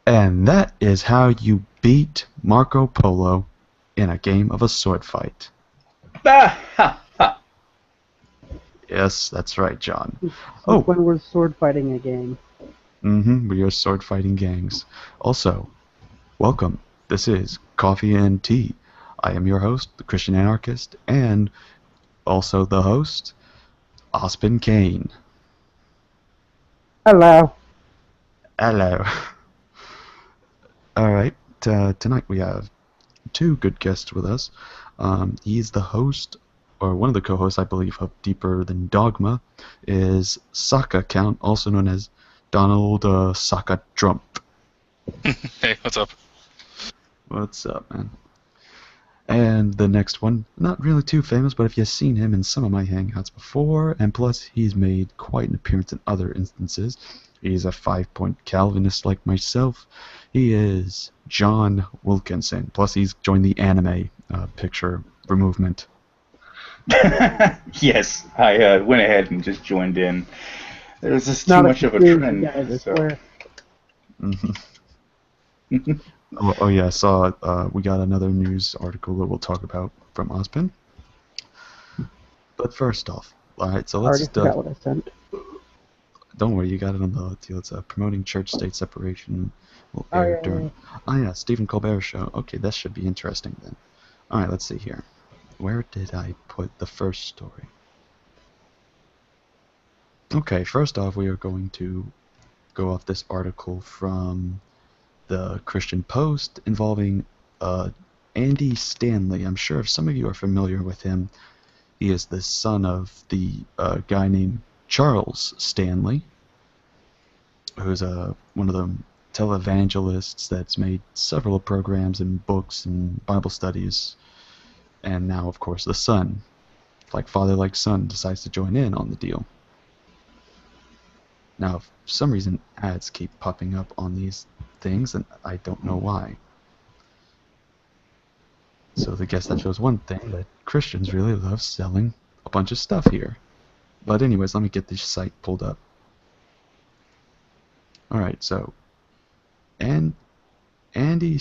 And that is how you beat Marco Polo in a game of a sword fight. Yes, that's right, John. So when was sword fighting a game? We are sword fighting gangs. Also, welcome. This is Coffee and Tea. I am your host, the Christian Anarchist, and also the host, Ospin Kane. Hello. Hello. Alright, tonight we have two good guests with us. He's the host, or one of the co-hosts, I believe, of Deeper Than Dogma, is Socka Count, also known as Donald Socka Trump. Hey, what's up? What's up, man? And the next one, not really too famous, but if you've seen him in some of my hangouts before, and plus he's made quite an appearance in other instances, he's a 5-point Calvinist like myself. He is John Wilkinson. Plus he's joined the anime picture removement. Yes, I went ahead and just joined in. There was just too much of a trend. Guys, So. Oh yeah, I saw we got another news article that we'll talk about from Ospin. But first off, alright, so let's... I already forgot what I sent. Don't worry, you got it on the deal. It's promoting church-state separation. Will Oh, air yeah, during... yeah. Oh yeah, Stephen Colbert show. Okay, that should be interesting then. Alright, let's see here. Where did I put the first story? Okay, first off, we are going to go off this article from the Christian Post involving Andy Stanley. I'm sure if some of you are familiar with him, he is the son of the guy named Charles Stanley, who's one of the televangelists that's made several programs and books and Bible studies, and now, of course, the son, like father like son, decides to join in on the deal. Now, for some reason, ads keep popping up on these things, and I don't know why. So I guess that shows one thing, that Christians really love selling a bunch of stuff here. But anyways, let me get this site pulled up. Alright, so Andy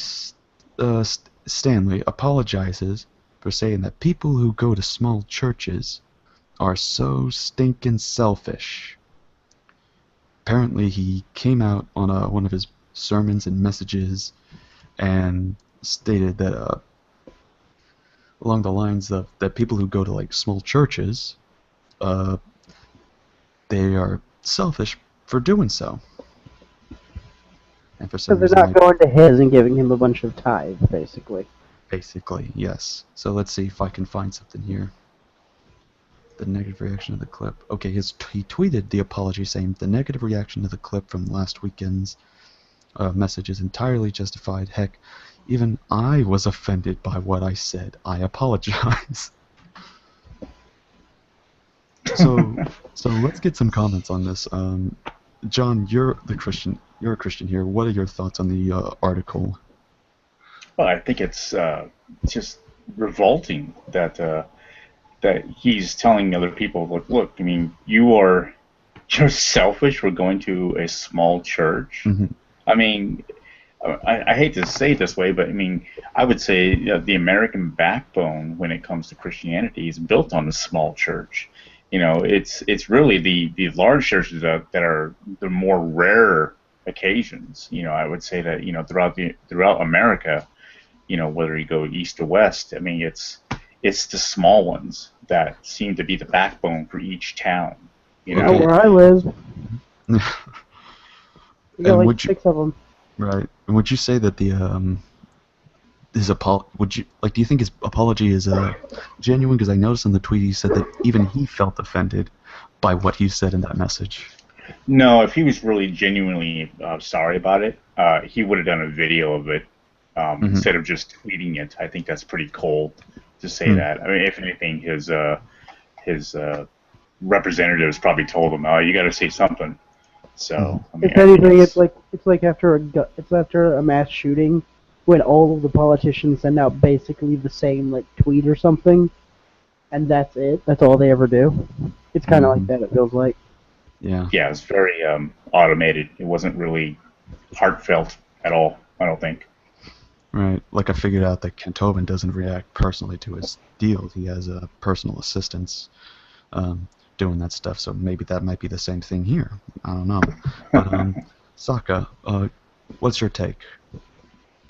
Stanley apologizes for saying that people who go to small churches are so stinking selfish. Apparently he came out on one of his sermons and messages and stated that along the lines of that people who go to like small churches, they are selfish for doing so. And for some So they're reason, not going to his and giving him a bunch of tithe, basically. Basically, yes. So let's see if I can find something here. The negative reaction to the clip. Okay, he tweeted the apology saying the negative reaction to the clip from last weekend's message is entirely justified. Heck, even I was offended by what I said. I apologize. So let's get some comments on this. John, you're the Christian. You're a Christian here. What are your thoughts on the article? Well, I think it's just revolting that that he's telling other people, look, I mean, you're selfish for going to a small church. Mm-hmm. I mean, I hate to say it this way, but I mean, I would say the American backbone when it comes to Christianity is built on a small church. You know, it's really the large churches that are the more rare occasions. You know, I would say that, you know, throughout America, you know, whether you go east or west, I mean, it's the small ones that seem to be the backbone for each town. You know, Where I live, you got And like would you- 6 of them. Right. And would you say that the do you think his apology is genuine? Because I noticed in the tweet he said that even he felt offended by what he said in that message. No, if he was really genuinely sorry about it, he would have done a video of it instead of just tweeting it. I think that's pretty cold to say that. I mean, if anything, his representatives probably told him, "Oh, you got to say something." So, I mean, If anything, it's like after a mass shooting, when all of the politicians send out basically the same like tweet or something, and that's it. That's all they ever do. It's kind of like that. It feels like. Yeah. Yeah, it's very automated. It wasn't really heartfelt at all. I don't think. Right. Like I figured out that Tobin doesn't react personally to his deals. He has personal assistants doing that stuff. So maybe that might be the same thing here. I don't know. But Sokka, what's your take?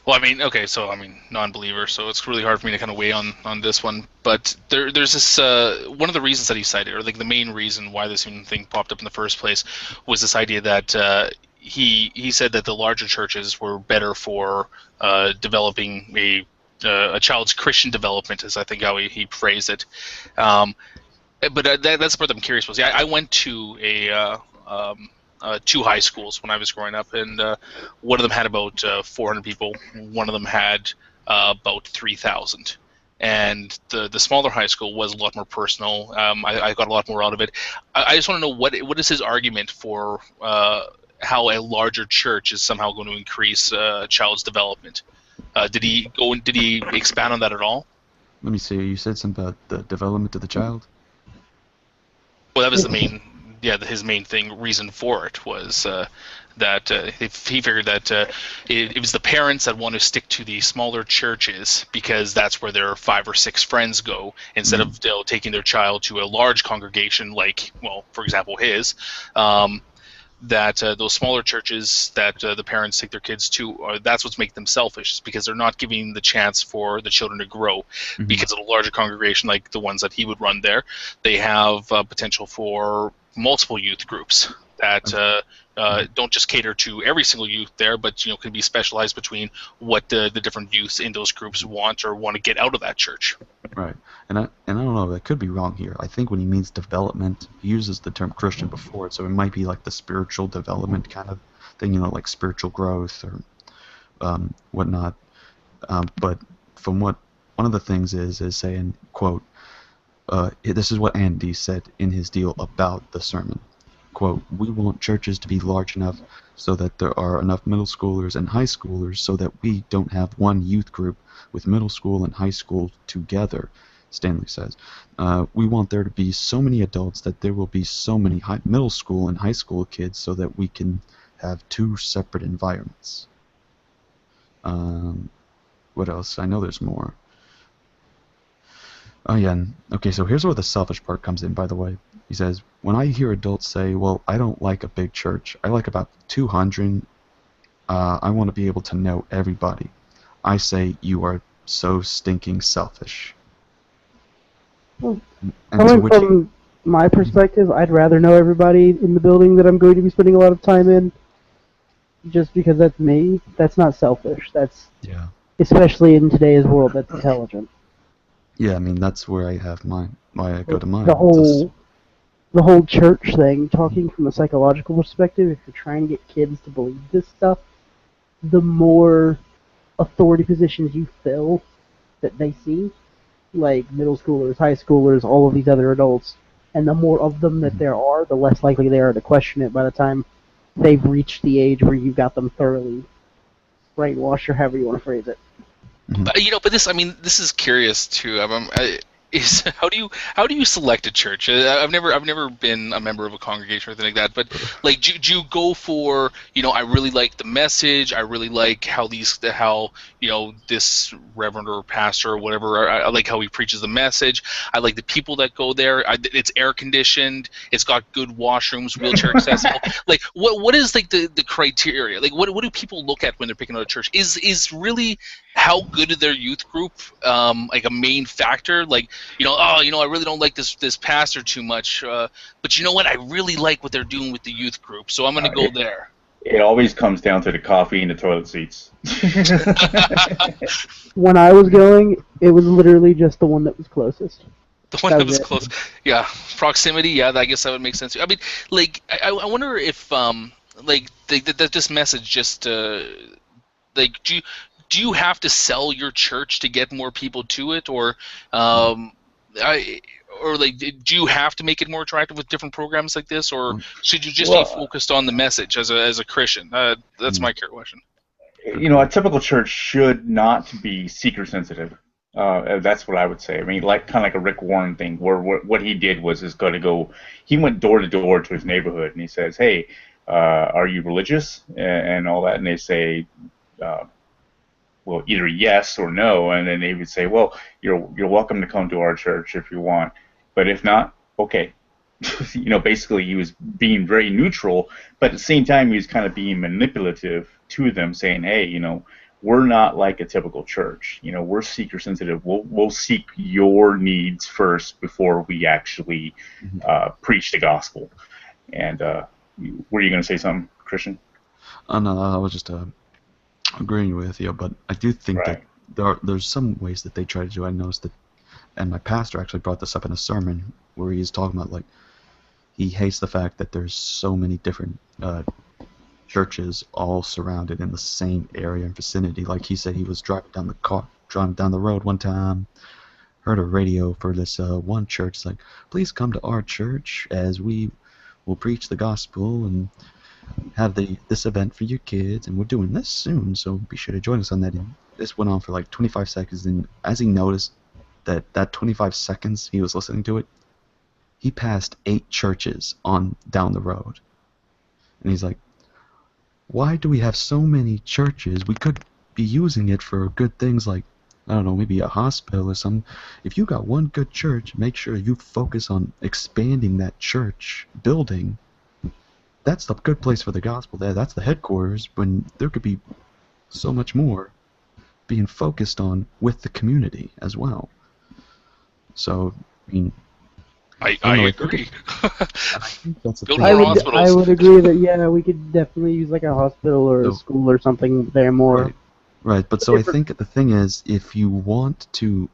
Well, I mean, okay, so I mean, non-believer, so it's really hard for me to kind of weigh on this one. But there's this one of the reasons that he cited, or like the main reason why this even thing popped up in the first place, was this idea that he said that the larger churches were better for developing a child's Christian development, as I think how he phrased it. But that's the part that I'm curious about. See, I went to two high schools when I was growing up, and one of them had about 400 people. One of them had about 3,000. And the smaller high school was a lot more personal. I got a lot more out of it. I just want to know what is his argument for how a larger church is somehow going to increase a child's development. Did he expand on that at all? Let me see. You said something about the development of the child? Well, that was his main reason for it was that he figured that it was the parents that want to stick to the smaller churches because that's where their 5 or 6 friends go instead of taking their child to a large congregation like, well, for example, his. That those smaller churches that the parents take their kids to, that's what's making them selfish, because they're not giving the chance for the children to grow. Mm-hmm. Because of a larger congregation like the ones that he would run there, they have potential for multiple youth groups that don't just cater to every single youth there, but can be specialized between what the different youths in those groups want or want to get out of that church. Right, and I don't know, I could be wrong here. I think when he means development, he uses the term Christian before it, so it might be like the spiritual development kind of thing, like spiritual growth or whatnot. But from what one of the things is saying, quote, this is what Andy said in his deal about the sermon. Quote, we want churches to be large enough so that there are enough middle schoolers and high schoolers so that we don't have one youth group with middle school and high school together, Stanley says. We want there to be so many adults that there will be so many middle school and high school kids so that we can have 2 separate environments. What else? I know there's more. Oh yeah, okay, so here's where the selfish part comes in, by the way. He says, when I hear adults say, well, I don't like a big church, I like about 200, I want to be able to know everybody. I say, you are so stinking selfish. Well, from my perspective, I'd rather know everybody in the building that I'm going to be spending a lot of time in, just because that's me. That's not selfish. That's, yeah. Especially in today's world, that's intelligent. Yeah, I mean, that's where I have mine. Why I go to mine. The whole church thing, talking from a psychological perspective, if you're trying to get kids to believe this stuff, the more authority positions you fill that they see, like middle schoolers, high schoolers, all of these other adults, and the more of them that there are, the less likely they are to question it by the time they've reached the age where you've got them thoroughly brainwashed, or however you want to phrase it. But this is curious too. Is how do you select a church? I've never been a member of a congregation or anything like that. But like, do you go for I really like the message. I really like how this reverend or pastor or whatever. I like how he preaches the message. I like the people that go there. It's air conditioned. It's got good washrooms, wheelchair accessible. Like what is like the criteria? Like what do people look at when they're picking out a church? Is really how good is their youth group like a main factor? Like I really don't like this pastor too much, but you know what? I really like what they're doing with the youth group, so I'm going to go there. It always comes down to the coffee and the toilet seats. When I was going, it was literally just the one that was closest. The one that was close. Yeah, proximity. Yeah, I guess that would make sense. I mean, like, I wonder if like that this message just like do you have to sell your church to get more people to it, or do you have to make it more attractive with different programs like this, or should you just be focused on the message as a Christian? That's my question. A typical church should not be seeker sensitive. That's what I would say. I mean, kind of like a Rick Warren thing, where what he did was he went door to door to his neighborhood, and he says, "Hey, are you religious?" and all that, and they say, well, either yes or no, and then they would say, well, you're welcome to come to our church if you want, but if not, okay. Basically he was being very neutral, but at the same time he was kind of being manipulative to them, saying, hey, we're not like a typical church. We're seeker sensitive. We'll seek your needs first before we actually preach the gospel. And were you going to say something, Christian? No, I was just agreeing with you, but I do think that Right. there's some ways that they try to do. I noticed that, and my pastor actually brought this up in a sermon where he's talking about, like, he hates the fact that there's so many different churches all surrounded in the same area and vicinity. Like he said, he was driving down the road one time, heard a radio for this one church. It's like, please come to our church as we will preach the gospel and have this event for your kids, and we're doing this soon, so be sure to join us on that. And this went on for like 25 seconds, and as he noticed that 25 seconds he was listening to it, he passed 8 churches on down the road. And he's like, why do we have so many churches? We could be using it for good things like, I don't know, maybe a hospital or something. If you got one good church, make sure you focus on expanding that church building. That's the good place for the gospel there. That's the headquarters, when there could be so much more being focused on with the community as well. So, I mean, I don't know, agree. I think that's the Build thing. more hospitals. I would agree that, yeah, we could definitely use like a hospital or a So- school or something there more. Right, but so I think the thing is, if you want to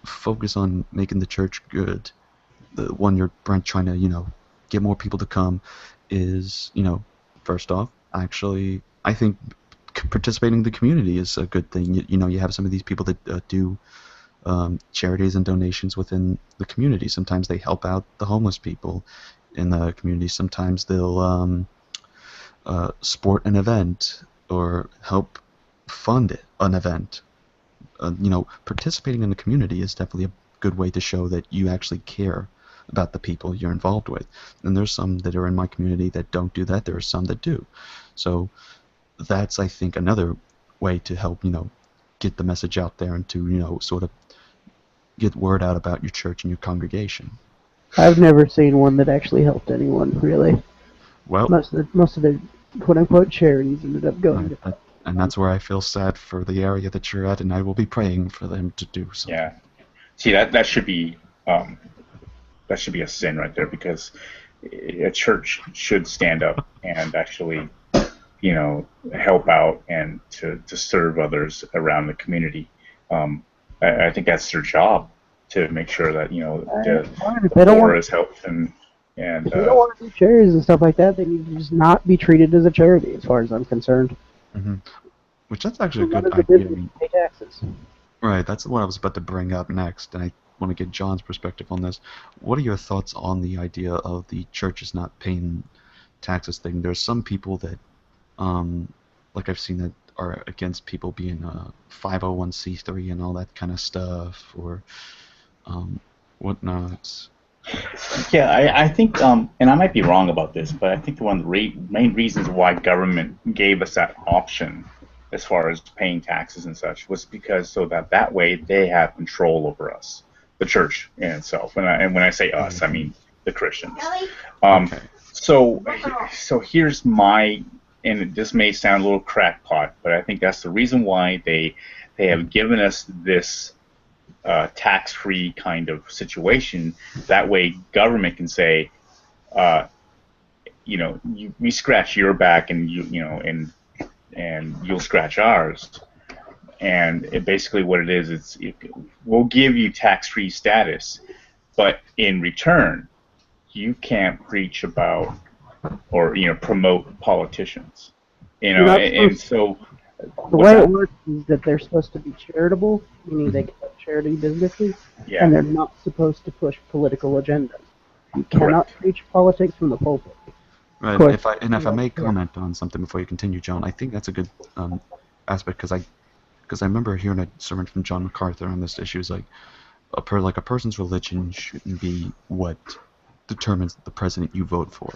focus on making the church good, the one you're trying to, get more people to come, is, first off, actually, I think participating in the community is a good thing. You have some of these people that do charities and donations within the community. Sometimes they help out the homeless people in the community. Sometimes they'll sport an event or help fund an event. Participating in the community is definitely a good way to show that you actually care about the people you're involved with. And there's some that are in my community that don't do that. There are some that do. So that's, I think, another way to help, get the message out there and to, sort of get word out about your church and your congregation. I've never seen one that actually helped anyone, really. Well, Most of the quote-unquote charities ended up going to... and that's where I feel sad for the area that you're at, and I will be praying for them to do so. Yeah. See, that should be a sin right there, because a church should stand up and actually, help out and to serve others around the community. I think that's their job, to make sure that the poor is helped and if they don't want to do charities and stuff like that, they need to just not be treated as a charity, as far as I'm concerned. Mm-hmm. Which that's actually a None good of the idea. business pay taxes. Right, that's what I was about to bring up next, and I want to get John's perspective on this. What are your thoughts on the idea of the churches not paying taxes thing? There's some people that, like I've seen, that are against people being 501c3 and all that kind of stuff, or whatnot. Yeah, I think, and I might be wrong about this, but I think one of the main reasons why government gave us that option as far as paying taxes and such was because so that way they have control over us, the church in itself. And when I say us, I mean the Christians. Okay. So here's my, and this may sound a little crackpot, but I think that's the reason why they have given us this tax-free kind of situation. That way, government can say, we scratch your back, and and you'll scratch ours. And basically, what it is, we'll give you tax-free status, but in return, you can't preach about or promote politicians. And so. The way it works is that they're supposed to be charitable, meaning they conduct charity businesses, Yeah. and they're not supposed to push political agendas. You cannot preach politics from the pulpit. Right. Of course. If I may comment on something before you continue, John, I think that's a good aspect, because I remember hearing a sermon from John MacArthur on this issue. Is like a person's religion shouldn't be what determines the president you vote for.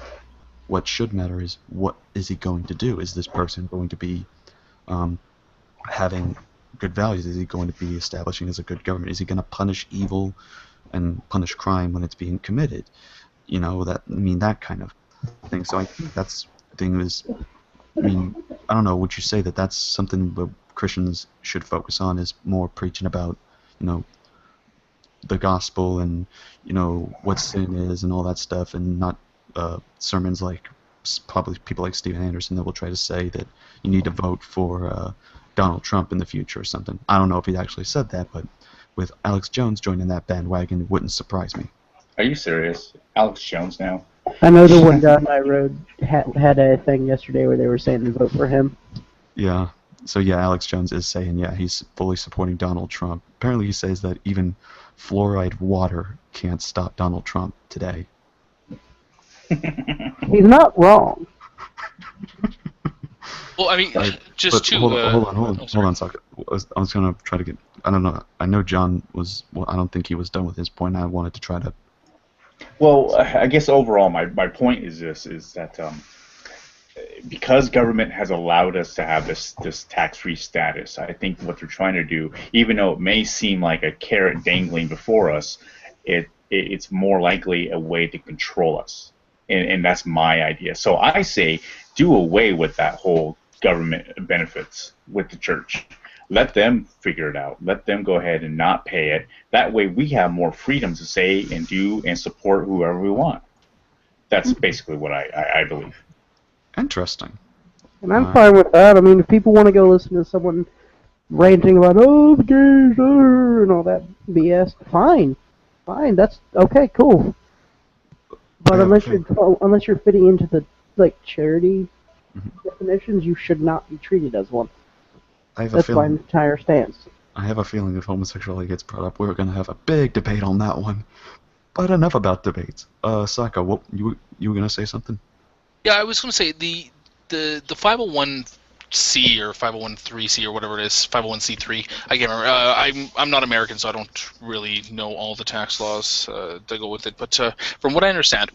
What should matter is, what is he going to do? Is this person going to be having good values? Is he going to be establishing as a good government? Is he going to punish evil and punish crime when it's being committed? That kind of thing. So I think that's the thing is, I don't know, would you say that that's something that Christians should focus on, is more preaching about, the gospel and, what sin is and all that stuff, and not sermons like probably people like Steven Anderson that will try to say that you need to vote for Donald Trump in the future or something. I don't know if he actually said that, but with Alex Jones joining that bandwagon, it wouldn't surprise me. Are you serious? Alex Jones now? I know the one down my road had a thing yesterday where they were saying to vote for him. Yeah. So yeah, Alex Jones is saying, yeah, he's fully supporting Donald Trump. Apparently he says that even fluoride water can't stop Donald Trump today. He's not wrong. Well, I mean, just to... Hold on, Socka. I was going to try to get... I don't know. I know John was... Well, I don't think he was done with his point. I wanted to try to... Well, I guess overall my point is this, is that because government has allowed us to have this tax-free status, I think what they're trying to do, even though it may seem like a carrot dangling before us, it's more likely a way to control us. And that's my idea. So I say do away with that whole government benefits with the church. Let them figure it out. Let them go ahead and not pay it. That way we have more freedom to say and do and support whoever we want. That's basically what I believe. Interesting. And I'm fine with that. I mean, if people want to go listen to someone ranting about, oh, the gays, and all that BS, fine. That's okay, cool. But unless you're fitting into the charity definitions, you should not be treated as one. That's my entire stance. I have a feeling if homosexuality gets brought up, we're going to have a big debate on that one. But enough about debates. Socka, what you were going to say something? Yeah, I was going to say the 501c or 501c or whatever it is, 501c3. I can't remember. I'm not American, so I don't really know all the tax laws that go with it. But from what I understand,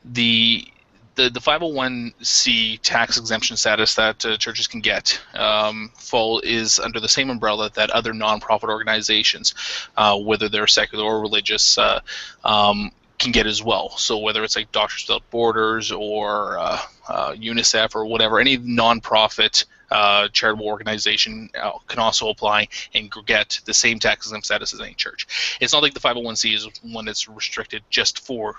the 501c tax exemption status that churches can get is under the same umbrella that other nonprofit organizations, whether they're secular or religious, can get as well. So whether it's like Doctors Without Borders or UNICEF or whatever, any nonprofit charitable organization can also apply and get the same tax exempt status as any church. It's not like the 501c is one that's restricted just for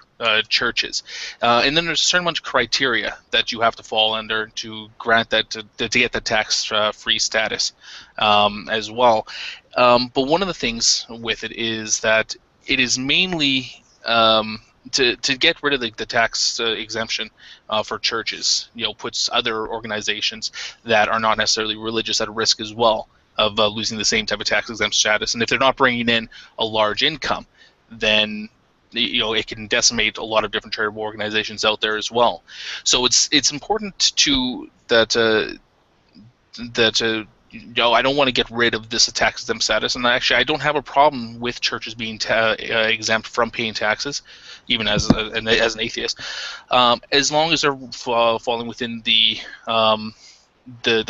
churches. And then there's a certain amount of criteria that you have to fall under to grant that to get the tax-free status as well. But one of the things with it is that it is mainly to get rid of the tax exemption for churches, puts other organizations that are not necessarily religious at risk as well of losing the same type of tax exempt status. And if they're not bringing in a large income, then it can decimate a lot of different charitable organizations out there as well. So it's important that I don't want to get rid of this tax exempt status, and actually I don't have a problem with churches being exempt from paying taxes, even as an atheist, as long as they're falling within the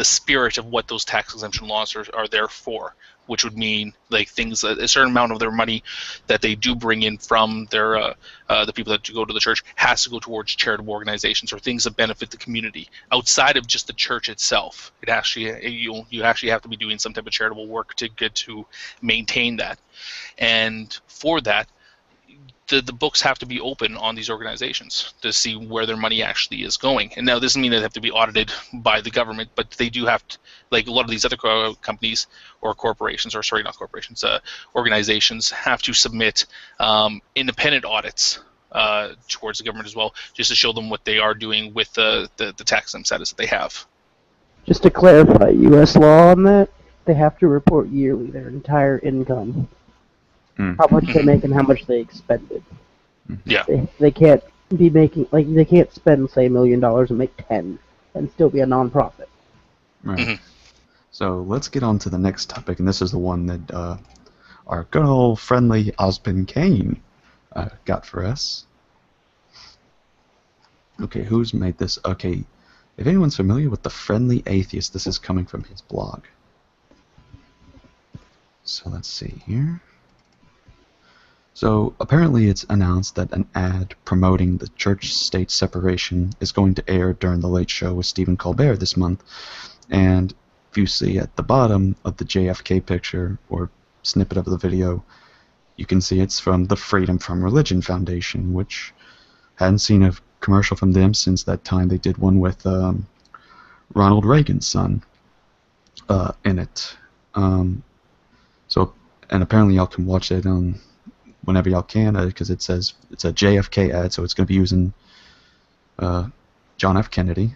spirit of what those tax exemption laws are there for, which would mean like things, a certain amount of their money that they do bring in from their the people that go to the church has to go towards charitable organizations or things that benefit the community outside of just the church itself. It actually you actually have to be doing some type of charitable work to get to maintain that, and for that, the books have to be open on these organizations to see where their money actually is going. And now this doesn't mean they have to be audited by the government, but they do have to, like a lot of these other companies or corporations, or sorry, not corporations, organizations have to submit independent audits towards the government as well, just to show them what they are doing with the tax exempt status that they have. Just to clarify, U.S. law on that, they have to report yearly their entire income. How much they make and how much they expended. Yeah. They can't be making, they can't spend, say, $1 million and make 10 and still be a non-profit. Right. Mm-hmm. So let's get on to the next topic, and this is the one that our good old friendly Osmond Kane got for us. Okay, who's made this? Okay, if anyone's familiar with the Friendly Atheist, this is coming from his blog. So let's see here. So apparently it's announced that an ad promoting the church-state separation is going to air during the Late Show with Stephen Colbert this month. And if you see at the bottom of the JFK picture or snippet of the video, you can see it's from the Freedom from Religion Foundation, which hadn't seen a commercial from them since that time they did one with Ronald Reagan's son in it. So, and apparently y'all can watch it on whenever y'all can, because it says it's a JFK ad, so it's going to be using John F. Kennedy.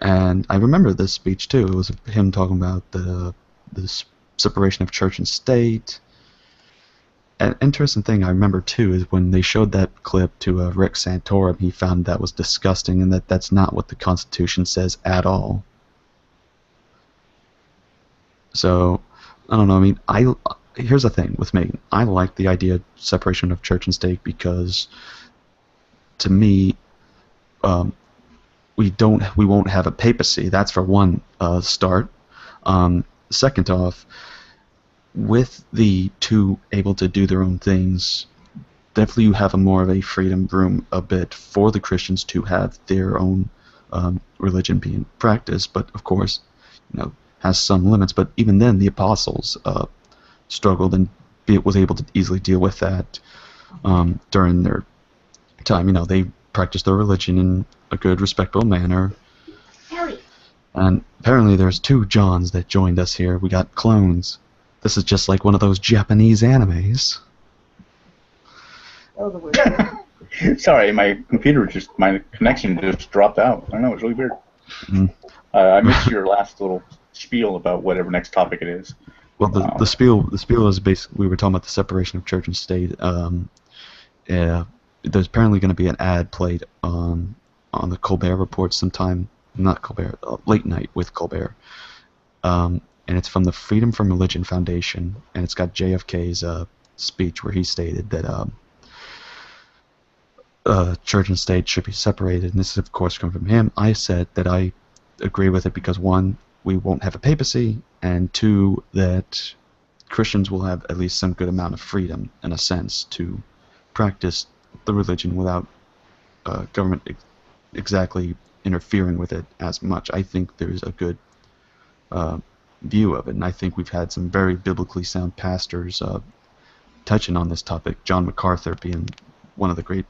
And I remember this speech too. It was him talking about the separation of church and state. An interesting thing I remember too is when they showed that clip to Rick Santorum, he found that was disgusting and that that's not what the Constitution says at all. So, I don't know. I mean, here's the thing with me. I like the idea of separation of church and state because, to me, we won't have a papacy. That's for one start. Second off, with the two able to do their own things, definitely you have more of a freedom room a bit for the Christians to have their own religion being practiced. But of course, has some limits. But even then, the apostles struggled and was able to easily deal with that during their time. They practiced their religion in a good, respectable manner. Harry. And apparently there's 2 Johns that joined us here. We got clones. This is just like one of those Japanese animes. That was a weird. Sorry, my connection just dropped out. I don't know, it's really weird. I missed your last little spiel about whatever next topic it is. Well, the spiel is basically, we were talking about the separation of church and state. There's apparently going to be an ad played on the Colbert Report sometime. Not Colbert, Late Night with Colbert. And it's from the Freedom from Religion Foundation, and it's got JFK's speech where he stated that church and state should be separated, and this is of course coming from him. I said that I agree with it because 1, we won't have a papacy, and 2, that Christians will have at least some good amount of freedom, in a sense, to practice the religion without government exactly interfering with it as much. I think there's a good view of it, and I think we've had some very biblically sound pastors touching on this topic, John MacArthur being one of the great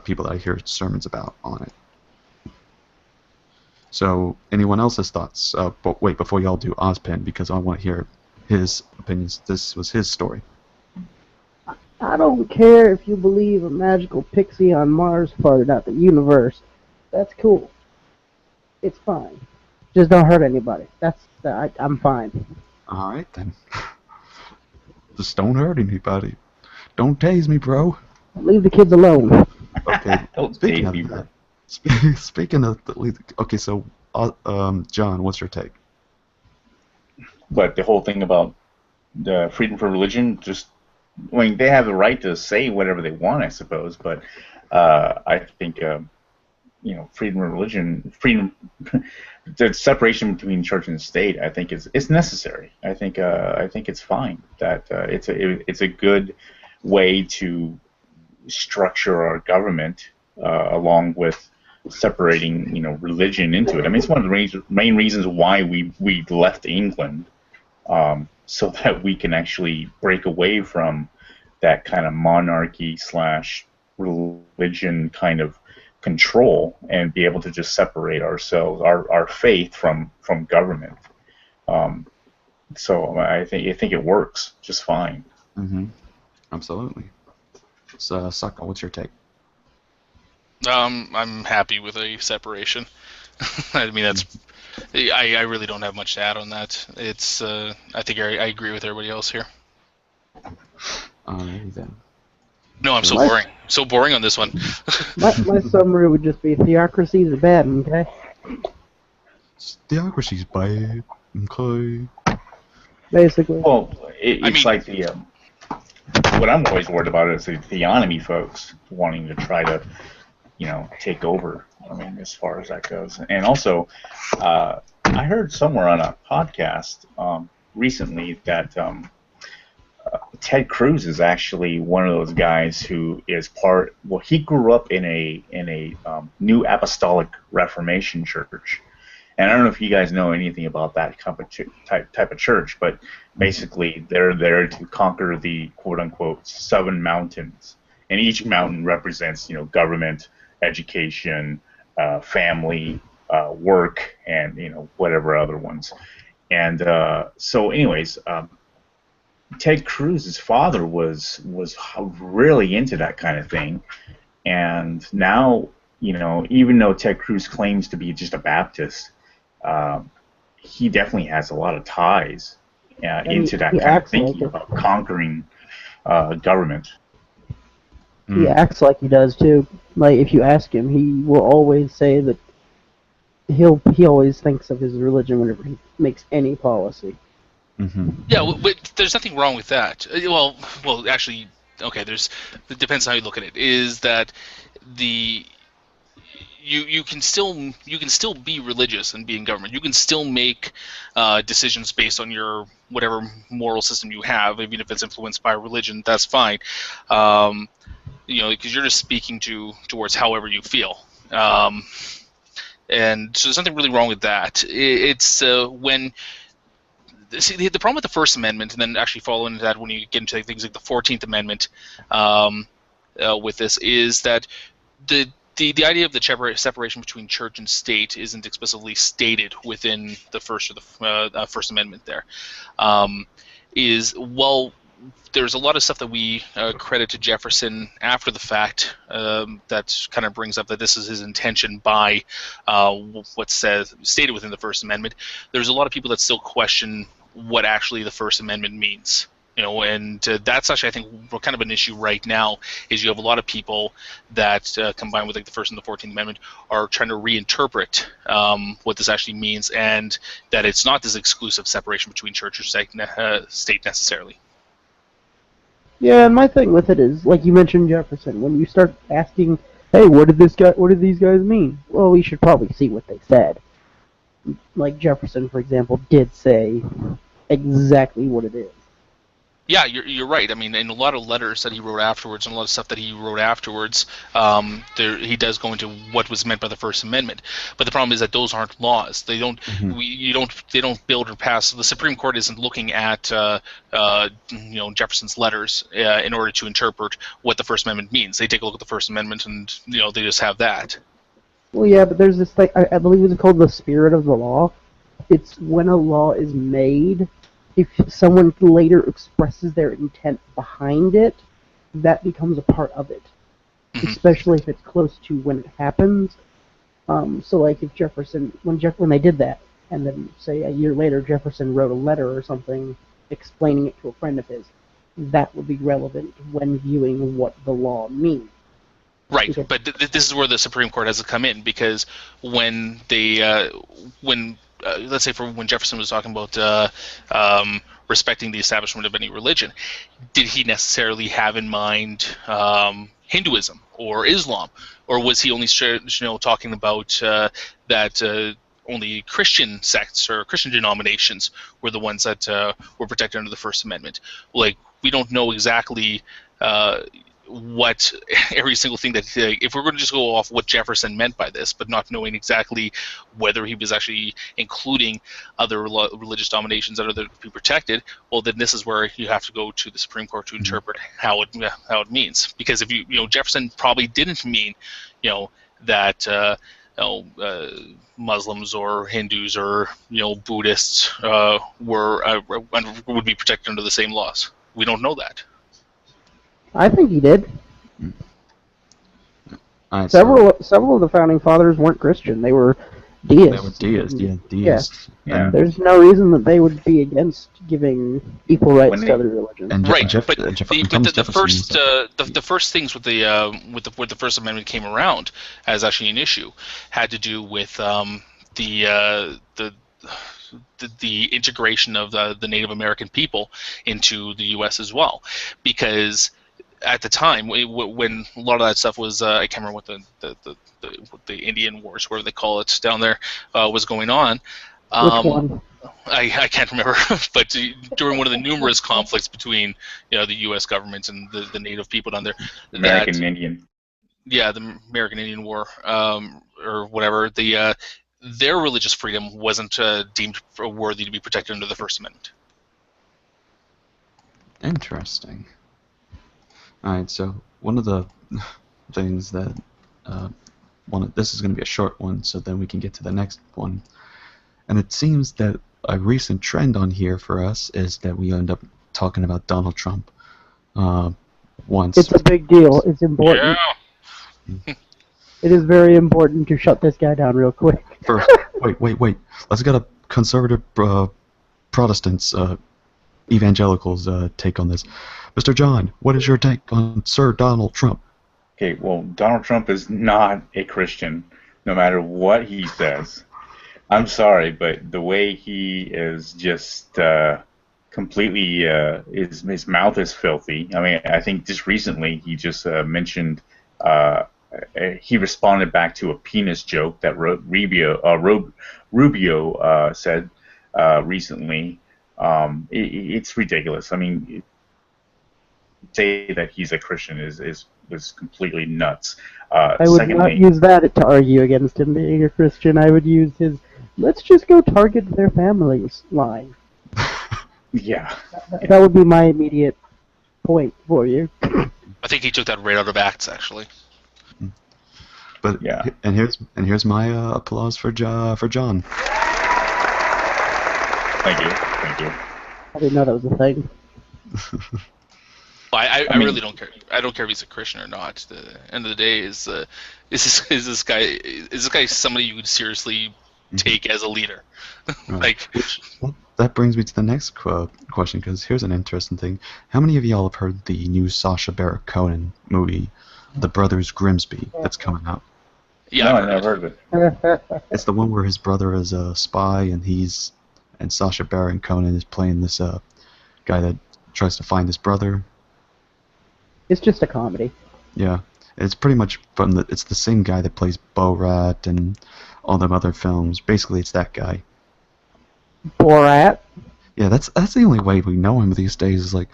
people that I hear sermons about on it. So, anyone else's thoughts? But wait, before y'all do Ozpen, because I want to hear his opinions. This was his story. I don't care if you believe a magical pixie on Mars farted out the universe. That's cool. It's fine. Just don't hurt anybody. I'm fine. All right then. Just don't hurt anybody. Don't tase me, bro. Leave the kids alone. Okay. Don't Speaking tase of me, that, bro. speaking of okay, so John, what's your take? But the whole thing about the freedom for religion, they have the right to say whatever they want, I suppose. But I think freedom of religion, the separation between church and state, I think is necessary. I think it's fine. That it's a good way to structure our government, along with separating religion into it. I mean, it's one of the main reasons why we left England, so that we can actually break away from that kind of monarchy / religion kind of control and be able to just separate ourselves, our faith from government. So I think it works just fine. Mm-hmm. Absolutely. So, Socka, what's your take? I'm happy with a separation. I mean, I really don't have much to add on that. It's I think I agree with everybody else here. Then. No, I'm so boring. So boring on this one. my summary would just be theocracies are bad, okay? Theocracy's bad, okay? Basically. Well, it's like the what I'm always worried about is the theonomy folks wanting to try to take over. I mean, as far as that goes. And also, I heard somewhere on a podcast recently that Ted Cruz is actually one of those guys who is part. Well, he grew up in a New Apostolic Reformation church, and I don't know if you guys know anything about that type of church, but basically they're there to conquer the quote unquote 7 mountains, and each mountain represents government, education, family, work, and whatever other ones. And so, anyways. Ted Cruz's father was really into that kind of thing, and now even though Ted Cruz claims to be just a Baptist, he definitely has a lot of ties into that he kind of acts thinking like it. about conquering government. He acts like he does too. Like if you ask him, he will always say that he always thinks of his religion whenever he makes any policy. Mm-hmm. Yeah, but there's nothing wrong with that. Well, actually, okay. It depends on how you look at it. Is that you can still be religious and be in government. You can still make decisions based on your whatever moral system you have, even if it's influenced by religion. That's fine. Because you're just speaking towards however you feel. And so there's nothing really wrong with that. It's when. See, the problem with the First Amendment, and then actually following into that when you get into things like the 14th Amendment with this, is that the idea of the separation between church and state isn't explicitly stated within the First Amendment there. There's a lot of stuff that we credit to Jefferson after the fact that kind of brings up that this is his intention by what's stated within the First Amendment. There's a lot of people that still question what actually the First Amendment means. And that's actually, I think, kind of an issue right now, is you have a lot of people that, combined with like the First and the 14th Amendment, are trying to reinterpret what this actually means, and that it's not this exclusive separation between church or state necessarily. Yeah, and my thing with it is, like you mentioned Jefferson, when you start asking, hey, what did these guys mean? Well, we should probably see what they said. Like Jefferson, for example, did say exactly what it is. Yeah, you're right. I mean, in a lot of letters that he wrote afterwards, and a lot of stuff that he wrote afterwards, he does go into what was meant by the First Amendment. But the problem is that those aren't laws. They don't. They don't build or pass. The Supreme Court isn't looking at Jefferson's letters in order to interpret what the First Amendment means. They take a look at the First Amendment, and they just have that. Well, yeah, but there's this thing, I believe it's called the spirit of the law. It's when a law is made, if someone later expresses their intent behind it, that becomes a part of it. Especially if it's close to when it happens. So like if Jefferson, when they did that, and then say a year later Jefferson wrote a letter or something explaining it to a friend of his, that would be relevant when viewing what the law means. Right, but this is where the Supreme Court has to come in, because when let's say when Jefferson was talking about respecting the establishment of any religion, did he necessarily have in mind Hinduism or Islam, or was he only talking about that only Christian sects or Christian denominations were the ones that were protected under the First Amendment? Like, we don't know exactly what every single thing that if we're going to just go off what Jefferson meant by this, but not knowing exactly whether he was actually including other religious dominations that are there to be protected, well, then this is where you have to go to the Supreme Court to interpret how it means. Because if Jefferson probably didn't mean that Muslims or Hindus or Buddhists would be protected under the same laws. We don't know that. I think he did. Several of the founding fathers weren't Christian. They were deists. Deists. Yeah. There's no reason that they would be against giving equal rights to other religions. The first things with the First Amendment came around as actually an issue had to do with the integration of the Native American people into the U.S. as well, because at the time when a lot of that stuff was I can't remember what the Indian Wars, whatever they call it down there, was going on. Which one? I can't remember, but during one of the numerous conflicts between the U.S. government and the native people down there, American Indian. Yeah, the American Indian War, or whatever, their religious freedom wasn't deemed worthy to be protected under the First Amendment. Interesting. Alright, so one of the things that this is going to be a short one, so then we can get to the next one. And it seems that a recent trend on here for us is that we end up talking about Donald Trump once. It's a big deal. It's important. Yeah. It is very important to shut this guy down real quick. First, wait. Let's get a conservative Protestants, evangelicals take on this. Mr. John, what is your take on Sir Donald Trump? Okay, well, Donald Trump is not a Christian, no matter what he says. I'm sorry, but the way he is just completely, his mouth is filthy. I mean, I think just recently he just mentioned, he responded back to a penis joke that Rubio said recently. It's ridiculous. I mean, say that he's a Christian is completely nuts. I would not use that to argue against him being a Christian. I would use his "let's just go target their families" line. Yeah. That would be my immediate point for you. I think he took that right out of Acts, actually. But yeah. And here's my applause for John. Thank you. I didn't know that was a thing. I really don't care. I don't care if he's a Christian or not. The end of the day is this guy somebody you would seriously take as a leader? Right. Well, that brings me to the next question, because here's an interesting thing. How many of y'all have heard the new Sacha Baron Cohen movie, The Brothers Grimsby, that's coming out? Yeah, no, I never heard of it. It's the one where his brother is a spy, and Sacha Baron Cohen is playing this guy that tries to find his brother. It's just a comedy. Yeah, it's pretty much it's the same guy that plays Borat and all them other films. Basically, it's that guy. Borat? Yeah, that's the only way we know him these days. Is like,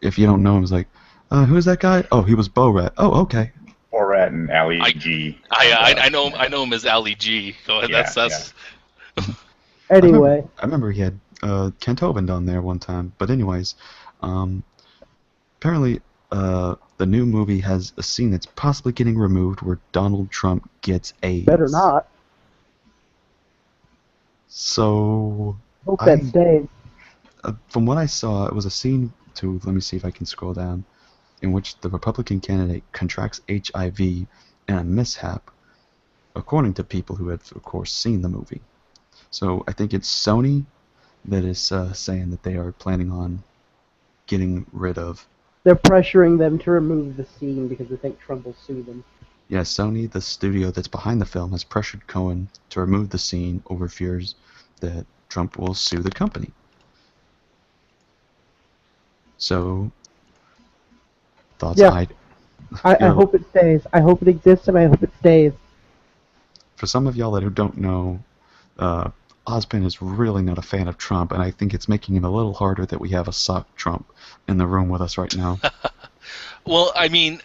if you don't know him, it's like, who's that guy? Oh, he was Borat. Oh, okay. Borat and Ali G. I know him as Ali G. Go ahead. Yeah, that's. Yeah. Anyway, I remember he had Kent Hovind on there one time. But anyways, apparently the new movie has a scene that's possibly getting removed where Donald Trump gets AIDS. Better not. So hope that stays. From what I saw, it was a scene to, let me see if I can scroll down, in which the Republican candidate contracts HIV in a mishap, according to people who have, of course, seen the movie. So I think it's Sony that is saying that they are planning on getting rid of. They're pressuring them to remove the scene because they think Trump will sue them. Yeah, Sony, the studio that's behind the film, has pressured Cohen to remove the scene over fears that Trump will sue the company. So, thoughts? Yeah. I hope it stays. I hope it exists, and I hope it stays. For some of y'all that don't know, Osmond is really not a fan of Trump, and I think it's making it a little harder that we have a sock Trump in the room with us right now. Well, I mean,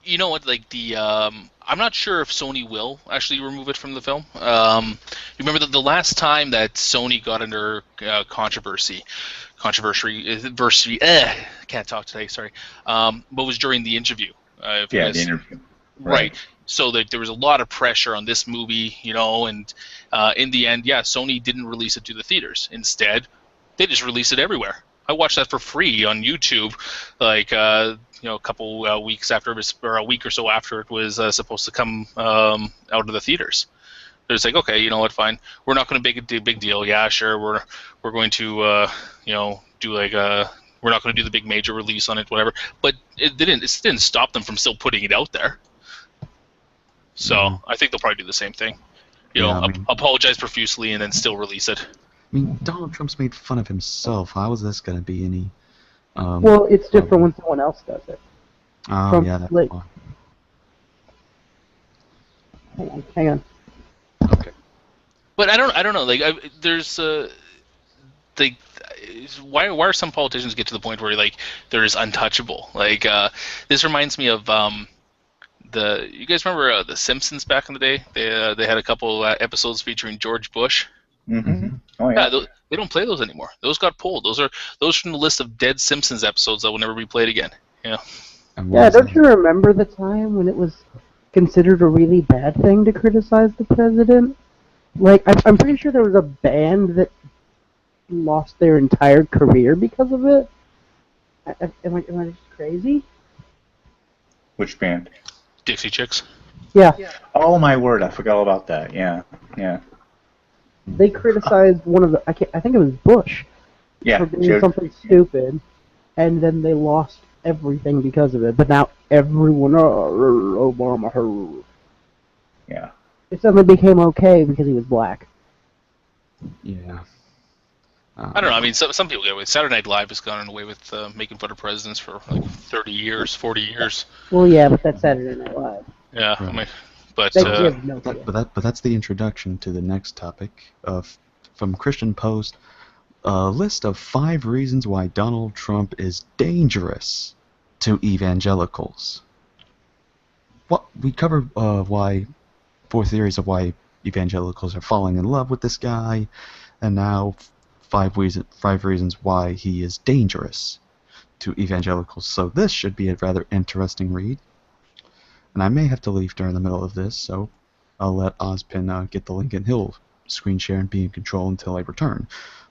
you know what? Like I'm not sure if Sony will actually remove it from the film. You remember that the last time that Sony got under controversy, can't talk today. Sorry. But was during the interview. The interview. Right. So that there was a lot of pressure on this movie, and in the end, Sony didn't release it to the theaters. Instead, they just released it everywhere. I watched that for free on YouTube, like a couple weeks after it was, or a week or so after it was supposed to come out of the theaters. They're just like, okay, you know what, fine. We're not going to make a big deal. Yeah, sure. We're going to do like we're not going to do the big major release on it, whatever. But it didn't stop them from still putting it out there. So I think they'll probably do the same thing. Apologize profusely and then still release it. I mean, Donald Trump's made fun of himself. How is this going to be any? Well, it's different when someone else does it. Oh, Trump's yeah, that's like, fine. hang on. Okay. But I don't know. Like, there's like, why are some politicians get to the point where like they're just untouchable? Like, this reminds me of you guys remember the Simpsons back in the day? They had a couple episodes featuring George Bush. Mm-hmm. Hmm. Oh Yeah, yeah. they don't play those anymore. Those got pulled. Those from the list of dead Simpsons episodes that will never be played again. Yeah. And what Yeah, was don't that? you remember the time when it was considered a really bad thing to criticize the president? Like, I'm pretty sure there was a band that lost their entire career because of it. Am I just crazy? Which band? Dixie Chicks. Yeah, Oh my word, I forgot all about that. Yeah, yeah, they criticized one of the. I think it was Bush yeah. for doing Jared, something stupid, and then they lost everything because of it. But now everyone, Obama, yeah. it suddenly became okay because he was black. Yeah. I don't know. I mean, some people get away. Saturday Night Live has gone away with making fun of presidents for like 30 years, 40 years. Well, yeah, but that's Saturday Night Live. Yeah, I Right. mean, but They give no But shit. that's the introduction to the next topic of from Christian Post. A list of 5 reasons why Donald Trump is dangerous to evangelicals. What we covered why 4 theories of why evangelicals are falling in love with this guy, and now 5 reasons why he is dangerous to evangelicals. So this should be a rather interesting read. And I may have to leave during the middle of this, so I'll let Ozpin get the link and he'll screen share and be in control until I return.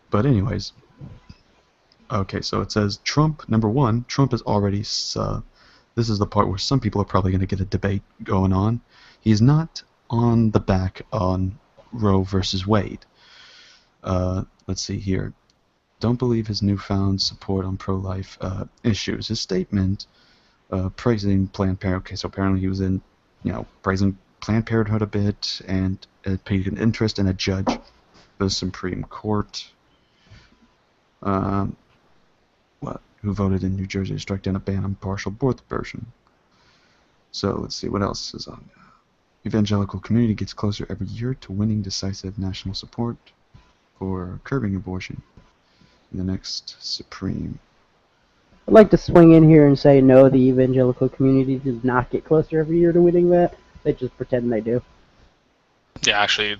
But anyways, okay, so it says Trump, number 1, Trump is already, this is the part where some people are probably going to get a debate going on. He's not on the back on Roe versus Wade. Let's see here. Don't believe his newfound support on pro-life issues. His statement praising Planned Parenthood. Okay, so apparently he was praising Planned Parenthood a bit and paid an interest in a judge of the Supreme Court. Who voted in New Jersey to strike down a ban on partial birth abortion. So let's see what else is on. Evangelical community gets closer every year to winning decisive national support for curbing abortion in the next Supreme. I'd like to swing in here and say no, the evangelical community does not get closer every year to winning that. They just pretend they do. yeah, actually,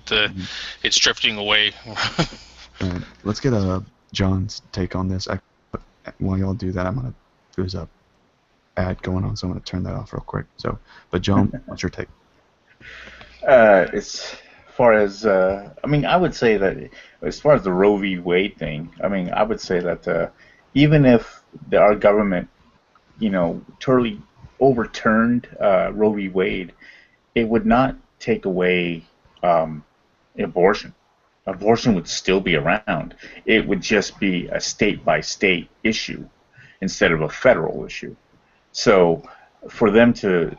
it's drifting away. Alright, let's get John's take on this. While y'all do that, there's a ad going on, so I'm gonna turn that off real quick. So, but John, what's your take? As far as I mean, I would say that as far as the Roe v. Wade thing, I mean, I would say that even if our government, totally overturned Roe v. Wade, it would not take away abortion. Abortion would still be around. It would just be a state-by-state issue instead of a federal issue. So for them to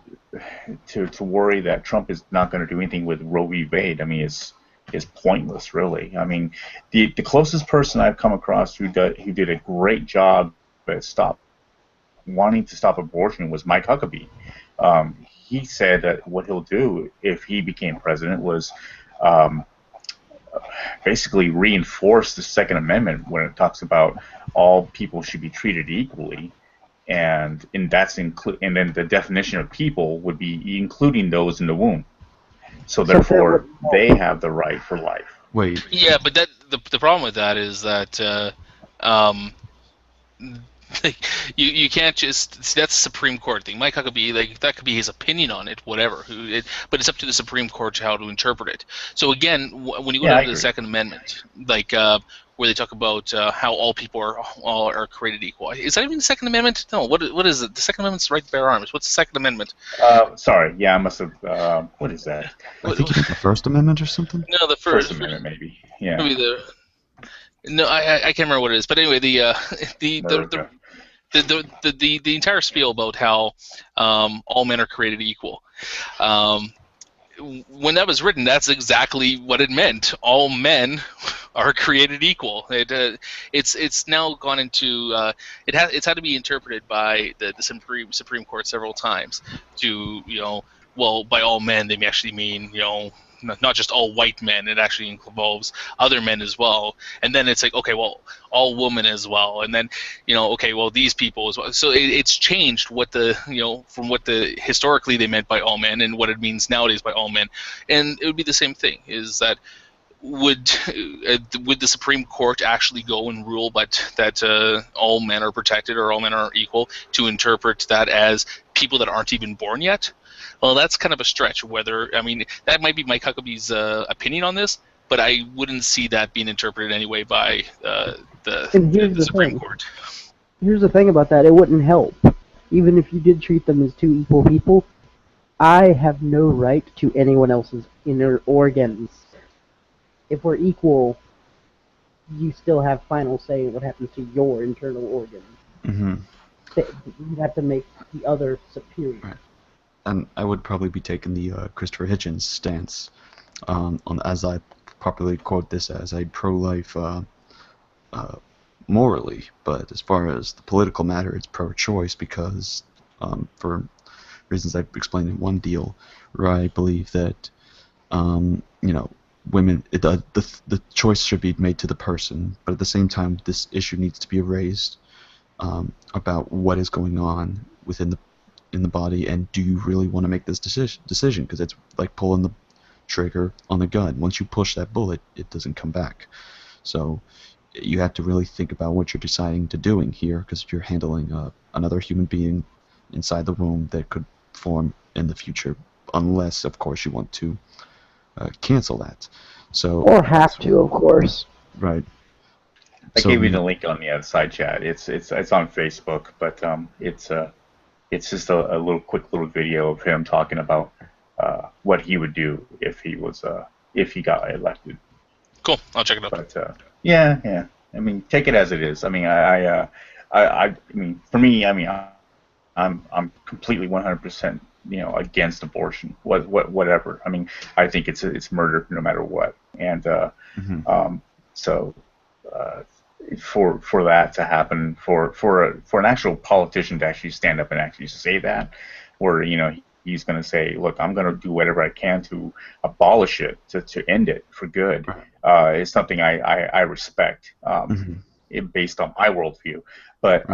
worry that Trump is not going to do anything with Roe v. Wade, I mean, is pointless, really. I mean, the closest person I've come across who did a great job at wanting to stop abortion was Mike Huckabee. He said that what he'll do if he became president was basically reinforce the Second Amendment when it talks about all people should be treated equally, and then the definition of people would be including those in the womb. So therefore, they have the right for life. Wait. Yeah, but the problem with that is that you can't just see, that's the Supreme Court thing. Mike Huckabee, that could be his opinion on it, whatever. But it's up to the Supreme Court how to interpret it. So again, when you go down to the Second Amendment, where they talk about how all people are created equal, is that even the Second Amendment? No. What is it? The Second Amendment's right to bear arms. What's the Second Amendment? Sorry, yeah, I must have. What is that? I think it's the First Amendment or something. No, the First Amendment, maybe. Yeah. Maybe no, I can't remember what it is. But anyway, the entire spiel about how all men are created equal. When that was written, that's exactly what it meant. All men are created equal. It's now gone into it's had to be interpreted by the Supreme Court several times to well, by all men they may actually mean not just all white men. It actually involves other men as well. And then it's like, okay, well, all women as well. And then, okay, well, these people as well. So it's changed what from what historically they meant by all men and what it means nowadays by all men. And it would be the same thing. Is that would the Supreme Court actually go and rule that all men are protected or all men are equal, to interpret that as people that aren't even born yet? Well, that's kind of a stretch. That might be Mike Huckabee's opinion on this, but I wouldn't see that being interpreted anyway by the Supreme Court. Here's the thing about that. It wouldn't help. Even if you did treat them as two equal people, I have no right to anyone else's inner organs. If we're equal, you still have final say in what happens to your internal organs. Mm-hmm. You have to make the other superior. Right. And I would probably be taking the Christopher Hitchens stance on, as I properly quote this, as a pro-life morally, but as far as the political matter, it's pro-choice because for reasons I've explained in one deal, where I believe that women, the choice should be made to the person, but at the same time, this issue needs to be raised about what is going on in the body, and do you really want to make this decision? Because it's like pulling the trigger on the gun. Once you push that bullet, it doesn't come back. So you have to really think about what you're deciding to doing here, because you're handling another human being inside the womb that could form in the future, unless, of course, you want to cancel that. So or have to, of course. Right. I gave you the link on the side chat. It's on Facebook, but it's just a quick little video of him talking about what he would do if he got elected. Cool, I'll check it out. But yeah. I mean, take it as it is. I mean, I mean, for me, I mean, I'm completely 100%, against abortion. Whatever. I mean, I think it's murder no matter what. And so for that to happen, for an actual politician to actually stand up and actually say that, where he's going to say, look, I'm going to do whatever I can to abolish it, to end it for good, is something I respect, based on my worldview. But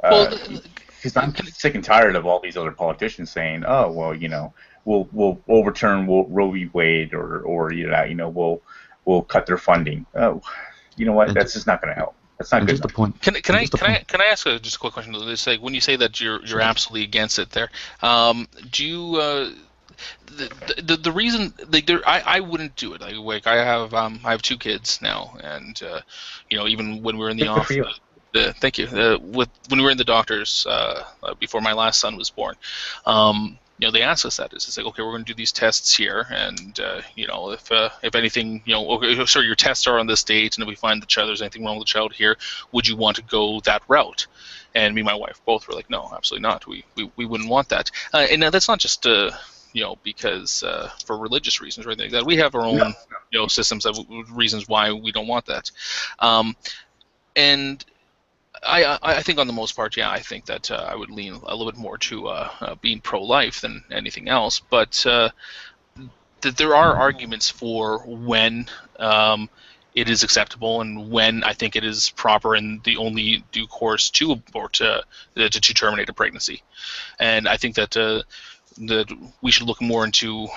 because I'm sick and tired of all these other politicians saying, oh, well, we'll overturn Roe v. Wade, or we'll cut their funding. Oh, you know what? And that's just not going to help. That's not good enough. The point. Can I ask just a quick question? It's like, when you say that you're absolutely against it, there, do you the reason, like, I wouldn't do it. Like I have 2 kids now, and even when we were in the office. Thank you. When we were in the doctors before my last son was born, they asked us that. It's like, okay, we're going to do these tests here, and if anything, okay, sure, your tests are on this date, and if we find there's anything wrong with the child here, would you want to go that route? And me and my wife both were like, no, absolutely not. We wouldn't want that. And now that's not just because for religious reasons or anything like that. We have our own systems of reasons why we don't want that. And I think on the most part, I think that I would lean a little bit more to being pro-life than anything else. But that there are arguments for when it is acceptable and when I think it is proper and the only due course to abort, to terminate a pregnancy. And I think that we should look more into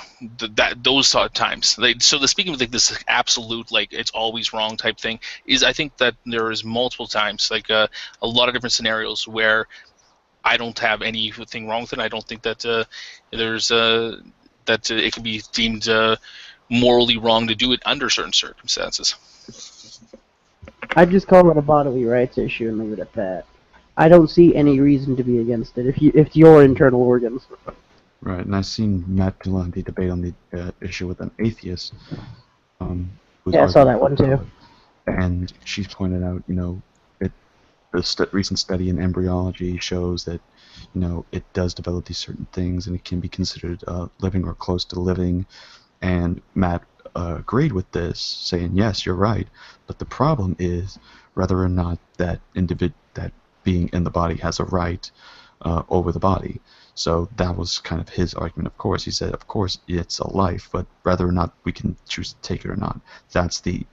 those times. So speaking of this absolute, it's always wrong type thing, is I think that there is multiple times, a lot of different scenarios where I don't have anything wrong with it. I don't think that there's that it can be deemed morally wrong to do it under certain circumstances. I just call it a bodily rights issue and leave it at that. I don't see any reason to be against it if it's your internal organs. Right, and I've seen Matt Pilandi debate on the issue with an atheist. I saw that one too. And she's pointed out, the recent study in embryology shows that, it does develop these certain things, and it can be considered living or close to living. And Matt agreed with this, saying, yes, you're right, but the problem is whether or not that being in the body has a right over the body. So that was kind of his argument. Of course, he said, of course it's a life, but whether or not we can choose to take it or not, that's the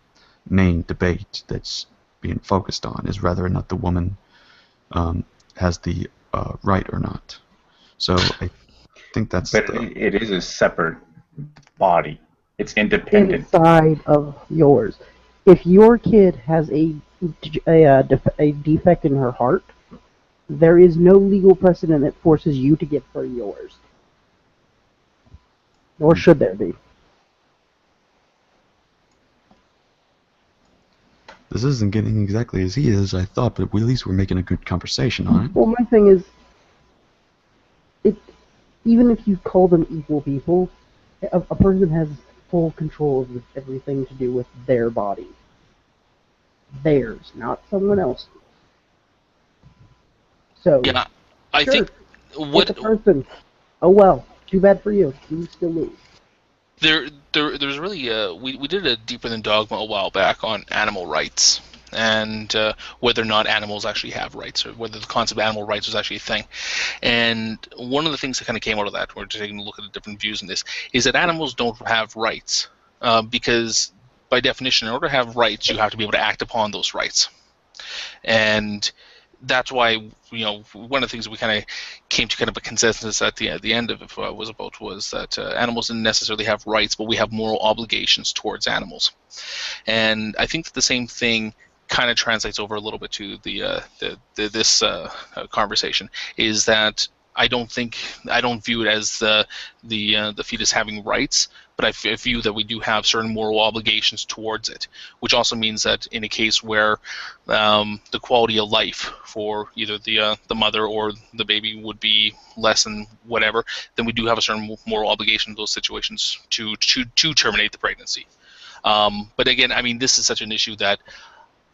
main debate that's being focused on, is whether or not the woman has the right or not. So I think that's But it is a separate body. It's independent. Inside of yours. If your kid has a defect in her heart, there is no legal precedent that forces you to give her yours. Nor should there be. This isn't getting exactly as heated as I thought, but at least we're making a good conversation on it. Well, my thing is, even if you call them equal people, a person has full control of everything to do with their body. Theirs, not someone else's. So, Yeah, I sure, think what it's a person. Oh well, too bad for you. You still lose. there's really we did a Deeper Than Dogma a while back on animal rights and whether or not animals actually have rights, or whether the concept of animal rights was actually a thing. And one of the things that kind of came out of that, we're taking a look at the different views in this, is that animals don't have rights because by definition, in order to have rights, you have to be able to act upon those rights. And that's why, you know, one of the things we kind of came to kind of a consensus at the end of it was that animals didn't necessarily have rights, but we have moral obligations towards animals. And I think that the same thing kind of translates over a little bit to this conversation, is that I don't view it as the fetus having rights, but I view that we do have certain moral obligations towards it, which also means that in a case where the quality of life for either the mother or the baby would be less than whatever, then we do have a certain moral obligation in those situations to terminate the pregnancy. But again, I mean, this is such an issue that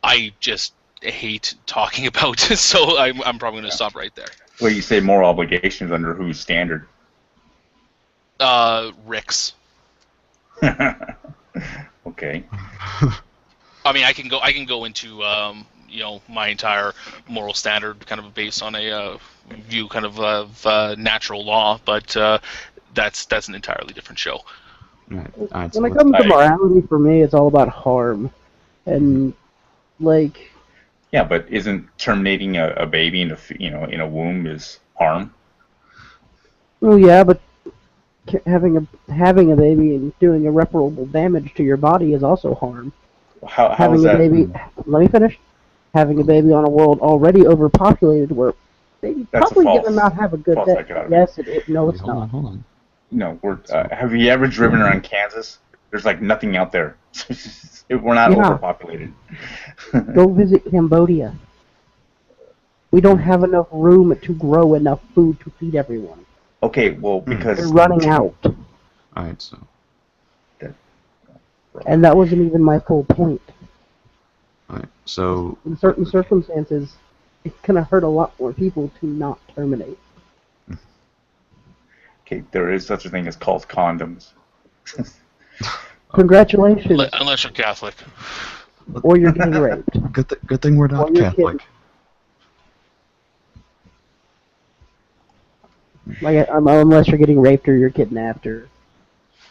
I just hate talking about, so I'm probably going to stop right there. Well, you say moral obligations under whose standard? Rick's. Okay. I mean, I can go into you know, my entire moral standard kind of based on a view kind of natural law, but that's an entirely different show. Alright, so When it comes to morality, for me, it's all about harm, and like. Yeah, but isn't terminating a baby in a womb is harm? Well, yeah, but having a baby and doing irreparable damage to your body is also harm. How having is a that? baby. Let me finish. Having a baby on a world already overpopulated, where baby That's probably false- gonna not have a good false day. dichotomy. Yes, no, it's Hold on, not. hold on. No, have you ever driven around Kansas? There's like nothing out there. We're not Yeah. overpopulated. Go visit Cambodia. We don't have enough room to grow enough food to feed everyone. Okay, well, because They're running out. Alright, so And that wasn't even my full point. alright, so In certain circumstances, it's gonna hurt a lot more people to not terminate. Okay, there is such a thing as called condoms. Congratulations, Unless you're Catholic. or you're getting raped. good thing we're not Or you're Catholic. Like, unless you're getting raped or you're kidnapped or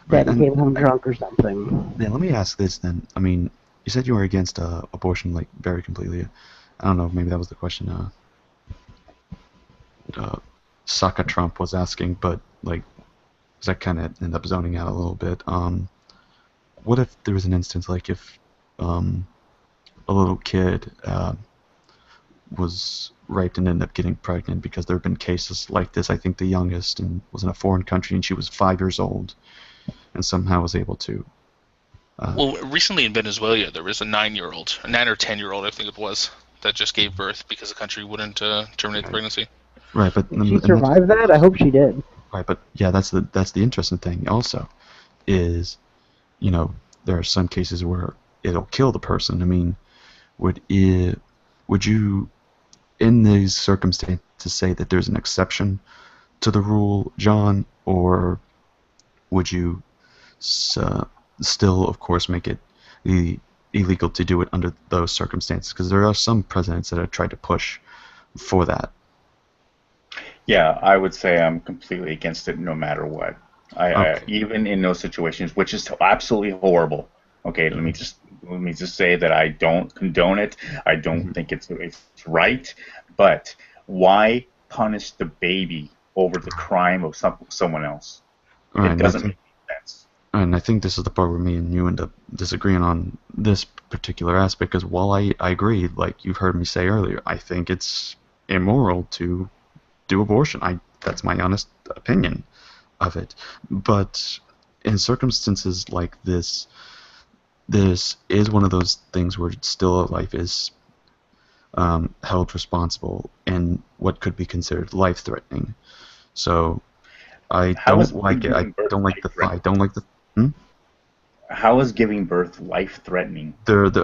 Right, dad came home drunk or something. Yeah, let me ask this then. I mean, you said you were against abortion, like, very completely. I don't know, maybe that was the question Socka Trump was asking, but, like, that kind of ended up zoning out a little bit. What if there was an instance, like, if a little kid was raped and ended up getting pregnant, because there have been cases like this. I think the youngest was in a foreign country, and she was 5 years old, and somehow was able to. Well, recently in Venezuela, there was a 9 or 10-year-old, I think it was, that just gave birth because the country wouldn't terminate the pregnancy. Right, but Did she survive that? I hope she did. Right, but yeah, that's the interesting thing. Also, is, you know, there are some cases where it'll kill the person. I mean, would you, in these circumstances, say that there's an exception to the rule, John, or would you still, of course, make it illegal to do it under those circumstances? Because there are some presidents that have tried to push for that. Yeah, I would say I'm completely against it no matter what. I Okay. even in those situations, which is absolutely horrible. Okay, let me just say that I don't condone it. I don't Mhm. think it's right. But why punish the baby over the crime of someone else? All right, It doesn't make any sense. and I think this is the part where me and you end up disagreeing on this particular aspect. Because while I agree, like you've heard me say earlier, I think it's immoral to do abortion. That's my honest opinion of it. But in circumstances like this is one of those things where still a life is held responsible in what could be considered life-threatening. So I How don't is like it. I giving birth don't like life threatening? I don't like the. Hmm? How is giving birth life threatening?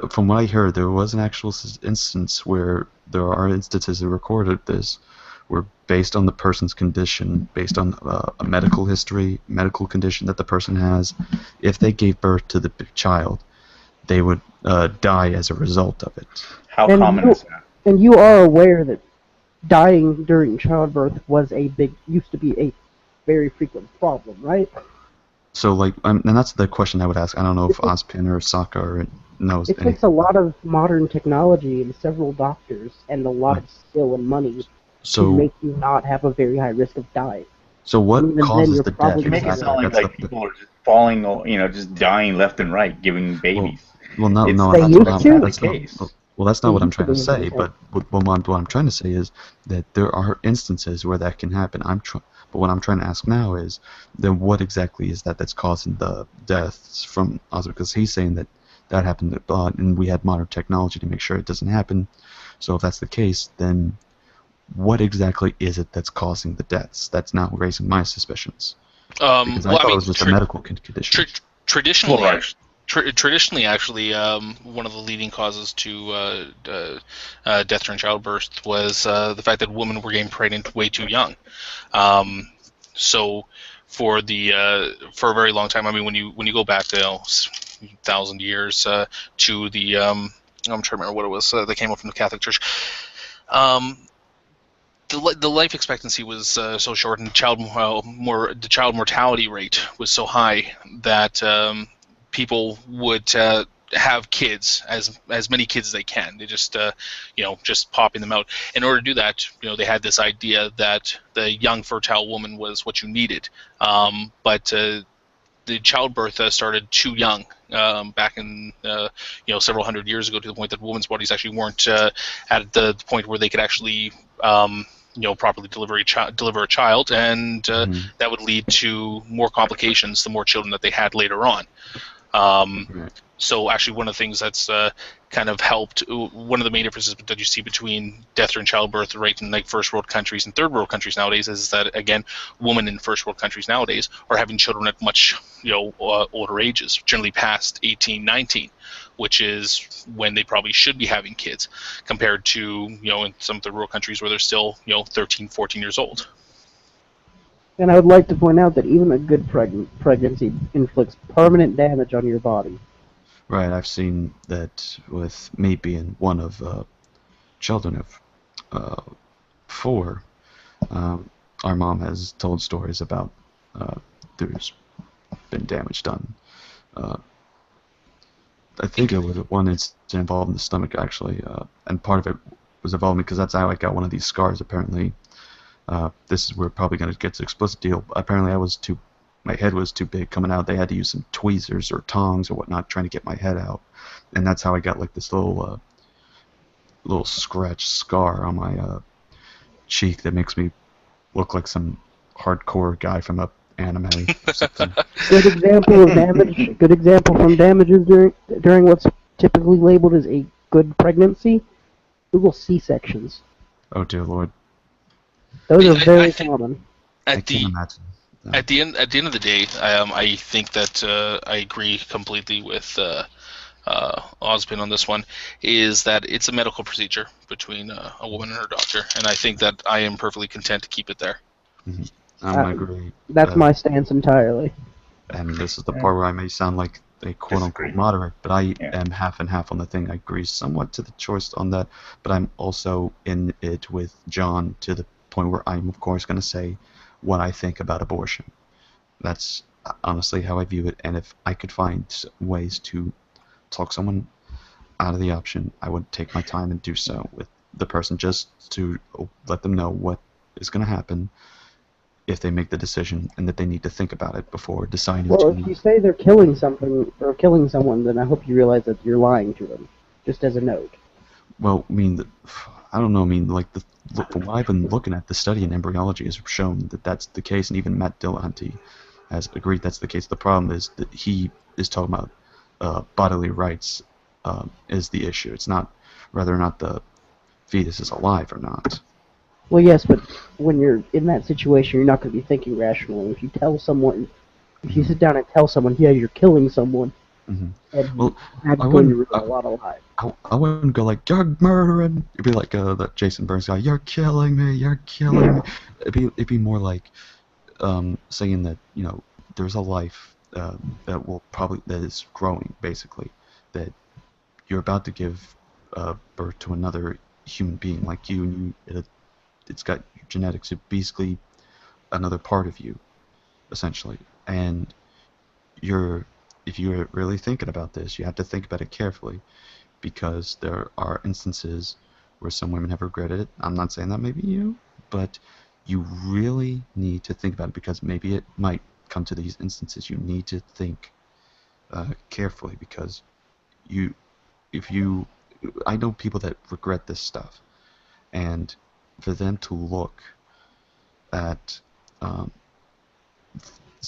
From what I heard, there was an actual instance where there are instances that recorded this, where based on the person's condition, based on a medical history, medical condition that the person has, if they gave birth to the child, they would die as a result of it. How And common you is that? and you are aware that dying during childbirth used to be a very frequent problem, right? So, like, and that's the question I would ask. I don't know if It takes Ozpin or Socka knows it takes a anything about lot it. of modern technology and several doctors and a lot Right. of skill and money to So, make you not have a very high risk of dying. so And what even then, causes you're the probably death You going make to it have exactly? sound a. like That's people are just falling, just dying left and right, giving well, babies. well, no, It's no, They that's used not, to. that's the not, case. well, that's They not what I'm used to trying to be able to say. say. But what I'm trying to say is that there are instances where that can happen. But what I'm trying to ask now is, then what exactly is that's causing the deaths from Oscar? Because he's saying that that happened a lot, and we had modern technology to make sure it doesn't happen. So if that's the case, then what exactly is it that's causing the deaths? That's now raising my suspicions because I Well, I thought it mean, was just a medical condition. tr- Well, traditionally, right. actually. Traditionally, actually, one of the leading causes to death during childbirth was the fact that women were getting pregnant way too young. Um, so, for a very long time, I mean, when you go back to 1,000 years to the I'm trying to remember what it was that came up from the Catholic Church. Um, the life expectancy was so short, and the child mortality rate was so high that people would have kids, as many kids as they can. They just just popping them out. In order to do that, they had this idea that the young fertile woman was what you needed, but the childbirth started too young back in several hundred years ago, to the point that women's bodies actually weren't at the point where they could actually properly deliver a child, and Mhm. that would lead to more complications the more children that they had later on. Um, Right. so actually, one of the things that's kind of helped, one of the main differences that you see between death during childbirth rate in like first world countries and third world countries nowadays is that, again, women in first world countries nowadays are having children at much older ages, generally past 18, 19, which is when they probably should be having kids, compared to in some third world countries where they're still 13, 14 years old. And I would like to point out that even a good pregnancy inflicts permanent damage on your body. Right, I've seen that with me being one of children of uh, four. Um, our mom has told stories about there's been damage done. Uh, I think it was one incident involved in the stomach actually, and part of it was involving me because that's how I got one of these scars. Apparently, this is where probably going to get to explicit deal. Apparently, my head was too big coming out. They had to use some tweezers or tongs or whatnot trying to get my head out, and that's how I got like this little scratch scar on my cheek that makes me look like some hardcore guy from a anime or something. Good example of damage. Good example from damages during what's typically labeled as a good pregnancy. Google C-sections. Oh dear lord, Those are I very think common. I at can't the imagine. No. at the end of the day, I think that I agree completely with Ozpin on this one, is that it's a medical procedure between a woman and her doctor, and I think that I am perfectly content to keep it there. Mhm. I'm Uh, gonna agree. that's my stance entirely. And this is the Yeah, part where I may sound like a quote-unquote disagree. moderate, but I Yeah. am half and half on the thing. I agree somewhat to the choice on that, but I'm also in it with John to the point where I'm, of course, going to say what I think about abortion. That's honestly how I view it, and if I could find ways to talk someone out of the option, I would take my time and do so with the person, just to let them know what is going to happen if they make the decision, and that they need to think about it before deciding Well, to. if you say they're killing something or killing someone, then I hope you realize that you're lying to them. Just as a note. Well, I mean, I don't know. I mean, like from what I've been looking at, the study in embryology has shown that that's the case, and even Matt Dillahunty has agreed that's the case. The problem is that he is talking about bodily rights is the issue. It's not whether or not the fetus is alive or not. Well, yes, but when you're in that situation, you're not going to be thinking rationally. If you tell someone, if you sit down and tell someone, yeah, you're killing someone, and Well, that's I going to wouldn't. ruin a lot of lives. I wouldn't go like, you're murdering. It'd be like that Jason Burns guy, you're killing me, you're killing me. It'd be more like saying that, you know, there's a life that is growing, basically, that you're about to give birth to another human being like you, and it's got genetics. It's basically another part of you, essentially. And if you're really thinking about this, you have to think about it carefully, because there are instances where some women have regretted it. I'm not saying that may be you, but you really need to think about it, because maybe it might come to these instances. You need to think carefully, because I know people that regret this stuff, and for them to look at,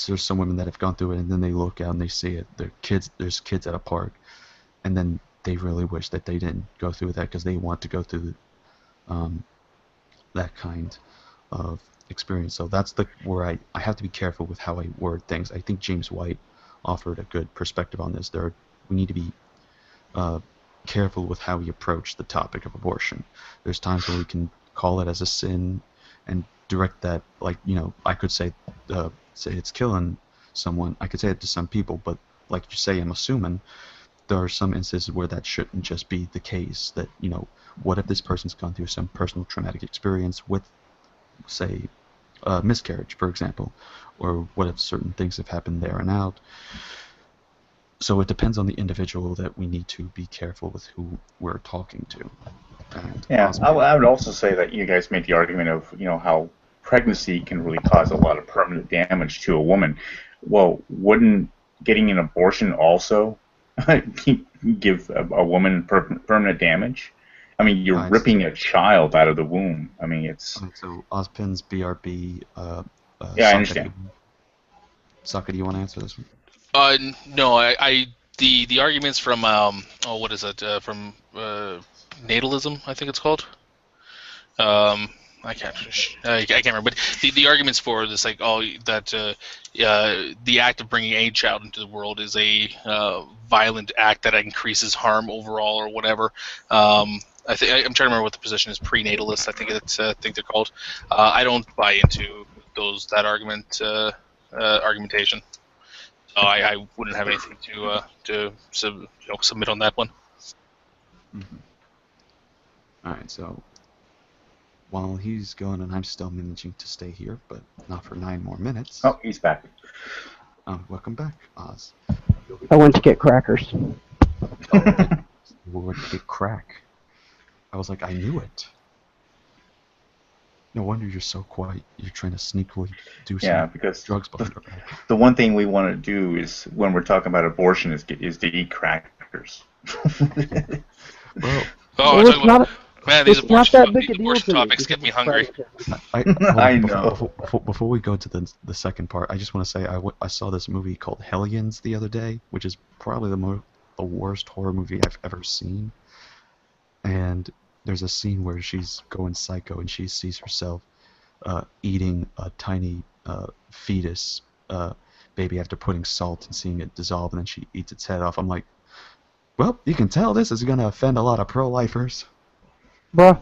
there's some women that have gone through it, and then they look out and they see it. There's kids at a park, and then they really wish that they didn't go through that, because they want to go through that kind of experience. So that's where I have to be careful with how I word things. I think James White offered a good perspective on this. We need to be careful with how we approach the topic of abortion. There's times where we can call it as a sin and direct that, like, you know, I could say it's killing someone. I could say it to some people, but like you say, I'm assuming there are some instances where that shouldn't just be the case. That, you know, what if this person's gone through some personal traumatic experience with, say, miscarriage, for example, or what if certain things have happened there and out. So it depends on the individual, that we need to be careful with who we're talking to. And Yeah, I would also say that you guys made the argument of, you know, how pregnancy can really cause a lot of permanent damage to a woman. Well, wouldn't getting an abortion also give a woman permanent damage? I mean, you're ripping a child out of the womb. I mean, it's... So Ozpin's BRB... yeah, Socka, I understand. Socka, do you want to answer this one? No, the arguments from what is it, from natalism, I think it's called. I can't remember, but the arguments for this, like, that the act of bringing a child into the world is a violent act that increases harm overall, or whatever. I'm trying to remember what the position is. Prenatalist, I think they're called. I don't buy into that argumentation. So I wouldn't have anything to submit on that one. Mm-hmm. All right, so while he's going, and I'm still managing to stay here, but not for 9 more minutes. Oh, he's back. Welcome back, Oz. I went to get crackers. You went to get crack. I was like, I knew it. No wonder you're so quiet. You're trying to sneakily do some because drugs behind her. The one thing we want to do is, when we're talking about abortion, is to eat crackers. Well, man, these it's not that big a deal abortion to me, topics get me hungry. I know. Before we go to the second part, I just want to say I saw this movie called Hellions the other day, which is probably the worst horror movie I've ever seen. And there's a scene where she's going psycho, and she sees herself eating a tiny fetus baby after putting salt and seeing it dissolve, and then she eats its head off. I'm like, well, you can tell this is going to offend a lot of pro-lifers. Bruh.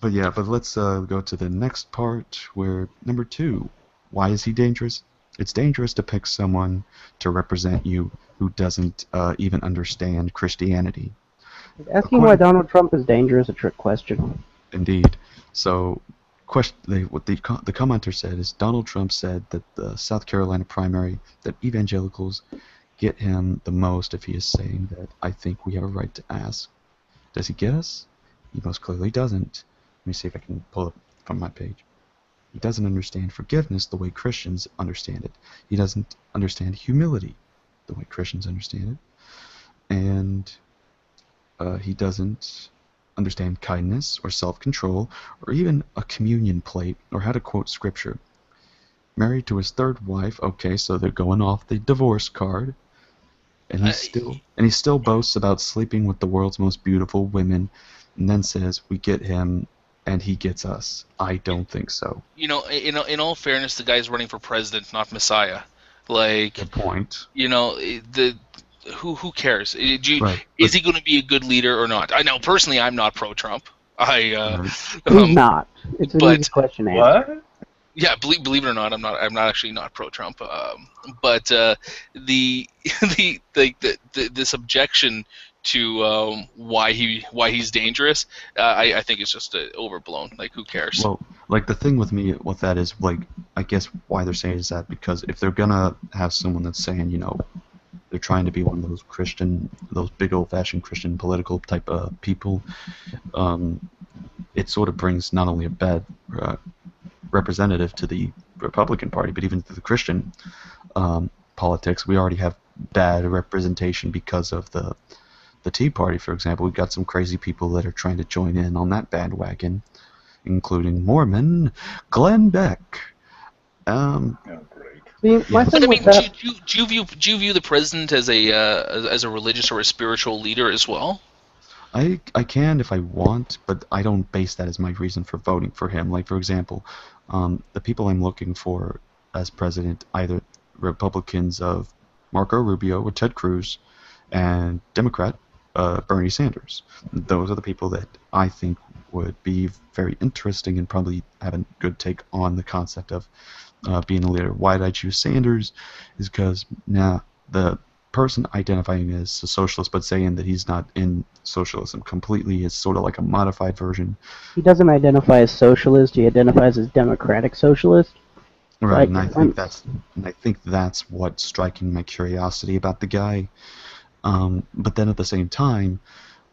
But let's go to the next part, where number 2, why is he dangerous? It's dangerous to pick someone to represent you who doesn't even understand Christianity. Asking why Donald Trump is dangerous is a trick question. Indeed. So, what the commenter said is Donald Trump said that the South Carolina primary, that evangelicals get him the most if he is saying that I think we have a right to ask. Does he get us? He most clearly doesn't. Let me see if I can pull up from my page. He doesn't understand forgiveness the way Christians understand it. He doesn't understand humility the way Christians understand it. And he doesn't understand kindness or self-control or even a communion plate or how to quote scripture. Married to his third wife, okay, so they're going off the divorce card. And he still boasts about sleeping with the world's most beautiful women and then says we get him and he gets us. I don't think so. You know, in all fairness, the guy's running for president, not Messiah. Like, good point. You know, who cares? Right, is he going to be a good leader or not? I know personally, I'm not pro-Trump. He's not. It's an easy question to answer. What? Yeah, believe it or not, I'm not actually not pro-Trump. But this objection to why he's dangerous, I think it's just overblown. Like, who cares? Well, like the thing with me with that is like I guess why they're saying is that because if they're gonna have someone that's saying, you know, they're trying to be one of those big old-fashioned Christian political type of people, it sort of brings not only a bad representative to the Republican Party, but even to the Christian politics. We already have bad representation because of the Tea Party, for example. We've got some crazy people that are trying to join in on that bandwagon, including Mormon Glenn Beck. Oh, great. See, my thing I with mean, that, do you view the president as a religious or a spiritual leader as well? I can if I want, but I don't base that as my reason for voting for him. Like, for example, the people I'm looking for as president, either Republicans of Marco Rubio or Ted Cruz, and Democrat Bernie Sanders. Those are the people that I think would be very interesting and probably have a good take on the concept of being a leader. Why did I choose Sanders? Is because now the person identifying as a socialist but saying that he's not in socialism completely is sort of like a modified version. he doesn't identify as socialist. He identifies as democratic socialist. Right, Like, and I think that's what's striking my curiosity about the guy. But then at the same time,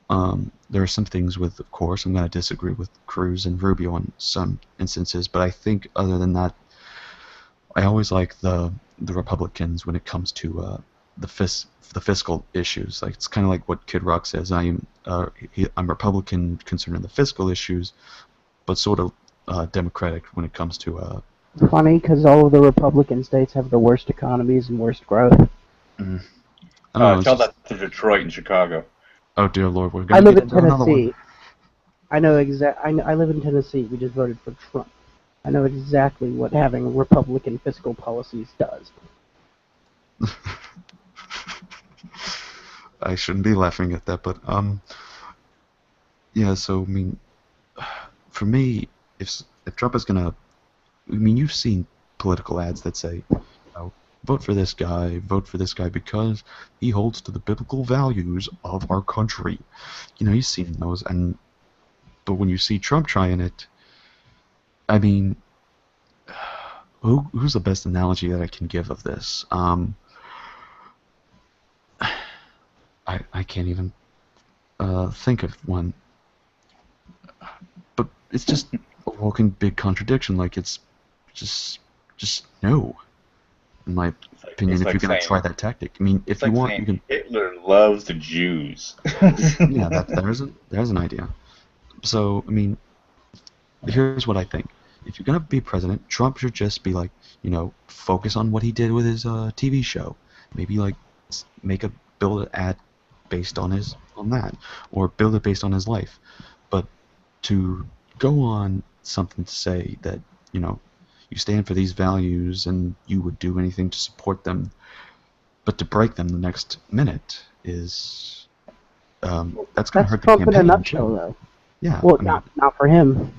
there are some things with, of course, I'm going to disagree with Cruz and Rubio in some instances, but I think other than that, I always like the Republicans when it comes to the fiscal issues. Like, it's kind of like what Kid Rock says. I'm Republican concerned in the fiscal issues, but sort of Democratic when it comes to. Funny, because all of the Republican states have the worst economies and worst growth. I don't know, Tell that to Detroit and Chicago. Oh dear Lord, we're I going live to in get into another one. Tennessee. I live in Tennessee. We just voted for Trump. I know exactly what having Republican fiscal policies does. I shouldn't be laughing at that, but yeah. So I mean, for me, if Trump is gonna, I mean, you've seen political ads that say, oh, vote for this guy because he holds to the biblical values of our country. You know, you've seen those, but when you see Trump trying it, I mean, who's the best analogy that I can give of this? I can't even think of one. But it's just a walking big contradiction. Like, it's just no. In my opinion, if you're going to try that tactic. I mean, if you want, you can. Hitler loves the Jews. Yeah, there's an idea. So, I mean, here's what I think. If you're going to be president, Trump should just be like, you know, focus on what he did with his TV show. Maybe, like, build an ad based on that, or build it based on his life. But to go on something to say that, you know, you stand for these values and you would do anything to support them, but to break them the next minute is that's going to hurt the Trump campaign. in a nutshell, though. Yeah. Well, I mean, not for him,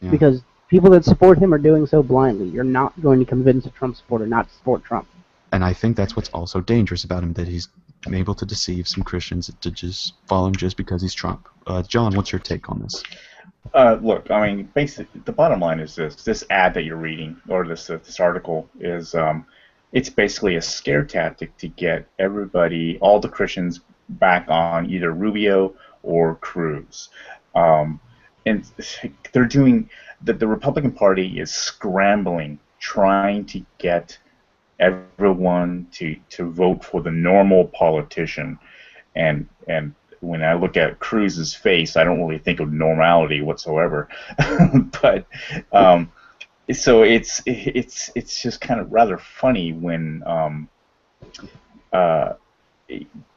yeah. because people that support him are doing so blindly. You're not going to convince a Trump supporter not to support Trump. And I think that's what's also dangerous about him, that he's able to deceive some Christians to just follow him just because he's Trump. John, what's your take on this? Look, I mean, basically, the bottom line is this: this ad that you're reading, or this article, is it's basically a scare tactic to get everybody, all the Christians, back on either Rubio or Cruz. Um, and they're doing the Republican Party is scrambling, trying to get everyone to vote for the normal politician, and when I look at Cruz's face, I don't really think of normality whatsoever. But so it's just kind of rather funny when uh,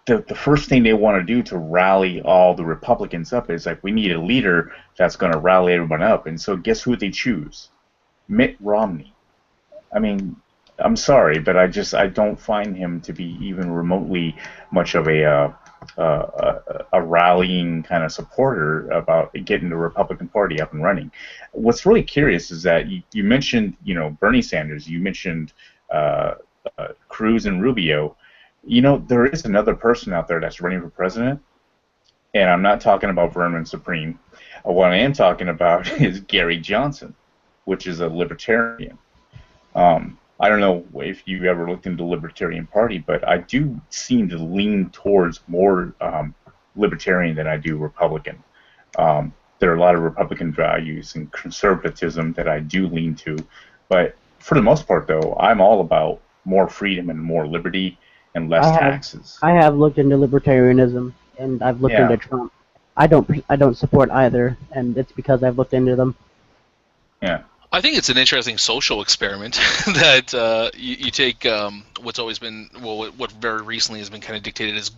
the first thing they want to do to rally all the Republicans up is like, we need a leader that's going to rally everyone up, and so guess who they choose? Mitt Romney. I mean, I'm sorry, but I don't find him to be even remotely much of a rallying kind of supporter about getting the Republican Party up and running. What's really curious is that you mentioned, Bernie Sanders, you mentioned Cruz and Rubio. There is another person out there that's running for president, and I'm not talking about Vermin Supreme. What I am talking about is Gary Johnson, which is a libertarian. I don't know if you've ever looked into the Libertarian Party, but I do seem to lean towards more libertarian than I do Republican. There are a lot of Republican values and conservatism that I do lean to, but for the most part, though, I'm all about more freedom and more liberty and less taxes. I have looked into libertarianism, and I've looked into Trump. I don't support either, and it's because I've looked into them. Yeah. I think it's an interesting social experiment that you take what's always been, well, what very recently has been kind of dictated as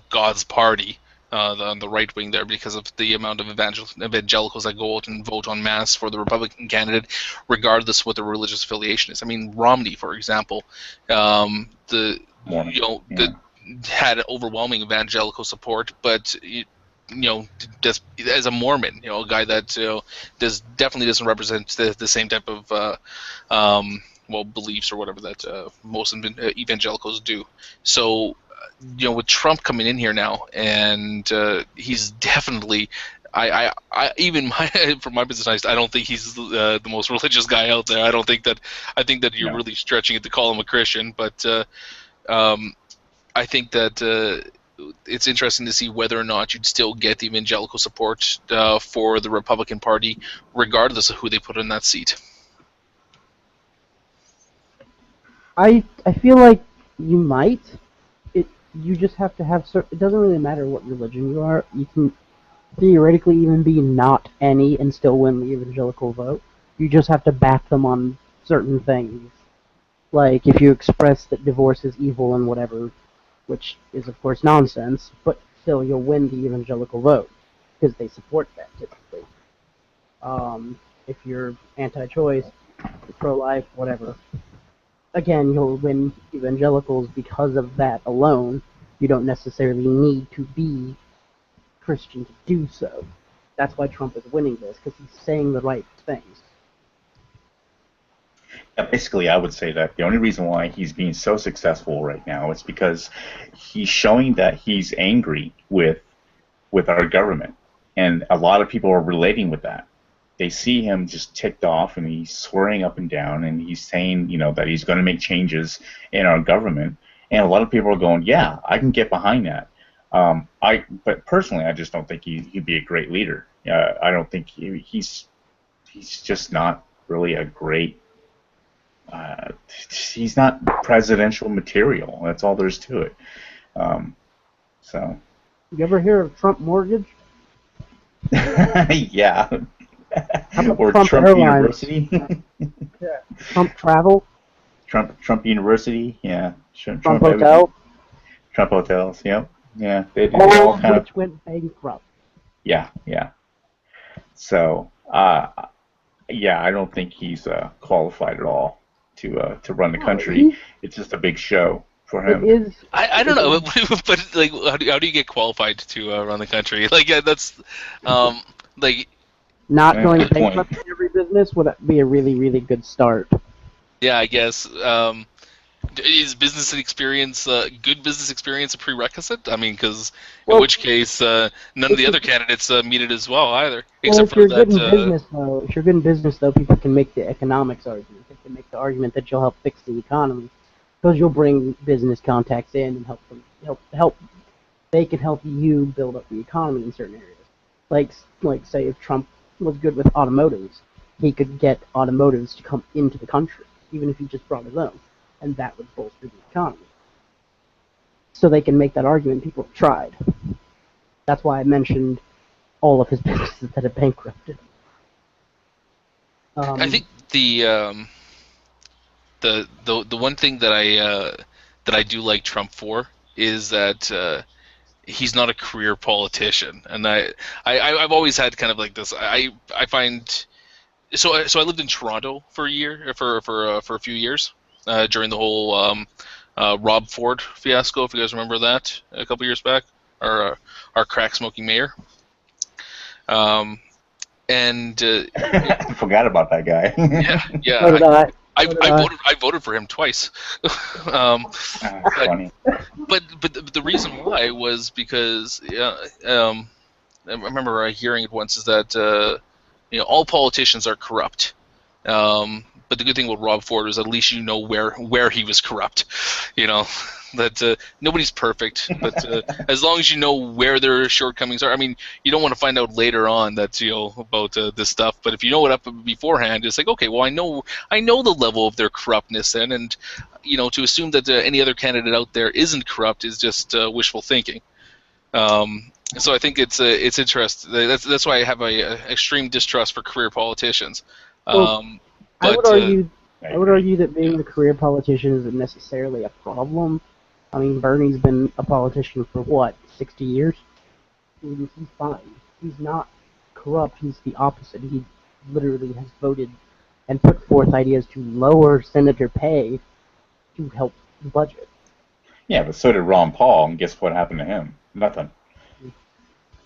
God's party on the right wing there, because of the amount of evangelicals that go out and vote en masse for the Republican candidate, regardless of what their religious affiliation is. I mean, Romney, for example, had overwhelming evangelical support, but just as a Mormon, a guy that definitely doesn't represent the same type of beliefs or whatever that most evangelicals do. So with Trump coming in here now, and he's definitely, I even from my business, I don't think he's the most religious guy out there. I think that you're really stretching it to call him a Christian, but I think that it's interesting to see whether or not you'd still get the evangelical support for the Republican Party, regardless of who they put in that seat. I feel like you might. You just have to have it doesn't really matter what religion you are. You can theoretically even be not any and still win the evangelical vote. You just have to back them on certain things. Like if you express that divorce is evil and whatever, which is of course nonsense, but still you'll win the evangelical vote because they support that typically. If you're anti-choice, pro-life, whatever, again, you'll win evangelicals because of that alone. You don't necessarily need to be Christian to do so. That's why Trump is winning this, because he's saying the right things. Yeah, basically, I would say that the only reason why he's being so successful right now is because he's showing that he's angry with our government, and a lot of people are relating with that. They see him just ticked off, and he's swearing up and down, and he's saying, that he's going to make changes in our government, and a lot of people are going, yeah, I can get behind that. But personally, I just don't think he'd be a great leader. I don't think he's just not really a great. He's not presidential material. That's all there's to it. So. You ever hear of Trump Mortgage? Yeah. Or Trump University. Yeah. Trump Travel. Trump University. Yeah. Trump Hotel. Trump Hotels. Yep. Yeah. They all kind of went bankrupt. Yeah. Yeah. So, yeah, I don't think he's qualified at all to run the country. It's just a big show for him. It is. I don't know, but like, how do you get qualified to run the country? Like, yeah, that's like. Not going bankrupt in every business would be a really, really good start. Yeah, I guess. is business experience, good business experience, a prerequisite? I mean, because in Well, which case, none of the other candidates meet it as well either, well, except if for you're good that. in business, though, people can make the economics argument. They can make the argument that you'll help fix the economy because you'll bring business contacts in and help them help. They can help you build up the economy in certain areas. Like say if Trump was good with automotives, he could get automotives to come into the country, even if he just brought his own, and that would bolster the economy. So they can make that argument. People have tried. That's why I mentioned all of his businesses that have bankrupted. I think the one thing that I do like Trump for is that he's not a career politician, and I've always had kind of like this. I find so I lived in Toronto for a year for a few years during the whole Rob Ford fiasco, if you guys remember that a couple years back, our crack smoking mayor. And Forgot about that guy. yeah, So did I. I voted for him twice. Funny. But the reason why was because I remember hearing it once is that all politicians are corrupt. But the good thing with Rob Ford is at least you know where he was corrupt. That nobody's perfect, but as long as you know where their shortcomings are. I mean, you don't want to find out later on that about this stuff. But if you know it up beforehand, it's like, okay, well, I know the level of their corruptness, and to assume that any other candidate out there isn't corrupt is just wishful thinking. So I think it's interesting. That's why I have a extreme distrust for career politicians. I would argue that being a career politician isn't necessarily a problem. I mean, Bernie's been a politician for what, 60 years? He's fine. He's not corrupt. He's the opposite. He literally has voted and put forth ideas to lower senator pay to help the budget. Yeah, but so did Ron Paul, and guess what happened to him? Nothing.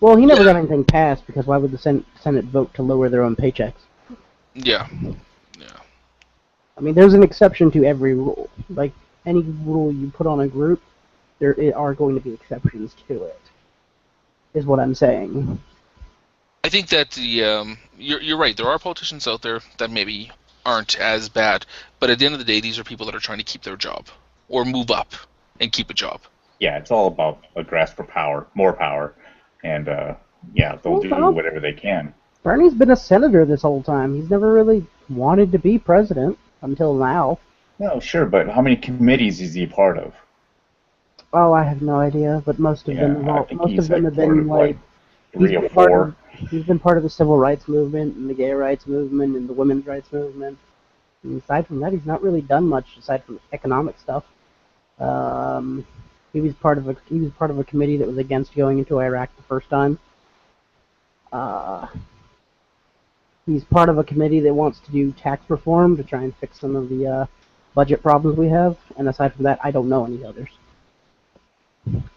Well, he never got anything passed because why would the Senate vote to lower their own paychecks? Yeah. I mean, there's an exception to every rule. Like, any rule you put on a group, there are going to be exceptions to it, is what I'm saying. I think that you're right. There are politicians out there that maybe aren't as bad, but at the end of the day, these are people that are trying to keep their job or move up and keep a job. Yeah, it's all about a grasp for power, more power, and they'll do whatever they can. Bernie's been a senator this whole time. He's never really wanted to be president until now. No, sure, but how many committees is he a part of? Oh, I have no idea, but most of them have been like 3 or 4. He's been part of the civil rights movement and the gay rights movement and the women's rights movement. And aside from that, he's not really done much aside from economic stuff. He was part of a committee that was against going into Iraq the first time. He's part of a committee that wants to do tax reform to try and fix some of the budget problems we have. And aside from that, I don't know any others.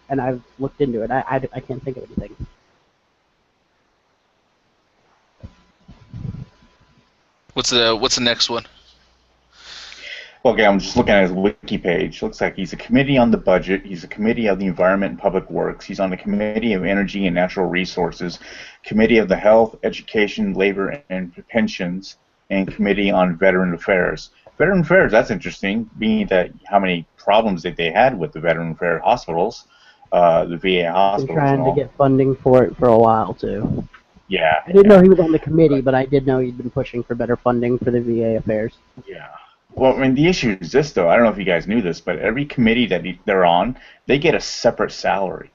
And I've looked into it. I can't think of anything. What's the next one? Okay, I'm just looking at his wiki page. Looks like he's a committee on the budget. He's a committee of the environment and public works. He's on the committee of energy and natural resources, committee of the health, education, labor, and pensions, and committee on veteran affairs. Veteran affairs, that's interesting, being that how many problems that they had with the veteran affairs hospitals, the VA hospitals. Been trying to get funding for it for a while too. Yeah. I didn't know he was on the committee, but I did know he'd been pushing for better funding for the VA affairs. Yeah. Well, I mean, the issue is this, though. I don't know if you guys knew this, but every committee that they're on, they get a separate salary.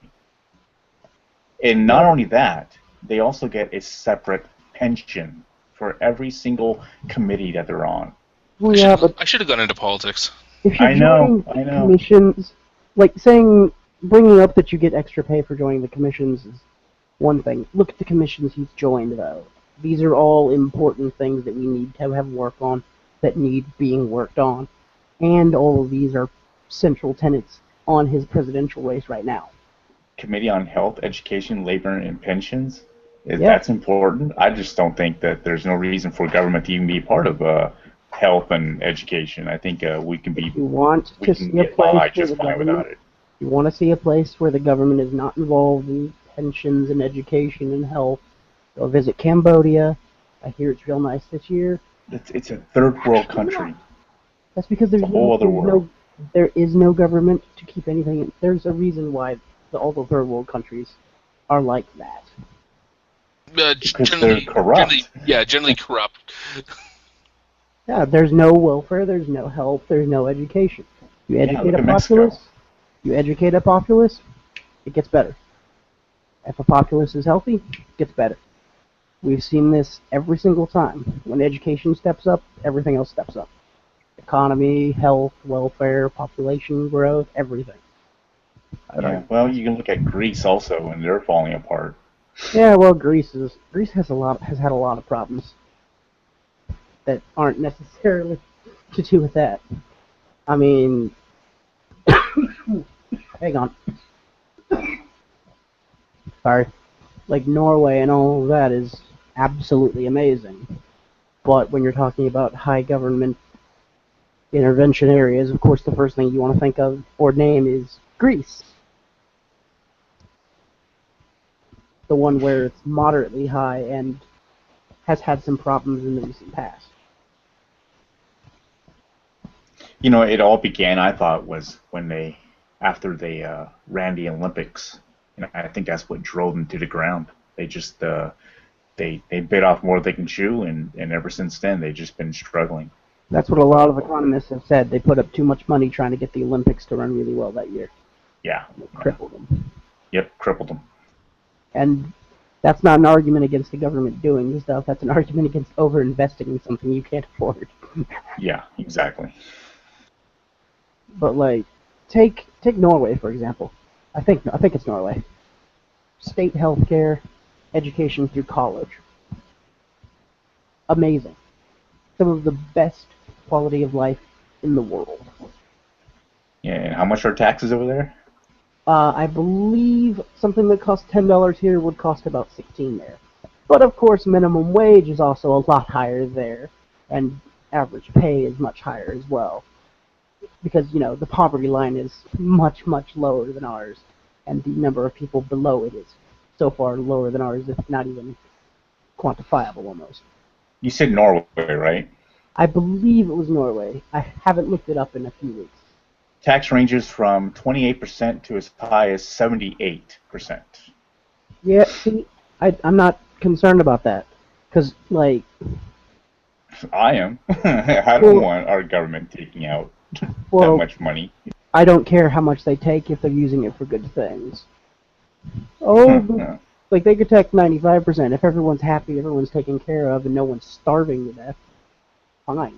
And not only that, they also get a separate pension for every single committee that they're on. Well, yeah, but I should have gone into politics. if you're joining commissions, like bringing up that you get extra pay for joining the commissions is one thing. Look at the commissions he's joined, though. These are all important things that we need to have work on, that need being worked on, and all of these are central tenets on his presidential race right now. Committee on Health, Education, Labor, and Pensions? That's important. I just don't think that there's no reason for government to even be part of health and education. I think we can If you want we to can see a get by place where just the fine without government, it. you want to see a place where the government is not involved in pensions and education and health, go visit Cambodia. I hear it's real nice this year. It's a third world country. That's because It's a whole other world. there is no government to keep anything in. There's a reason why all the third world countries are like that. Because they're corrupt. Generally corrupt. Yeah, there's no welfare, there's no health, there's no education. You educate look a at Mexico. populace, you educate a populace, it gets better. If a populace is healthy, it gets better. We've seen this every single time. When education steps up, everything else steps up. Economy, health, welfare, population growth, everything. Yeah, well, you can look at Greece also, and they're falling apart. Yeah, well, Greece has had a lot of problems that aren't necessarily to do with that. I mean, hang on. Sorry. Like Norway and all of that is absolutely amazing. But when you're talking about high government intervention areas, of course the first thing you want to think of or name is Greece. The one where it's moderately high and has had some problems in the recent past. You know, it all began, I thought, was when after they ran the Olympics. And I think that's what drove them to the ground. They just, they bit off more than they can chew, and ever since then, they've just been struggling. That's what a lot of economists have said. They put up too much money trying to get the Olympics to run really well that year. Yeah. It crippled them. Yep, crippled them. And that's not an argument against the government doing this stuff. That's an argument against over-investing in something you can't afford. Yeah, exactly. But like, take Norway for example. I think it's Norway. State healthcare, education through college. Amazing. Some of the best quality of life in the world. Yeah, and how much are taxes over there? I believe something that costs $10 here would cost about $16 there. But of course, minimum wage is also a lot higher there, and average pay is much higher as well. Because, you know, the poverty line is much, much lower than ours, and the number of people below it is so far lower than ours, if not even quantifiable almost. You said Norway, right? I believe it was Norway. I haven't looked it up in a few weeks. Tax ranges from 28% to as high as 78%. Yeah, see, I'm not concerned about that. Because, like... I am. I don't want our government taking out that much money. I don't care how much they take if they're using it for good things. Oh, like they could take 95%. If everyone's happy, everyone's taken care of, and no one's starving to death, fine.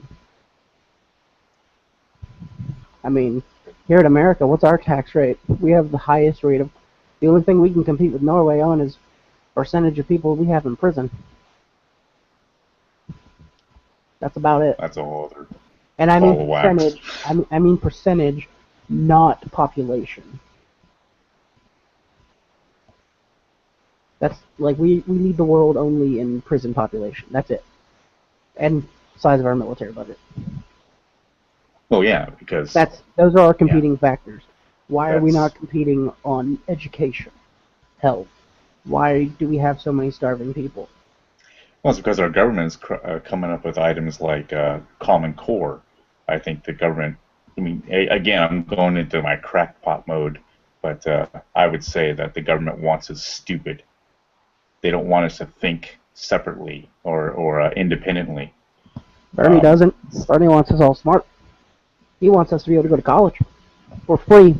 I mean, here in America, what's our tax rate? We have the highest rate of... The only thing we can compete with Norway on is percentage of people we have in prison. That's about it. That's a whole other... And I mean percentage. I mean percentage, not population. That's like we lead the world only in prison population. That's it. And size of our military budget. Oh yeah, because those are our competing factors. Why are we not competing on education, health? Why do we have so many starving people? Well, it's because our government is coming up with items like Common Core. I think the government, I mean, again, I'm going into my crackpot mode, but I would say that the government wants us stupid. They don't want us to think separately or independently. Bernie doesn't. Bernie wants us all smart. He wants us to be able to go to college for free.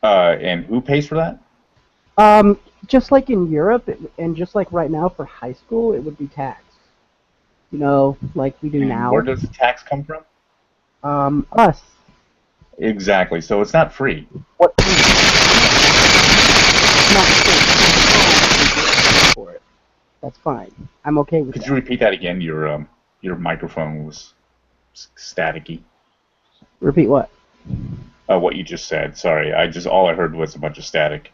And who pays for that? Just like in Europe, and just like right now for high school, it would be taxed. You know, like we do now. Where does the tax come from? Us. Exactly. So it's not free. What? Not free. For it. That's fine. I'm okay with that. Could you repeat that again? Your microphone was staticky. Repeat what? What you just said. Sorry. All I heard was a bunch of static.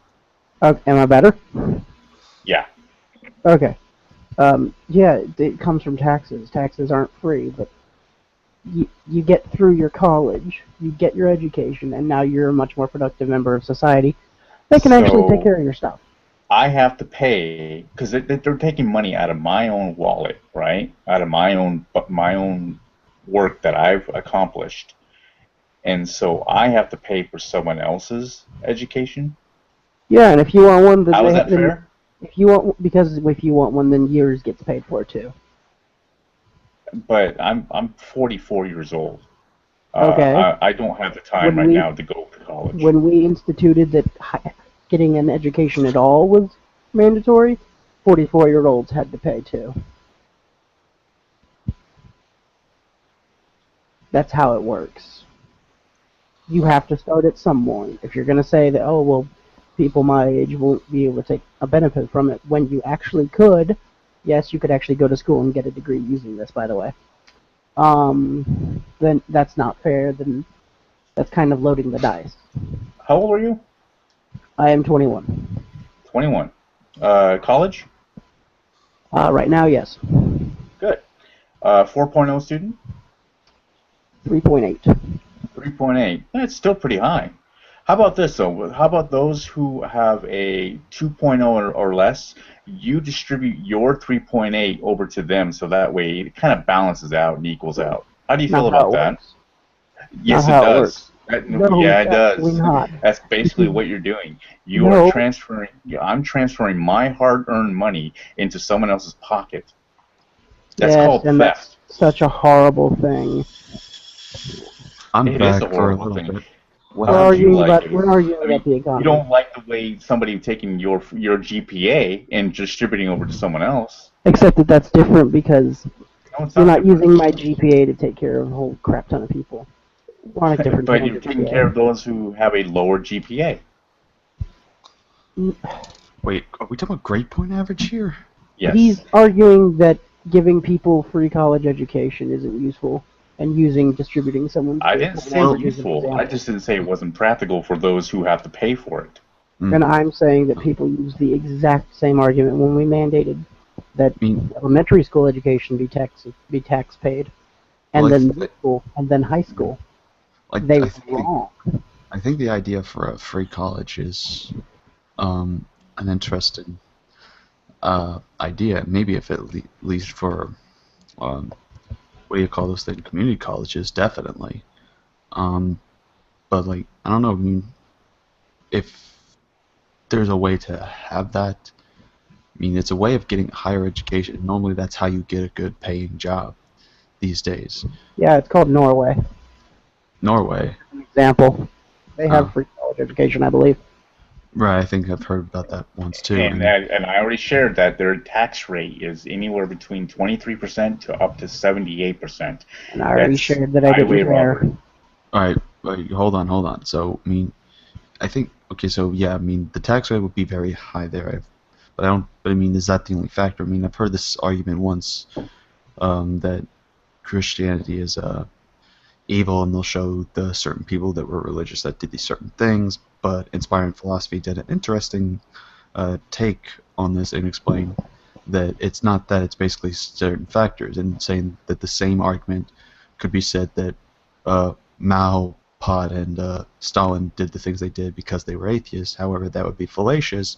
Am I better? Yeah. Okay. Yeah, it comes from taxes. Taxes aren't free, but you get through your college, you get your education, and now you're a much more productive member of society that can actually take So care of your stuff. I have to pay because they're taking money out of my own wallet, right? Out of my own work that I've accomplished, and so I have to pay for someone else's education. Yeah, and if you want one, How is that fair? if you want one, then yours gets paid for too. But I'm 44 years old. Okay. I don't have the time When right we now to go to college. when we instituted that getting an education at all was mandatory, 44-year-olds had to pay too. That's how it works. You have to start at some point. If you're going to say that, oh, well, people my age won't be able to take a benefit from it when you actually could, yes, you could actually go to school and get a degree using this, by the way. Then that's not fair. Then that's kind of loading the dice. How old are you? I am 21. 21. College? Right now, yes. Good. 4.0 student? 3.8. 3.8. That's still pretty high. How about this, though? How about those who have a 2.0 or less? You distribute your 3.8 over to them so that way it kind of balances out and equals out. How do you feel Not how about it that? works. Yes, Not it how it does. works. No, Yeah, it it's actually does. not. That's basically what you're doing. You are No. transferring. I'm transferring my hard-earned money into someone else's pocket. That's Yes, called and that's theft. such a horrible thing. I'm It is a back for a horrible little thing. bit. What We're How do happened? you arguing like about it? we're arguing I about mean, the you economy. don't like the way somebody taking your GPA and distributing over to someone else. Except that that's different because No, it's you're not not different. using my GPA to take care of a whole crap ton of people. We're on a different But type of you're taking care GPA. of those who have a lower GPA. Wait, are we talking about grade point average here? Yes. He's arguing that giving people free college education isn't useful, and distributing someone's I grade didn't point say average as an useful. I example. just didn't say it wasn't practical for those who have to pay for it. And I'm saying that people use the exact same argument when we mandated that I mean, elementary school education be tax paid, and Well, then middle school, and then high school. like They I were think wrong. I think the idea for a free college is an interesting idea. Maybe if at least for what do you call those things? Community colleges, definitely. But like I don't know. I mean, if there's a way to have that, I mean, it's a way of getting higher education. Normally, that's how you get a good paying job these days. Yeah, it's called Norway. Norway, An example. They have Oh. free college education, I believe. right? I think I've heard about that once too. And I already shared that their tax rate is anywhere between 23% to up to 78%. And I already That's shared that I did highway your hair. robbery. All right, wait, hold on. So, I mean, I think okay. So yeah, I mean, the tax rate would be very high there. But I don't. But I mean, is that the only factor? I mean, I've heard this argument once that Christianity is evil, and they'll show the certain people that were religious that did these certain things. But Inspiring Philosophy did an interesting take on this and explain that it's not that, it's basically certain factors, and saying that the same argument could be said that Mao, Pot, and Stalin did the things they did because they were atheists. However, that would be fallacious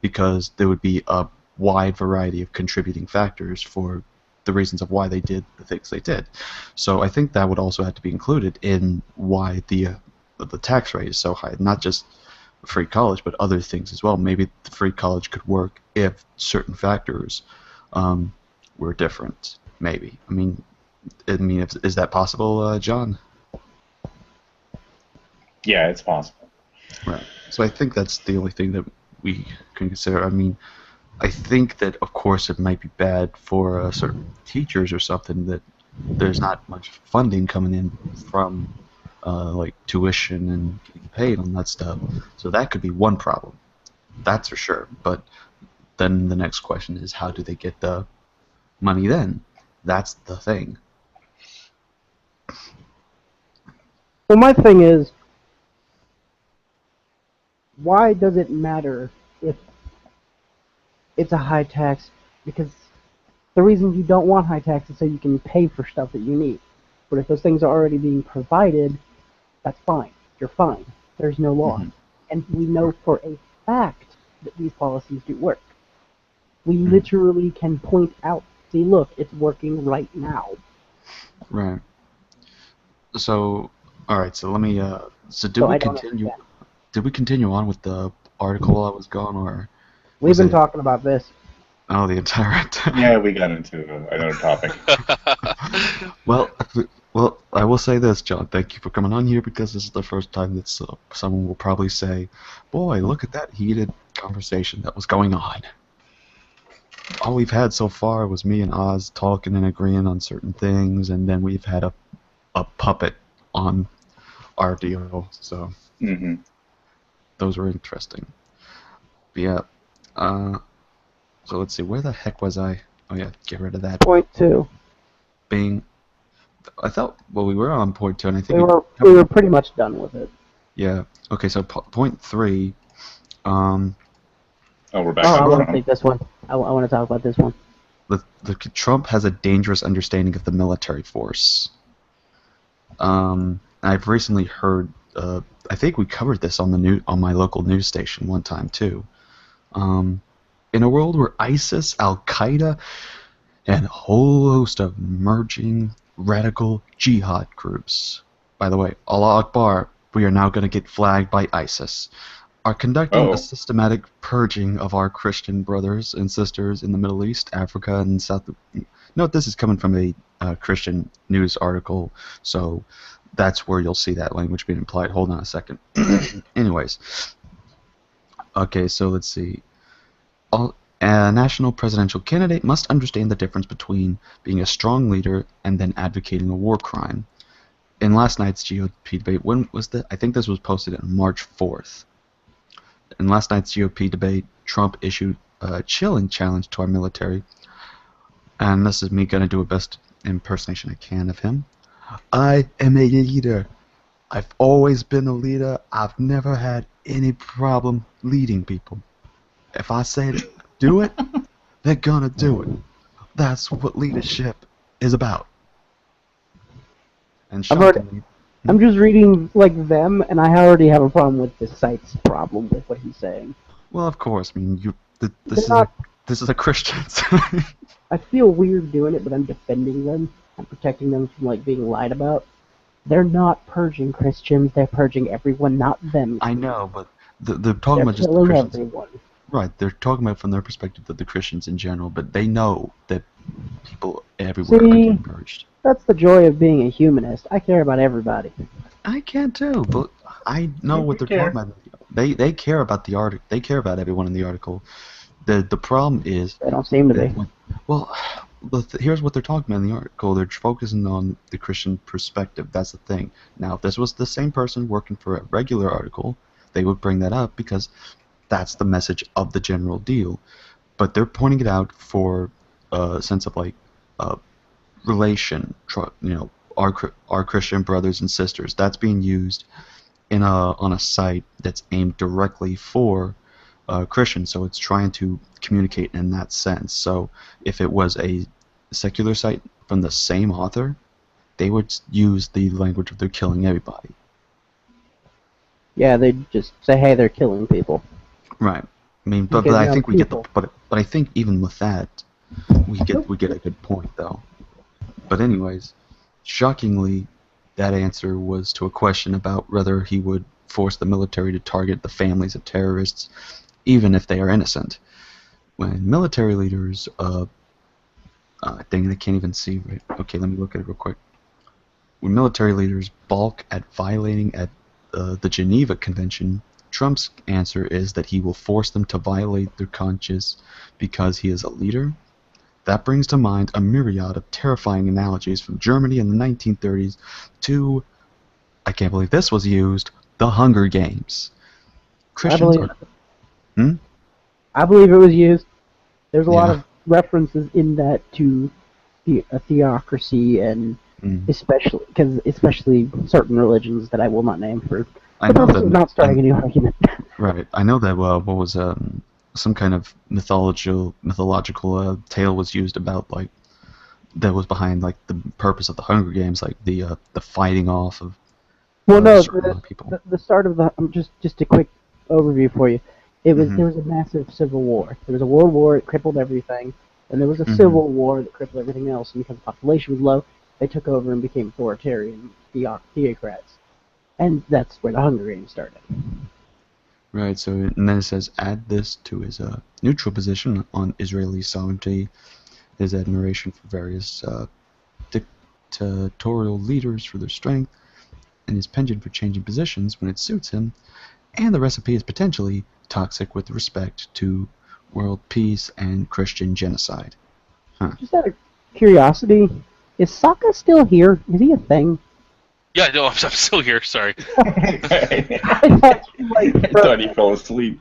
because there would be a wide variety of contributing factors for the reasons of why they did the things they did. So I think that would also have to be included in why the tax rate is so high. Not just free college, but other things as well. Maybe the free college could work if certain factors were different. Maybe. I mean, is that possible, John? Yeah, it's possible. Right. So I think that's the only thing that we can consider. I mean, I think that, of course, it might be bad for certain teachers or something that there's not much funding coming in from like tuition and getting paid on that stuff. So that could be one problem. That's for sure. But then the next question is, how do they get the money then? That's the thing. Well, my thing is, why does it matter if it's a high tax? Because the reason you don't want high tax is so you can pay for stuff that you need. But if those things are already being provided, that's fine. You're fine. There's no loss. Mhm. And we know for a fact that these policies do work. We literally can point out, see, look, it's working right now. Right. So, all right. So let me. So did So we I don't continue? understand. Did we continue on with the article while I was gone, or We've was been it? talking about this. Oh, the entire time. Yeah, we got into another topic. Well, well, I will say this, John. Thank you for coming on here because this is the first time that someone will probably say, "Boy, look at that heated conversation that was going on." All we've had so far was me and Oz talking and agreeing on certain things, and then we've had a puppet on our deal. So Hmm. those were interesting. But yeah. So let's see. Where the heck was I? Oh yeah, get rid of that. Point two. Bing. I thought. Well, we were on point two, and I think We were pretty much done with it. Yeah. Okay. So point three. Um. Oh, we're back Oh, I on want to Trump. take this one. I want to talk about this one. The Trump has a dangerous understanding of the military force. I've recently heard. I think we covered this on on my local news station one time too. In a world where ISIS, Al Qaeda, and a whole host of emerging radical jihad groups. By the way, Allah Akbar, we are now going to get flagged by ISIS. Are conducting Uh-oh. a systematic purging of our Christian brothers and sisters in the Middle East, Africa, and South. Note this is coming from a Christian news article, so that's where you'll see that language being implied. Hold on a second. Anyways, okay, so let's see. A national presidential candidate must understand the difference between being a strong leader and then advocating a war crime. In last night's GOP debate, when was that? I think this was posted on March 4th. In last night's GOP debate, Trump issued a chilling challenge to our military, and this is me going to do a best impersonation I can of him. I am a leader. I've always been a leader. I've never had any problem leading people. If I say to do it, they're gonna do it. That's what leadership is about. And I've heard- shockingly, I'm just reading like them, and I already have a problem with this site's problem with what he's saying. well, of course, I mean, this They're is not- this is a Christian. I feel weird doing it, but I'm defending them. I'm protecting them from like being lied about. They're not purging Christians. They're purging everyone, not them. I know, but they're talking They're about just the killing Christians. everyone. Right, they're talking about from their perspective of the Christians in general, but they know that people everywhere are See? getting purged. That's the joy of being a humanist. I care about everybody. I can too, but I know what they're care. talking about. They care about the article. They care about everyone in the article. The problem is They don't seem to be. well, here's what they're talking about in the article. They're focusing on the Christian perspective. That's the thing. Now, if this was the same person working for a regular article, they would bring that up because that's the message of the general deal. But they're pointing it out for a sense of like relation. Our Christian brothers and sisters. That's being used on a site that's aimed directly for Christians, so it's trying to communicate in that sense. So if it was a secular site from the same author, they would use the language of they're killing everybody. Yeah, they just say, hey, they're killing people. Right. I mean, but Because I now think we get the people- but I think even with that, we get a good point though. But anyways, shockingly, that answer was to a question about whether he would force the military to target the families of terrorists, even if they are innocent. When military leaders, dang it, I can't even see. Right. Okay, let me look at it real quick. When military leaders balk at violating at the Geneva Convention, Trump's answer is that he will force them to violate their conscience because he is a leader. That brings to mind a myriad of terrifying analogies from Germany in the 1930s to, I can't believe this was used, the Hunger Games. Christians are... I believe it was used. There's a lot Yeah. of references in that to a theocracy, and especially certain religions that I will not name for I the know purpose that... of not starting a new argument. Right. I know that what was some kind of mythological tale was used about like that was behind like the purpose of the Hunger Games, like the fighting off of Well, a no, certain amount of people. the start of the just a quick overview for you. It was Mhm. There was a massive civil war. There was a world war, it crippled everything, and there was a Mhm. civil war that crippled everything else. And because the population was low, they took over and became authoritarian theocrats, and that's where the Hunger Games started. Right. So and then it says add this to his neutral position on Israeli sovereignty, his admiration for various dictatorial leaders for their strength, and his penchant for changing positions when it suits him, and the recipe is potentially toxic with respect to world peace and Christian genocide. Just out of curiosity, is Sokka still here? Is he a thing? Yeah, no, I'm still here. Sorry. I thought he like I thought he fell asleep.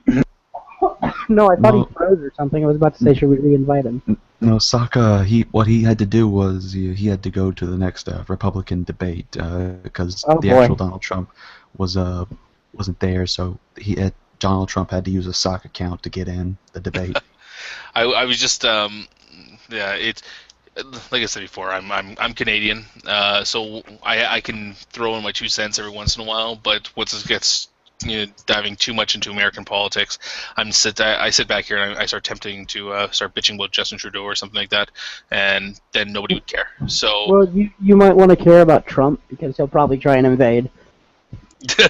No, I thought No. he froze or something. I was about to say, should we re-invite him? No, Sokka. What he had to do was he had to go to the next Republican debate because Oh, the boy. actual Donald Trump wasn't there, so Donald Trump had to use a Sokka account to get in the debate. I was just yeah, it's like I said before, I'm Canadian, so I can throw in my 2 cents every once in a while, but once it gets diving too much into American politics, I sit back here and I start tempting to start bitching about Justin Trudeau or something like that, and then nobody would care. So Well, you might want to care about Trump because he'll probably try and invade.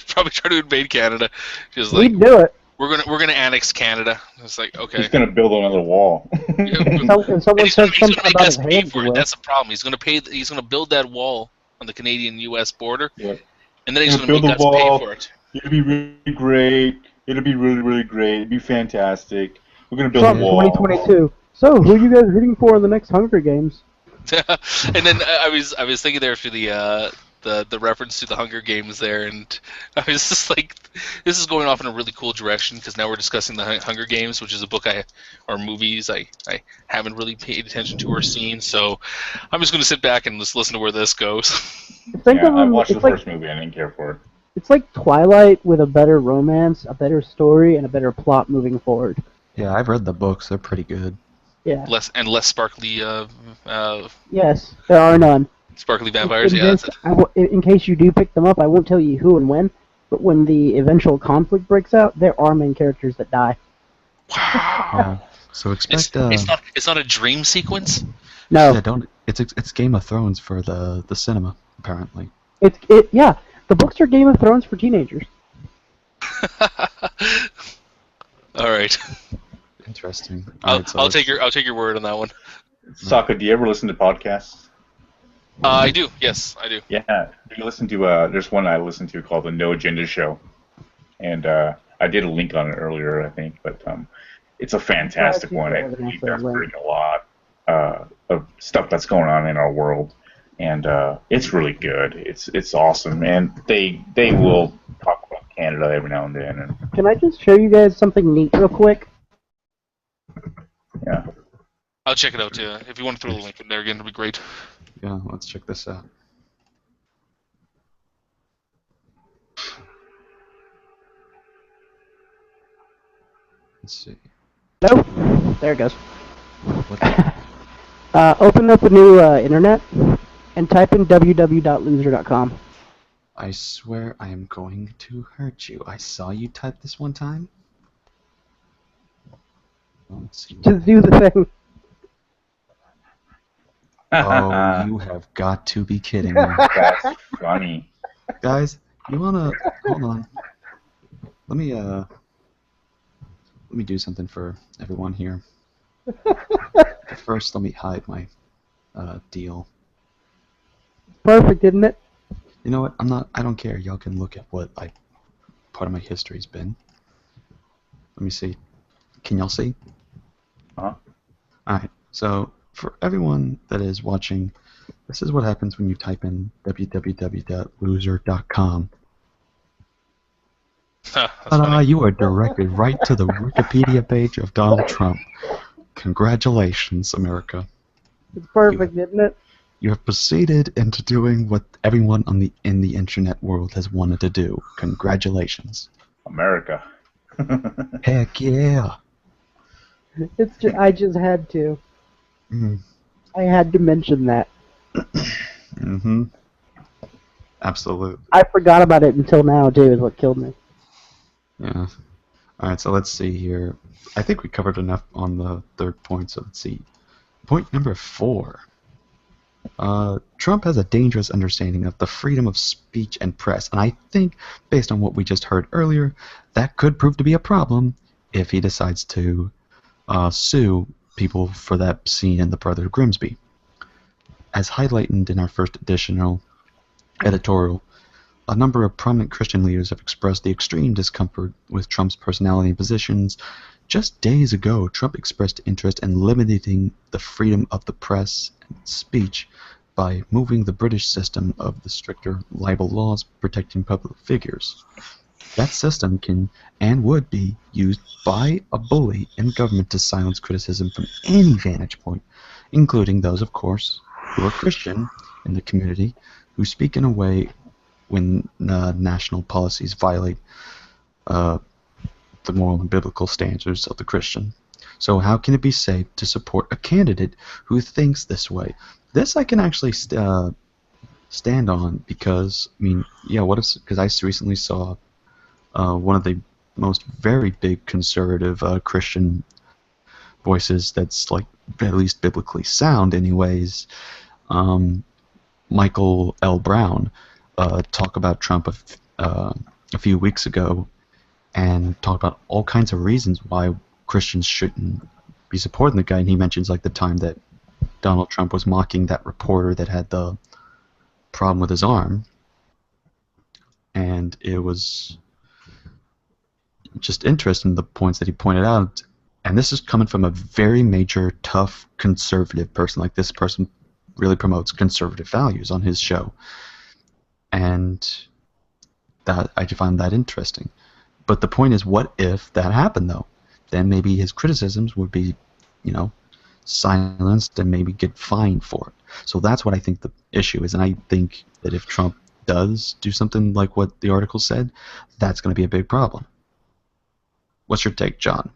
probably try to invade Canada, just like He'd do it. we're gonna annex Canada. It's like, okay. He's gonna build another wall. If someone He's gonna says something make about us his pay hands, he for it. will. That's the problem. He's gonna build that wall on the Canadian-U.S. border, Yep. and then he's He'll gonna build make a us wall. pay for it. It'll be really great. It'll be really, really great. It'll be fantastic. We're gonna build Trump a wall. 2022. So, who are you guys rooting for in the next Hunger Games? And then I was thinking there for the reference to the Hunger Games there, and I was just like, this is going off in a really cool direction because now we're discussing the Hunger Games, which is a book or movies I haven't really paid attention to or seen. So I'm just going to sit back and just listen to where this goes. Think Yeah, of I him. watched the It's like first movie. I didn't care for it. it's like Twilight with a better romance, a better story, and a better plot moving forward. Yeah, I've read the books; they're pretty good. Yeah. less sparkly Yes, there are none. sparkly vampires. In Yeah, that's this, it. in case you do pick them up, I won't tell you who and when, but when the eventual conflict breaks out, there are main characters that die. Wow. So It's, expect it's not a dream sequence. No, yeah, don't it's Game of Thrones for the cinema apparently. yeah. The books are Game of Thrones for teenagers. All right. Interesting. I'll take your word on that one. Socka, do you ever listen to podcasts? I do. Yes, I do. Yeah. Do you listen to? There's one I listen to called the No Agenda Show, and I did a link on it earlier, I think, but it's a fantastic one. It does bring a lot of stuff that's going on in our world, and it's really good. It's awesome, and they will talk about Canada every now and then. And, Can I just show you guys something neat real quick? yeah. I'll check it out too. If you want to throw the link in there again, it'd be great. Yeah, let's check this out. Let's see. No, there it goes. What the- Open up a new internet and type in www.loser.com. I swear I am going to hurt you. I saw you type this one time. Let's see. Just do the thing. Oh, you have got to be kidding me. That's funny. Guys, you wanna hold on. Let me do something for everyone here. First, let me hide my deal. Perfect, isn't it? You know what? I don't care. Y'all can look at what part of my history's been. Let me see. Can y'all see? Huh? Alright, so for everyone that is watching, this is what happens when you type in www.loser.com. That's Ta-da, funny. you are directed right to the Wikipedia page of Donald Trump. Congratulations, America. It's perfect, isn't it? You have proceeded into doing what everyone in the internet world has wanted to do. Congratulations. America. Heck yeah. I just had to. Mm. I had to mention that. Mm-hmm. Absolutely. I forgot about it until now, too, is what killed me. Yeah. All right, so let's see here. I think we covered enough on the third point, so let's see. Point number 4. Trump has a dangerous understanding of the freedom of speech and press, and I think, based on what we just heard earlier, that could prove to be a problem if he decides to sue people for that scene in The Brother Grimsby. As highlighted in our first editorial, a number of prominent Christian leaders have expressed the extreme discomfort with Trump's personality and positions. Just days ago, Trump expressed interest in limiting the freedom of the press and speech by moving the British system of the stricter libel laws protecting public figures. That system can and would be used by a bully in government to silence criticism from any vantage point, including those, of course, who are Christian in the community, who speak in a way when national policies violate the moral and biblical standards of the Christian. So how can it be safe to support a candidate who thinks this way? This I can actually stand on because, I mean, yeah, what if, because I recently saw one of the most very big conservative Christian voices that's like at least biblically sound anyways, Michael L. Brown, talk about Trump a few weeks ago and talk about all kinds of reasons why Christians shouldn't be supporting the guy. And he mentions like the time that Donald Trump was mocking that reporter that had the problem with his arm, and it was just interesting the points that he pointed out. And this is coming from a very major, tough, conservative person. Like, this person really promotes conservative values on his show. And that I find that interesting. But the point is, what if that happened, though? Then maybe his criticisms would be, silenced and maybe get fined for it. So that's what I think the issue is. And I think that if Trump does do something like what the article said, that's going to be a big problem. What's your take, John?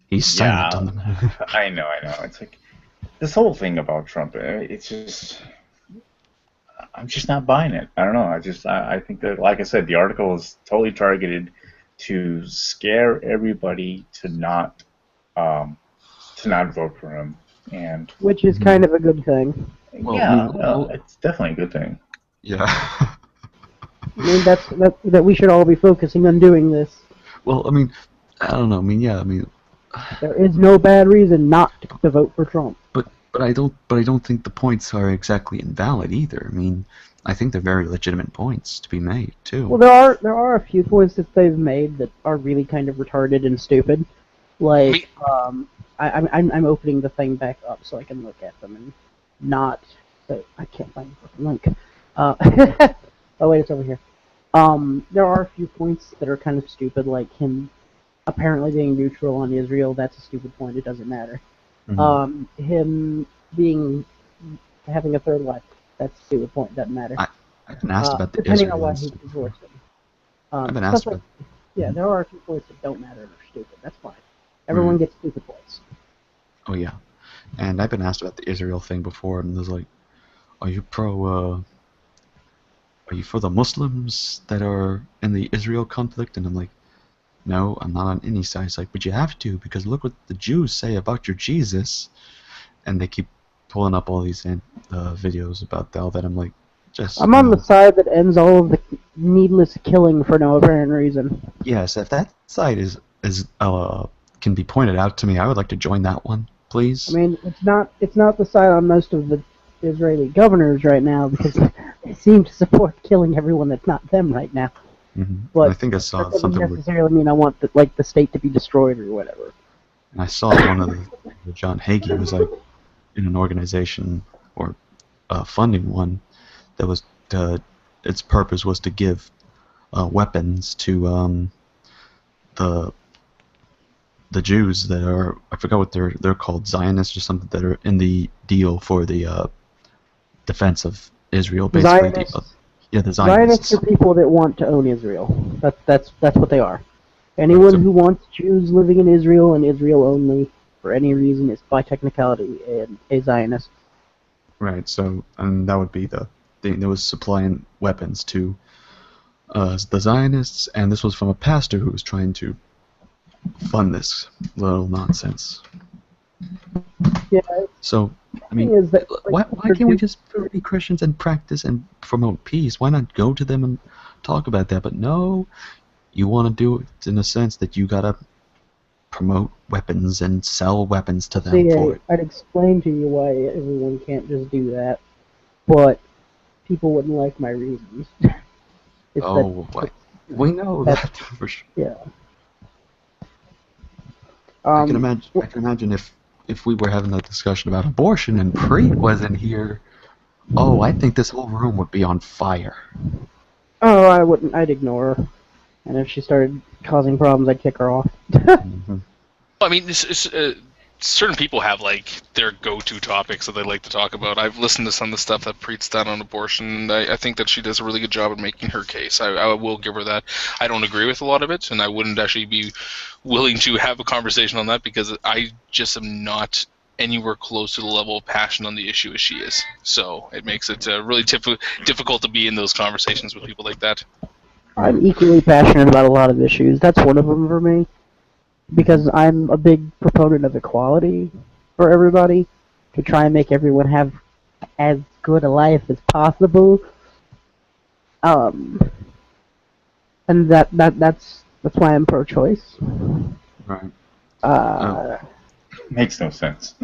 He's silent on them. I know. It's like this whole thing about Trump. It's just, I'm just not buying it. I don't know. I think that, like I said, the article is totally targeted to scare everybody to not vote for him, and which is kind of a good thing. Well, it's definitely a good thing. Yeah. I mean, that we should all be focusing on doing this. Well, I mean, I don't know. I mean, there is no bad reason not to vote for Trump. But I don't think the points are exactly invalid either. I mean, I think they're very legitimate points to be made too. Well, there are a few points that they've made that are really kind of retarded and stupid. Like, I'm opening the thing back up so I can look at them and not. I can't find the fucking link. Oh wait, it's over here. There are a few points that are kind of stupid, like him apparently being neutral on Israel. That's a stupid point. It doesn't matter. Mm-hmm. Him having a third wife. That's a stupid point. Doesn't matter. I've been asked about the depending Israel on why he divorced him. I've been asked about. Yeah, there are a few points that don't matter and are stupid. That's fine. Everyone gets stupid points. Oh yeah, and I've been asked about the Israel thing before, and there's like, are you for the Muslims that are in the Israel conflict? And I'm like, no, I'm not on any side. It's like, but you have to, because look what the Jews say about your Jesus. And they keep pulling up all these videos about all that. I'm like, I'm on the side that ends all of the needless killing for no apparent reason. Yes, if that side can be pointed out to me, I would like to join that one, please. I mean, it's not the side on most of the Israeli governors right now, because they seem to support killing everyone that's not them right now. Mm-hmm. But I think I saw that doesn't something. necessarily mean I want the state to be destroyed or whatever. And I saw one of the John Hagee was like in an organization or funding one that was its purpose was to give weapons to the Jews that are, I forgot what they're called, Zionists or something, that are in the deal for the defense of Israel, basically. Zionists. The Zionists. Zionists are people that want to own Israel. That's what they are. Anyone So- who wants Jews living in Israel and Israel only for any reason is by technicality a Zionist. Right. So, and that would be the thing that was supplying weapons to the Zionists, and this was from a pastor who was trying to fund this little nonsense. Yeah, So, I the thing mean, is that why can't we just be Christians and practice and promote peace? Why not go to them and talk about that? But no, you want to do it in a sense that you gotta promote weapons and sell weapons to them See, for it. I'd explain to you why everyone can't just do that, but people wouldn't like my reasons. It's Oh, we know that's- that for sure. yeah. I can imagine if we were having a discussion about abortion and Preet wasn't here. Oh, I think this whole room would be on fire. Oh, I wouldn't. I'd ignore her, and if she started causing problems, I'd kick her off. Mhm. I mean, certain people have like their go-to topics that they like to talk about. I've listened to some of the stuff that Preet's done on abortion, and I think that she does a really good job at making her case. I will give her that. I don't agree with a lot of it, and I wouldn't actually be willing to have a conversation on that because I just am not anywhere close to the level of passion on the issue as she is. So it makes it really difficult to be in those conversations with people like that. I'm equally passionate about a lot of issues. That's one of them for me, because I'm a big proponent of equality for everybody, to try and make everyone have as good a life as possible. And that's why I'm pro-choice. Right. Makes no sense.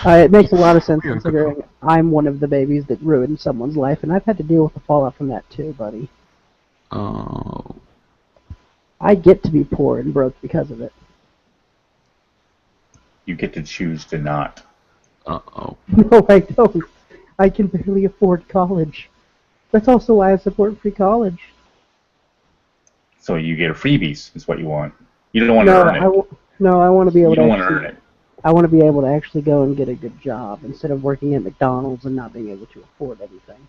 It makes a lot of sense Yeah, good considering I'm one of the babies that ruined someone's life, and I've had to deal with the fallout from that too, buddy. Oh. I get to be poor and broke because of it. You get to choose to not. Uh-oh. No, I don't. I can barely afford college. That's also why I support free college. So you get a freebies, is what you want. You don't want No, to earn it. I want to be able You to don't want to actually, earn it. I want to be able to actually go and get a good job instead of working at McDonald's and not being able to afford anything.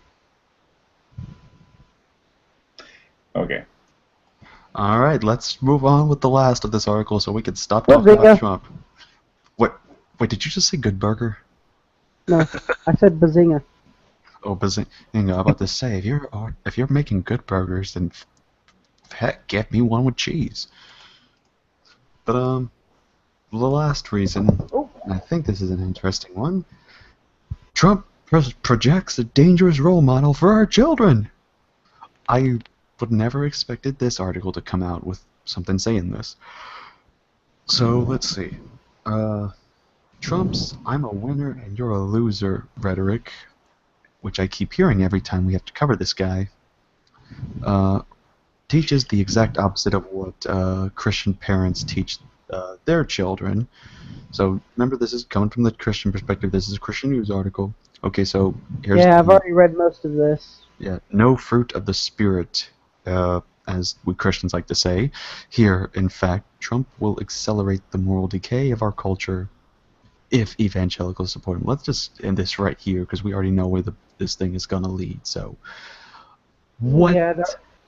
Okay. All right, let's move on with the last of this article so we can stop talking about Bazinga. Trump. Wait, did you just say good burger? No, I said bazinga. Oh, Bazinga. I'm about to say, if you're making good burgers, then heck, get me one with cheese. But the last reason, Oh. and I think this is an interesting one. Trump projects a dangerous role model for our children. I would never expected this article to come out with something saying this. So let's see. Trump's "I'm a winner and you're a loser" rhetoric, which I keep hearing every time we have to cover this guy, teaches the exact opposite of what Christian parents teach their children. So remember, this is coming from the Christian perspective. This is a Christian news article. Okay, so here's Yeah, I've already read most of this. yeah, no fruit of the spirit, as we Christians like to say. Here, in fact, Trump will accelerate the moral decay of our culture if evangelicals support him. Let's just end this right here because we already know where this thing is gonna lead. So, what? Yeah,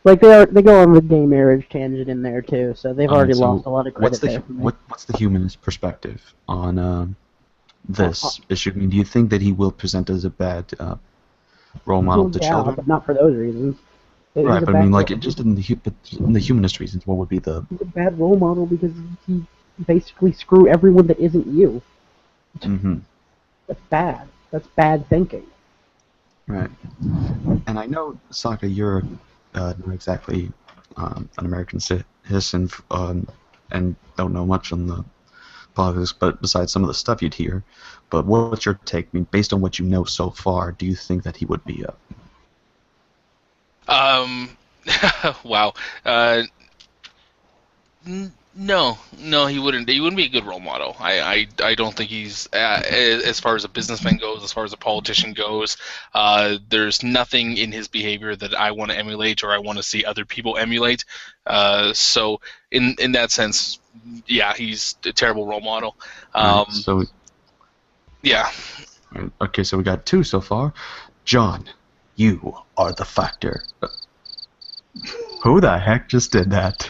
they go on the gay marriage tangent in there too, so they've already So lost a lot of credit there. For me. what's the humanist perspective on this issue? I mean, do you think that he will present as a bad role model to yeah, children? but not for those reasons. He's Right, a but I mean, bad like, role- just in the humanist reasons, what would be the? He's a bad role model because he basically screw everyone that isn't you. Mm-hmm. That's bad. That's bad thinking. Right. And I know, Socka, you're not exactly an American citizen and don't know much on the politics, but besides some of the stuff you'd hear. But what's your take? I mean, based on what you know so far, do you think that he would be Wow. No, he wouldn't. He wouldn't be a good role model. I don't think he's as far as a businessman goes, as far as a politician goes. There's nothing in his behavior that I want to emulate or I want to see other people emulate. So in that sense, yeah, he's a terrible role model. right, so Yeah. right, okay, so we got two so far. John, you are the factor. Who the heck just did that?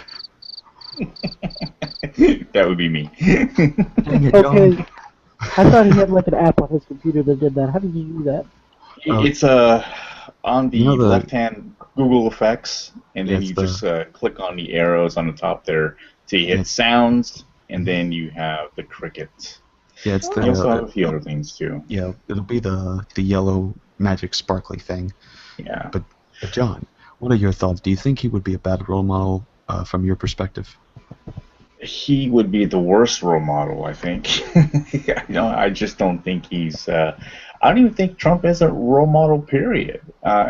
That would be me. Dang it, Okay, John. I thought he had like an app on his computer that did that. How did you do that? It's on You know the the left-hand Google effects, and yeah, then it's you the just click on the arrows on the top there. So you yeah, hit sounds, and then you have the cricket. yeah, it's You also have the a few other things too. yeah, it'll be the yellow magic sparkly thing. Yeah. But John, what are your thoughts? Do you think he would be a bad role model from your perspective? He would be the worst role model, I think. I just don't think he's. I don't even think Trump is a role model. Period.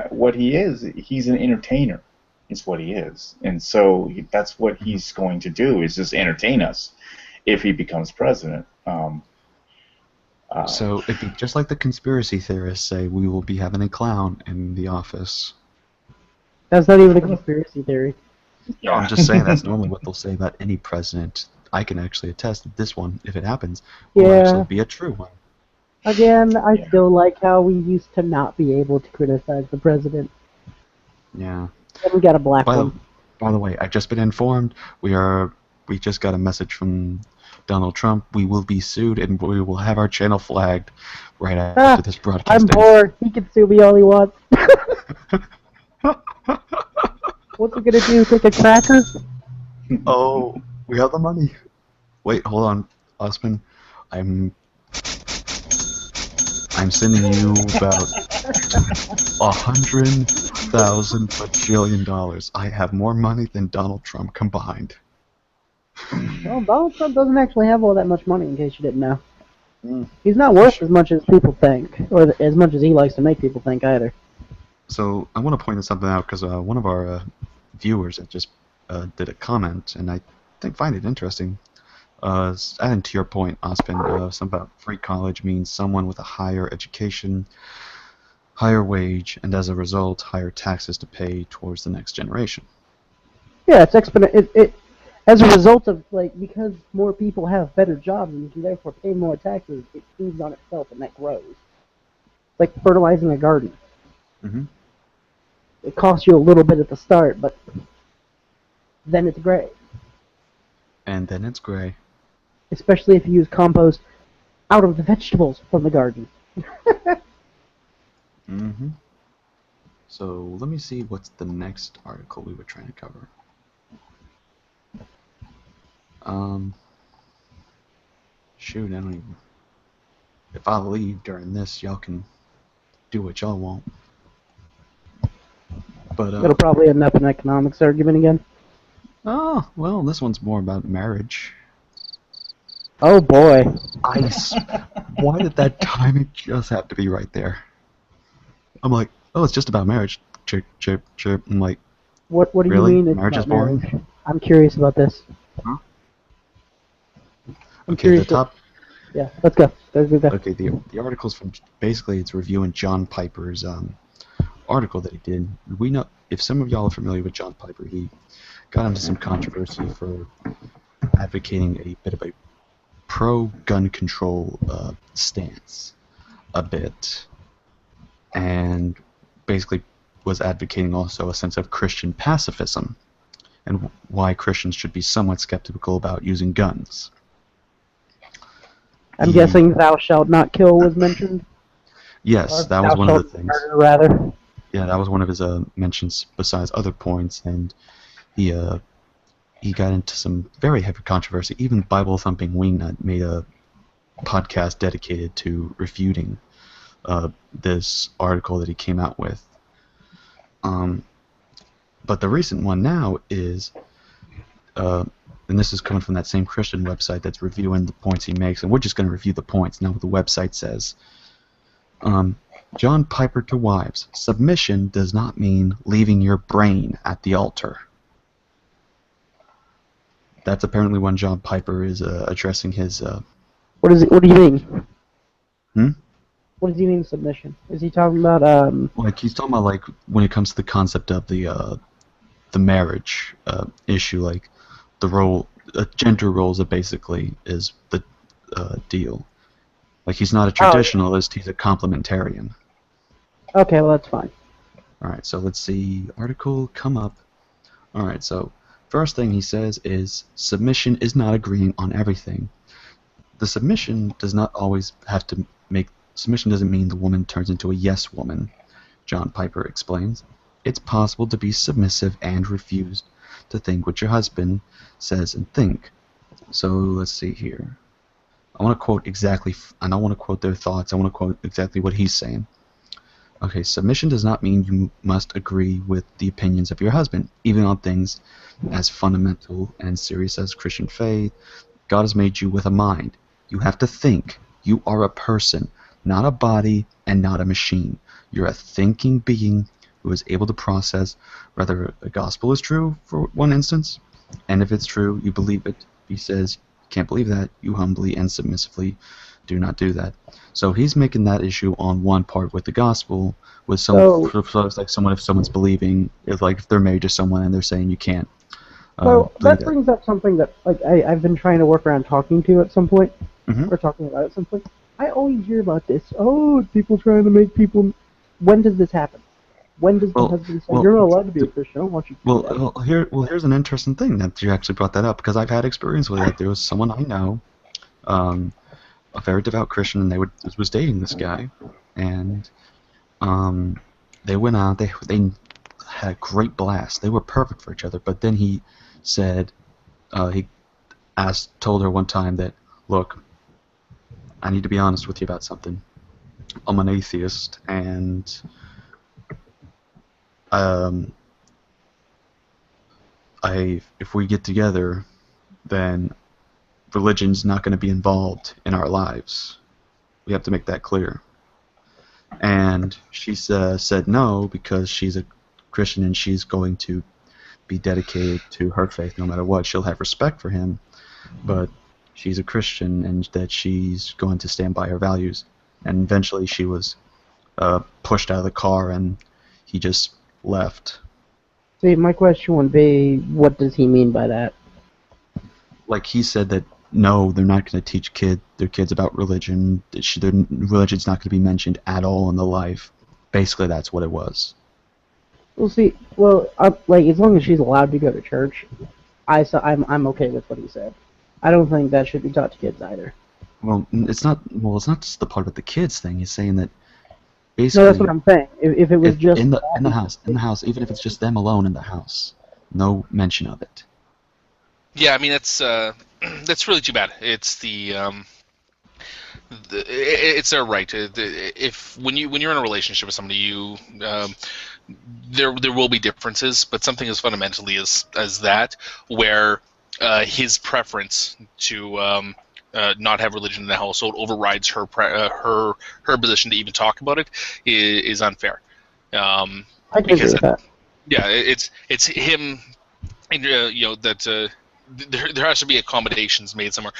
What he is, he's an entertainer. Is what he is, and so that's what Mhm. he's going to do is just entertain us if he becomes president. Uh, So it'd be just like the conspiracy theorists say, we will be having a clown in the office. That's not even a conspiracy theory. No, I'm yeah. just saying that's normally what they'll say about any president. I can actually attest that this one, if it happens, will actually Yeah. be a true one. Again, I Yeah. still like how we used to not be able to criticize the president. Yeah. Then we got a black By the one. by the way, I've just been informed we just got a message from Donald Trump. We will be sued and we will have our channel flagged right after Ah, this I'm broadcast bored. He can sue me all he wants. What's he gonna do? Take a cracker? Oh, we have the money. Wait, hold on, Osman. I'm sending you about $100,000 bajillion. I have more money than Donald Trump combined. Well, Donald Trump doesn't actually have all that much money, in case you didn't know. Mm. He's not worth as much as people think, or as much as he likes to make people think either. So I want to point something out because one of our viewers had just did a comment, and I find it interesting. Adding to your point, Ospen, something about free college means someone with a higher education, higher wage, and as a result, higher taxes to pay towards the next generation. Yeah, it's exponent. As a result of because more people have better jobs and can therefore pay more taxes, it feeds on itself and that grows. It's like fertilizing a garden. Mm-hmm. It costs you a little bit at the start, but then it's great. And then it's gray. Especially if you use compost out of the vegetables from the garden. Mm-hmm. So let me see what's the next article we were trying to cover. Shoot, I don't even. If I leave during this, y'all can do what y'all want. But It'll probably end up an economics argument again. oh well, this one's more about marriage. Oh boy. Ice. Why did that timing just have to be right there? I'm like, oh, it's just about marriage. Chirp, chirp, chirp. I'm like, What do really? you mean it's Marriage not is boring? marriage? I'm curious about this. Huh? I'm Okay, curious the top. Yeah, let's go. Let's go. Okay, the article's from basically it's reviewing John Piper's article that he did. We know if some of y'all are familiar with John Piper, he got into some controversy for advocating a bit of a pro-gun control stance, a bit, and basically was advocating also a sense of Christian pacifism and why Christians should be somewhat skeptical about using guns. I'm guessing "Thou shalt not kill" was mentioned. Yes, Or that was "Thou one of the shalt things. murder," rather. Yeah, that was one of his mentions besides other points, and he got into some very heavy controversy. Even Bible Thumping Wingnut made a podcast dedicated to refuting this article that he came out with. But the recent one now is, and this is coming from that same Christian website that's reviewing the points he makes, and we're just going to review the points. Now what the website says. John Piper to wives. Submission does not mean leaving your brain at the altar. That's apparently when John Piper is addressing his... What do you mean? Hmm? What does he mean submission? Is he talking about Like he's talking about like when it comes to the concept of the marriage issue, like the role, gender roles, that basically is the deal. Like he's not a traditionalist, he's a complementarian. Okay, well that's fine. Alright, so let's see. Article come up. Alright, so first thing he says is submission is not agreeing on everything. The submission does not always have to make... Submission doesn't mean the woman turns into a yes woman, John Piper explains. It's possible to be submissive and refuse to think what your husband says and think. So let's see here. I want to quote exactly... I don't want to quote their thoughts. I want to quote exactly what he's saying. Okay, submission does not mean you must agree with the opinions of your husband, even on things as fundamental and serious as Christian faith. God has made you with a mind. You have to think. You are a person, not a body and not a machine. You're a thinking being who is able to process whether the gospel is true, for one instance, and if it's true, you believe it. He says, you can't believe that, you humbly and submissively do not do that. So he's making that issue on one part with the gospel, with some, like someone, if someone's believing, if they're married to someone and they're saying you can't. So that brings up something that I've been trying to work around talking to at some point, or talking about at some point. I always hear about this. Oh, people trying to make people... When does this happen? When does the husband say, you're not allowed to be a Christian, I don't want you to do that? Here's an interesting thing that you actually brought that up, because I've had experience with it. There was someone I know, a very devout Christian, and they was dating this guy, and they went out, they had a great blast. They were perfect for each other, but then he said, told her one time that, look, I need to be honest with you about something. I'm an atheist, and if we get together, then religion's not going to be involved in our lives. We have to make that clear. And she said no, because she's a Christian and she's going to be dedicated to her faith no matter what. She'll have respect for him, but she's a Christian and that she's going to stand by her values. And eventually she was pushed out of the car and he just left. See, my question would be, what does he mean by that? Like, he said that no, they're not going to teach their kids about religion. Religion's not going to be mentioned at all in the life. Basically, that's what it was. Well, see, as long as she's allowed to go to church, I'm okay with what he said. I don't think that should be taught to kids either. Well, it's not just the part of the kids thing. He's saying that basically... No, that's what I'm saying. If it was just... In the house, even if it's just them alone in the house, no mention of it. Yeah, I mean, that's really too bad. It's it's their right. If when you're in a relationship with somebody, there will be differences, but something as fundamentally as that, where his preference to not have religion in the household overrides her position to even talk about it is unfair. I can agree with that. Yeah, it's him. That there has to be accommodations made somewhere.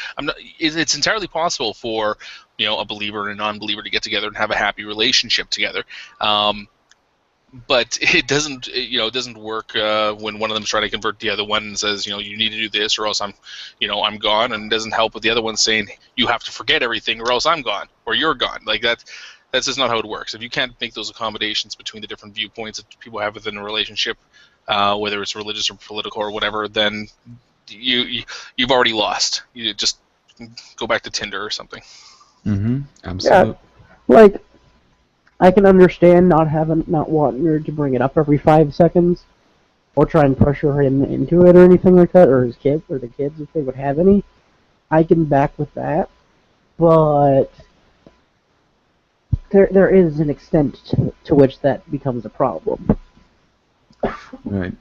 It's entirely possible for a believer and a non-believer to get together and have a happy relationship together. But it doesn't work when one of them's trying to convert the other one and says, you need to do this or else I'm gone, and it doesn't help with the other one saying you have to forget everything or else I'm gone or you're gone. Like that's just not how it works. If you can't make those accommodations between the different viewpoints that people have within a relationship, whether it's religious or political or whatever, then you've already lost. You just go back to Tinder or something. Mm-hmm. Absolutely. Yeah, I can understand not wanting her to bring it up every 5 seconds, or try and pressure him into it or anything like that, or his kids or the kids if they would have any. I can back with that, but there is an extent to which that becomes a problem. Right.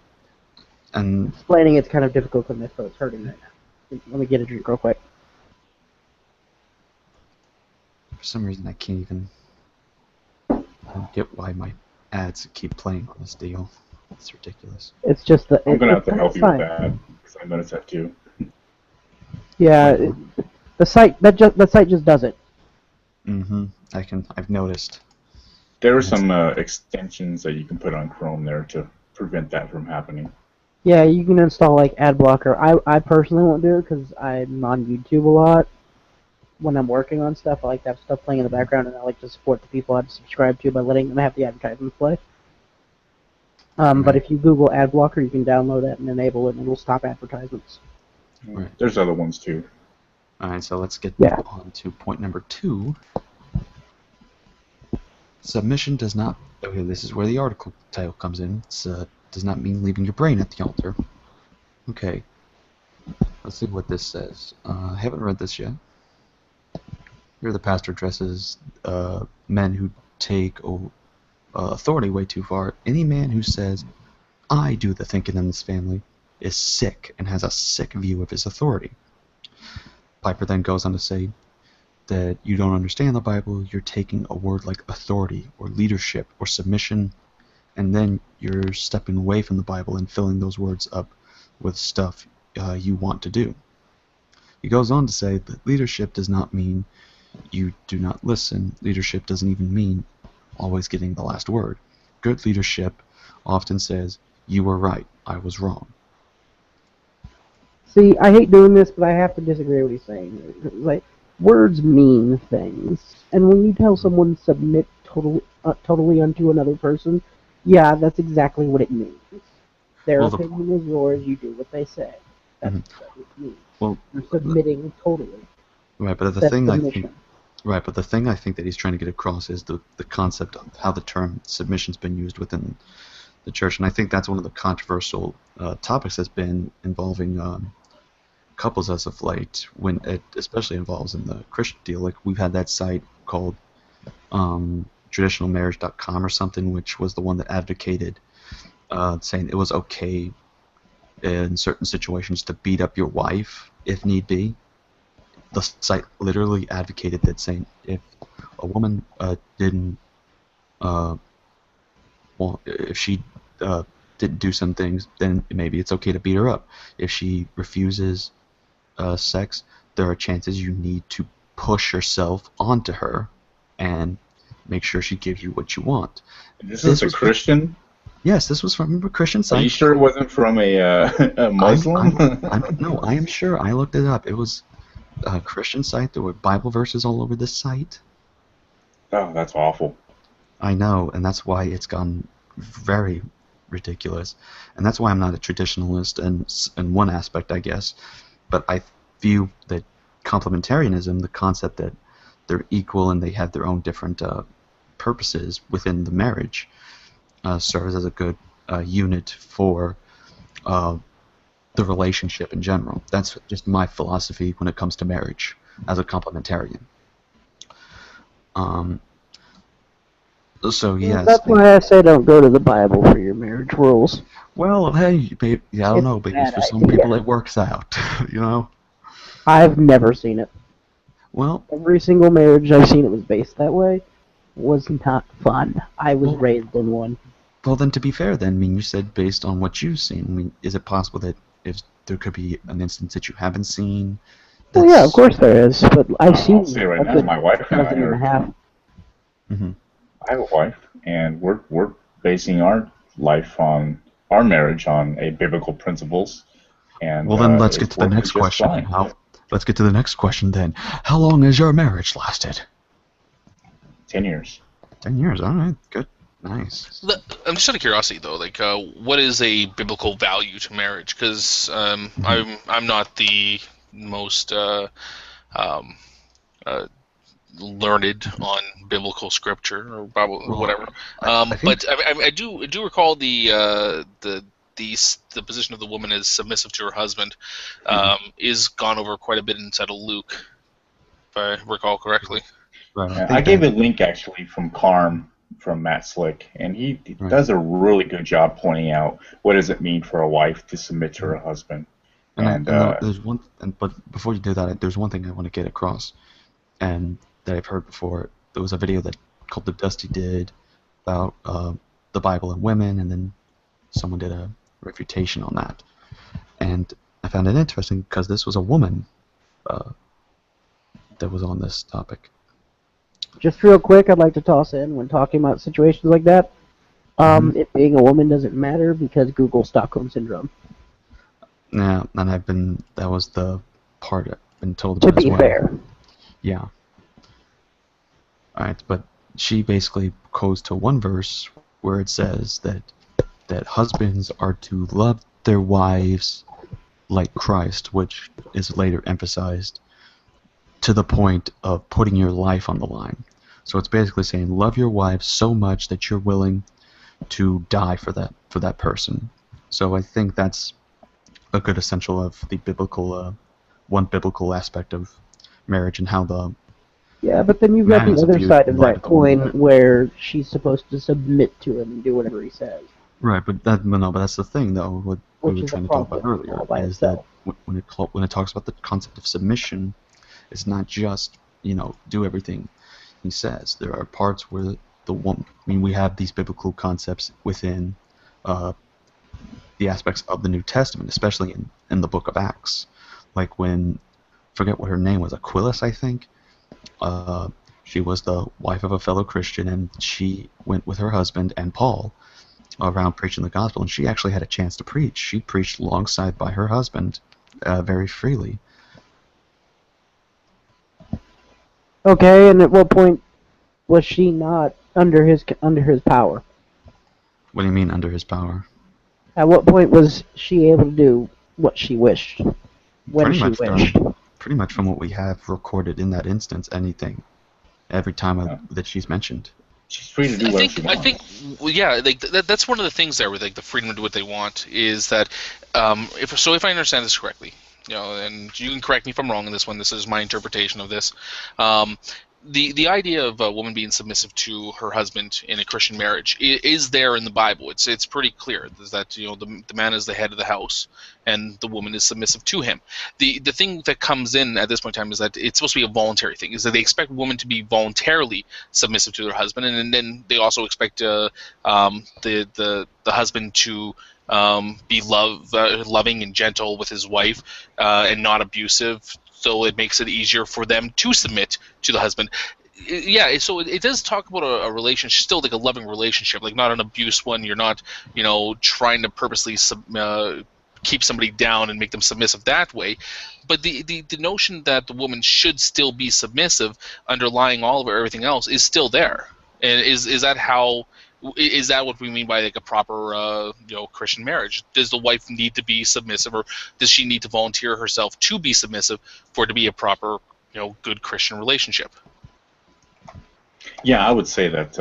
And explaining it's kind of difficult because my throat's hurting right now. Let me get a drink real quick. For some reason, I can't even... I don't get why my ads keep playing on this deal. It's ridiculous. It's just that... I'm going to have to help you with that, because I noticed that too. Yeah, the site just does it. Mm-hmm. I've noticed. There are some extensions that you can put on Chrome there to prevent that from happening. Yeah, you can install ad blocker. I personally won't do it because I'm on YouTube a lot. When I'm working on stuff, I like to have stuff playing in the background, and I like to support the people I subscribe to by letting them have the advertisements play. But if you Google ad blocker, you can download that and enable it, and it'll stop advertisements. Right. There's other ones too. Alright, so let's get Yeah. on to point number 2. Submission does not... Okay, this is where the article title comes in. It does not mean leaving your brain at the altar. Okay. Let's see what this says. I haven't read this yet. Here the pastor addresses men who take authority way too far. Any man who says, I do the thinking in this family, is sick and has a sick view of his authority. Piper then goes on to say that you don't understand the Bible, you're taking a word like authority or leadership or submission, and then you're stepping away from the Bible and filling those words up with stuff you want to do. He goes on to say that leadership does not mean you do not listen. Leadership doesn't even mean always getting the last word. Good leadership often says, you were right, I was wrong. See, I hate doing this, but I have to disagree with what he's saying. Like, words mean things, and when you tell someone submit totally unto another person, yeah, that's exactly what it means. Their opinion is yours. You do what they say. That's what it means. Well, you're submitting totally. Right, but the thing I think that he's trying to get across is the concept of how the term submission's been used within the church, and I think that's one of the controversial topics that's been involving couples as of late, when it especially involves in the Christian deal. Like, we've had that site called traditionalmarriage.com or something, which was the one that advocated saying it was okay in certain situations to beat up your wife if need be. The site literally advocated that, saying if a woman didn't if she didn't do some things, then maybe it's okay to beat her up. If she refuses sex, there are chances you need to push yourself onto her and make sure she gives you what you want. This is a Christian? Yes, this was from a Christian site. Are you sure it wasn't from a Muslim? No, I am sure. I looked it up. It was a Christian site. There were Bible verses all over this site. Oh, that's awful. I know, and that's why it's gone very ridiculous. And that's why I'm not a traditionalist in one aspect, I guess. But I view that complementarianism, the concept that they're equal and they have their own different purposes within the marriage, serves as a good unit for the relationship in general. That's just my philosophy when it comes to marriage as a complementarian. So yes. That's why I say don't go to the Bible for your marriage rules. Well, hey, babe, yeah, I don't know, baby. For some people, it works out, you know. I've never seen it. Well, every single marriage I've seen it was based that way was not fun. I was raised in one. Well, then, to be fair, then, I mean, you said based on what you've seen. I mean, is it possible that if there could be an instance that you haven't seen? Well, yeah, of course there is, but I've seen. I'll say right now, my wife and I are. Mm-hmm. I have a wife, and we're basing our life on our marriage on a biblical principles. And well, then let's get to the next question. Let's get to the next question then. How long has your marriage lasted? 10 years. 10 years. All right. Good. Nice. I'm just out of curiosity though, like, what is a biblical value to marriage? Because I'm not the most learned on biblical scripture or Bible or whatever. But I do recall the position of the woman as submissive to her husband is gone over quite a bit inside of Luke, if I recall correctly. Right. I gave a link actually from Carm, from Matt Slick, and he does a really good job pointing out what does it mean for a wife to submit to her husband. But before you do that, there's one thing I want to get across, and that I've heard before. There was a video that called the Dusty did about the Bible and women, and then someone did a refutation on that. And I found it interesting because this was a woman that was on this topic. Just real quick, I'd like to toss in when talking about situations like that. If being a woman doesn't matter because Google Stockholm Syndrome. Yeah, and that was the part I've been told about as well. To be fair. Yeah. Alright, but she basically goes to one verse where it says that that husbands are to love their wives like Christ, which is later emphasized to the point of putting your life on the line. So it's basically saying love your wife so much that you're willing to die for that person. So I think that's a good essential of the biblical one biblical aspect of marriage and how the Yeah, but then you've got man the is other viewed side in of light that of the woman. coin where she's supposed to submit to him and do whatever he says, Right, but that's the thing though. What we which were is a trying to talk about problem earlier all by is that itself. when it talks about the concept of submission, it's not just do everything he says. There are parts where the woman. I mean, we have these biblical concepts within uh, the aspects of the New Testament, especially in the Book of Acts, like when forget what her name was, Aquilus, I think. Uh, she was the wife of a fellow Christian, and she went with her husband and Paul around preaching the gospel, and she actually had a chance to preach. She preached alongside by her husband very freely. Okay, and at what point was she not under his power? What do you mean under his power? At what point was she able to do what she wished when Pretty she much wished? pretty much from what we have recorded in that instance, anything, every time that she's mentioned. She's free to do whatever she I wants. think, well, yeah, like that's one of the things there with like the freedom to do what they want is that, if I understand this correctly, and you can correct me if I'm wrong in this one. This is my interpretation of this. Um, the idea of a woman being submissive to her husband in a Christian marriage is there in the Bible. It's pretty clear is that the man is the head of the house and the woman is submissive to him. The thing that comes in at this point in time is that it's supposed to be a voluntary thing. Is that they expect women to be voluntarily submissive to their husband, and then they also expect the husband to be loving and gentle with his wife and not abusive. So it makes it easier for them to submit to the husband. Yeah, so it does talk about a relationship, still like a loving relationship, like not an abuse one. You're not, trying to purposely keep somebody down and make them submissive that way. But the notion that the woman should still be submissive, underlying all of everything else, is still there. And is that how? Is that what we mean by like a proper, Christian marriage? Does the wife need to be submissive, or does she need to volunteer herself to be submissive for it to be a proper, good Christian relationship? Yeah, I would say that.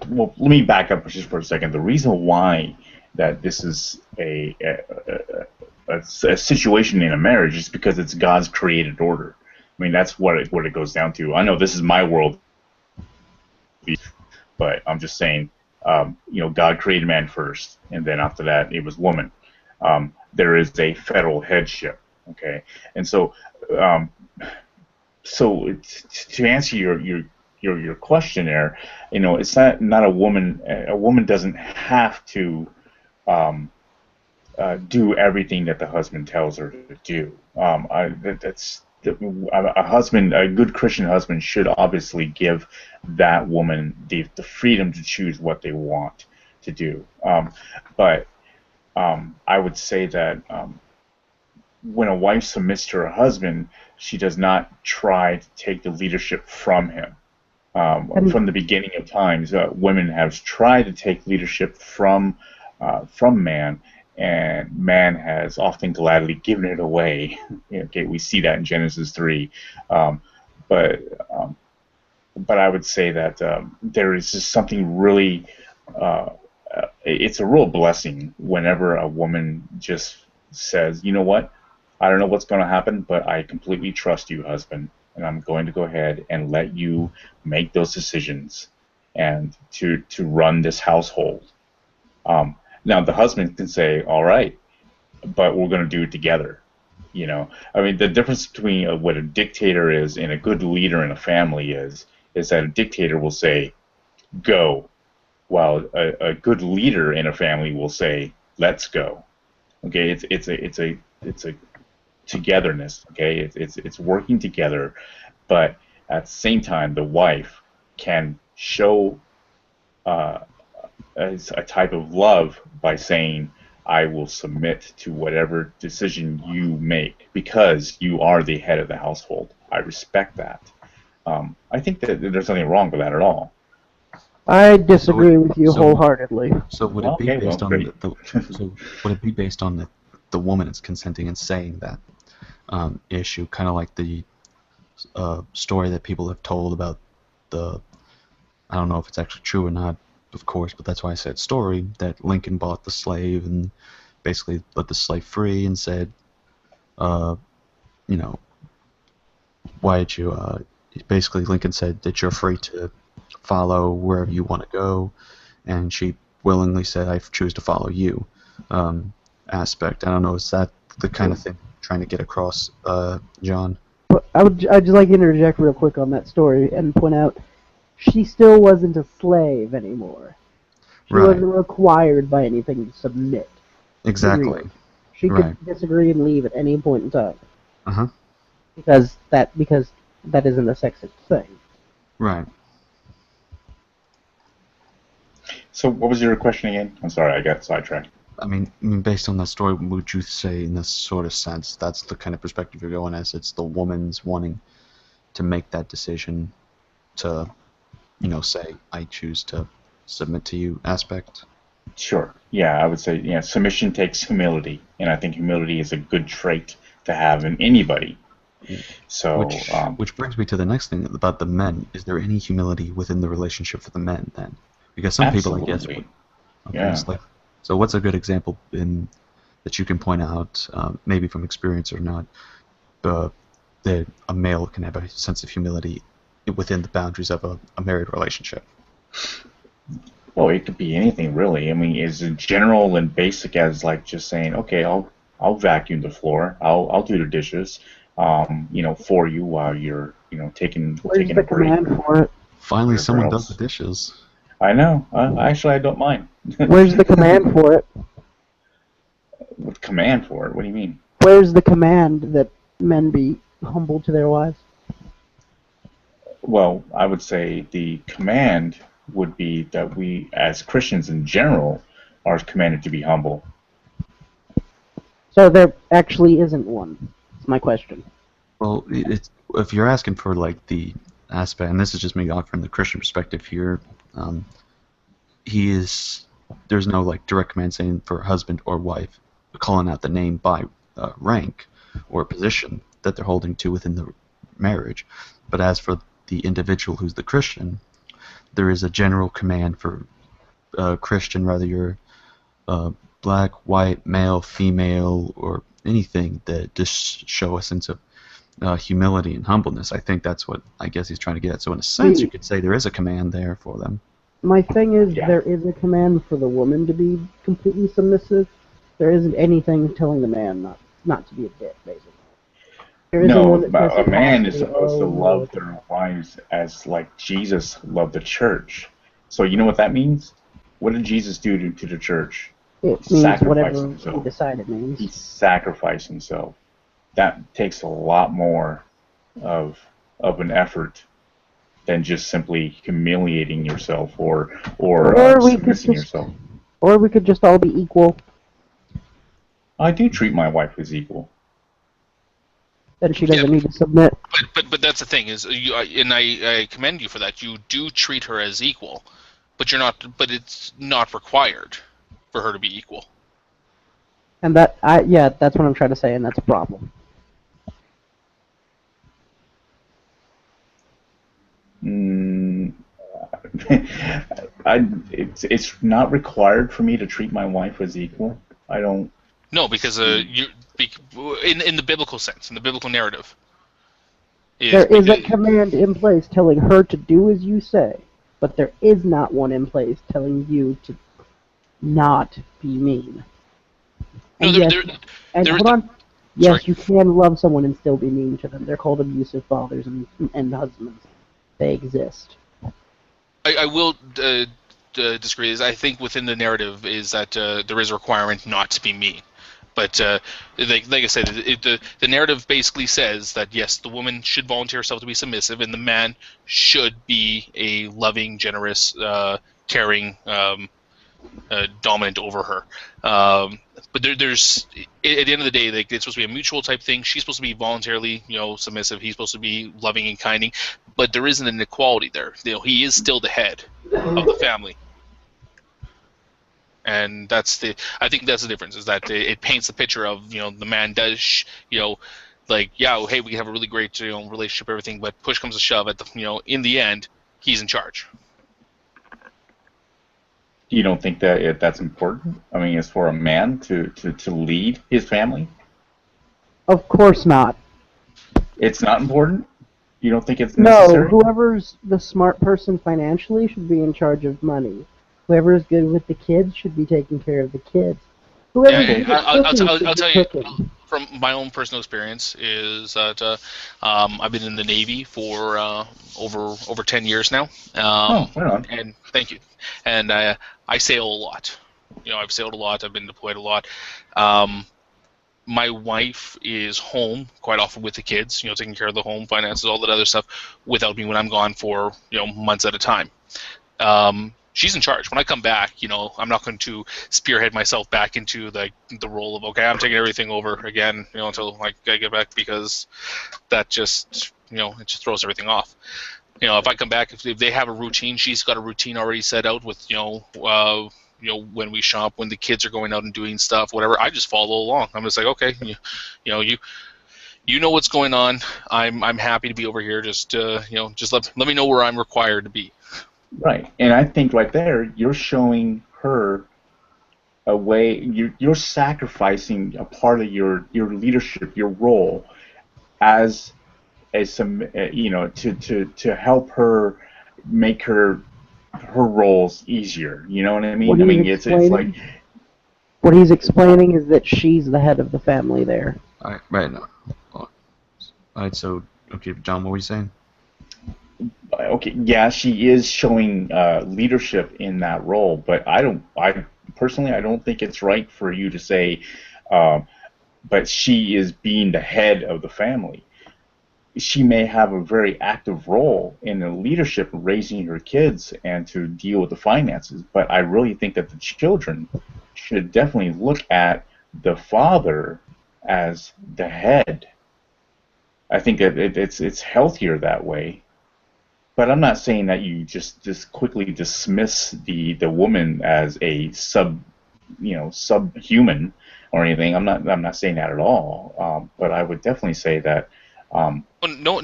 Well, let me back up just for a second. The reason why that this is a situation in a marriage is because it's God's created order. I mean, that's what it goes down to. I know this is my world, but I'm just saying, God created man first, and then after that, it was woman. There is a federal headship, okay, and so, to answer your question there, it's not a woman. A woman doesn't have to do everything that the husband tells her to do. A husband, a good Christian husband, should obviously give that woman the freedom to choose what they want to do. But I would say that when a wife submits to her husband, she does not try to take the leadership from him. From the beginning of times, women have tried to take leadership from man, and man has often gladly given it away. Okay, we see that in Genesis 3. But I would say that there is just something really. It's a real blessing whenever a woman just says, "You know what? I don't know what's going to happen, but I completely trust you, husband, and I'm going to go ahead and let you make those decisions and to run this household." Now the husband can say, "All right, but we're going to do it together." I mean, the difference between what a dictator is and a good leader in a family is that a dictator will say, "Go," while a good leader in a family will say, "Let's go." Okay, it's a togetherness. Okay, it's working together, but at the same time, the wife can show a type of love by saying, "I will submit to whatever decision you make because you are the head of the household. I respect that." I think that there's nothing wrong with that at all. I disagree with you wholeheartedly. So would it be Okay, based well, on great. so would it be based on the woman is consenting and saying that issue, kind of like the story that people have told about the, I don't know if it's actually true or not, of course, but that's why I said story, that Lincoln bought the slave and basically let the slave free and said, uh, you know, why did you, basically Lincoln said that you're free to follow wherever you want to go, and she willingly said, I choose to follow you, aspect. I don't know, is that the kind of thing trying to get across, John? But I'd just like to interject real quick on that story and point out she still wasn't a slave anymore. She Right. wasn't required by anything to submit. Exactly. Period. She Right. could disagree and leave at any point in time. Uh-huh. Because that isn't a sexist thing. Right. So what was your question again? I'm sorry, I got sidetracked. I mean, based on that story, would you say, in this sort of sense, that's the kind of perspective you're going as? It's the woman's wanting to make that decision to, say, I choose to submit to you aspect? Sure. Yeah, I would say, submission takes humility, and I think humility is a good trait to have in anybody. So, Which brings me to the next thing about the men. Is there any humility within the relationship for the men then? Because some people, I guess, absolutely. okay, Yeah. so what's a good example that you can point out, maybe from experience or not, that a male can have a sense of humility within the boundaries of a married relationship? Well, it could be anything really. I mean, as general and basic as like just saying, okay, I'll vacuum the floor, I'll do the dishes, for you while you're, taking Where's a the break command or for it? Finally, whatever someone does the else. dishes. I know. Actually, I don't mind. Where's the command for it? With command for it? What do you mean? Where's the command that men be humble to their wives? Well, I would say the command would be that we, as Christians in general, are commanded to be humble. So there actually isn't one. That's my question. Well, it's if you're asking for like the aspect, and this is just me offering the Christian perspective here. Um, there's no like direct command saying for husband or wife calling out the name by rank or position that they're holding to within the marriage. But as for the individual who's the Christian, there is a general command for Christian, whether you're black, white, male, female, or anything, that just show a sense of humility and humbleness. I think that's what I guess he's trying to get at. So in a sense, you could say there is a command there for them. My thing is, Yeah. there is a command for the woman to be completely submissive. There isn't anything telling the man not to be a dick, basically. There isn't No, one that says a he man has is to be, supposed to oh, love no. their wives as like Jesus loved the church. So you know what that means? What did Jesus do to the church? It means Sacrifice whatever himself. he decided it He means. sacrificed himself. That takes a lot more of an effort than just simply humiliating yourself or submissing yourself. Or we could just all be equal. I do treat my wife as equal. Then she doesn't need to submit. But that's the thing is, and I commend you for that. You do treat her as equal, but you're not. But it's not required for her to be equal. And that's what I'm trying to say, and that's a problem. It's not required for me to treat my wife as equal. I don't. No, because in the biblical sense, in the biblical narrative, There is a command in place telling her to do as you say, but there is not one in place telling you to not be mean. No, And hold on. Yes, you can love someone and still be mean to them. They're called abusive fathers and husbands. They exist. I will disagree. I think within the narrative is that there is a requirement not to be mean. But like I said, the narrative basically says that yes, the woman should volunteer herself to be submissive, and the man should be a loving, generous, caring dominant over her. But there's at the end of the day, like, it's supposed to be a mutual type thing. She's supposed to be voluntarily, submissive. He's supposed to be loving and kinding, but there isn't an equality there. He is still the head of the family, and I think that's the difference. Is that it paints the picture of the man does like, yeah, hey, we can have a really great relationship, everything, but push comes to shove at the in the end, he's in charge. You don't think that that's important? I mean, it's for a man to lead his family? Of course not. It's not important? You don't think it's No, necessary? whoever's the smart person financially should be in charge of money. Whoever's good with the kids should be taking care of the kids. Whoever's good at cooking should I'll be tell you cooking. from my own personal experience is that I've been in the Navy for over 10 years now. Right on. And thank you. And I sail a lot. I've sailed a lot. I've been deployed a lot. My wife is home quite often with the kids, taking care of the home finances, all that other stuff, without me when I'm gone for months at a time. She's in charge. When I come back, I'm not going to spearhead myself back into the role of, okay, I'm taking everything over again, until I get back, because that just it just throws everything off. If I come back, if they have a routine, she's got a routine already set out with when we shop, when the kids are going out and doing stuff, whatever. I just follow along. I'm just like, okay, you know what's going on. I'm happy to be over here. Just just let me know where I'm required to be. Right, and I think right there you're showing her a way. You're sacrificing a part of your leadership, your role, as to help her make her roles easier. You know what I mean? It's like what he's explaining is that she's the head of the family there. All right, right now. All right, so okay, John, what were you saying? Okay, yeah, she is showing leadership in that role, but I personally don't think it's right for you to say, but she is being the head of the family. She may have a very active role in the leadership of raising her kids and to deal with the finances, but I really think that the children should definitely look at the father as the head. I think that it's healthier that way. But I'm not saying that you just quickly dismiss the woman as a subhuman or anything. I'm not saying that at all. But I would definitely say that. No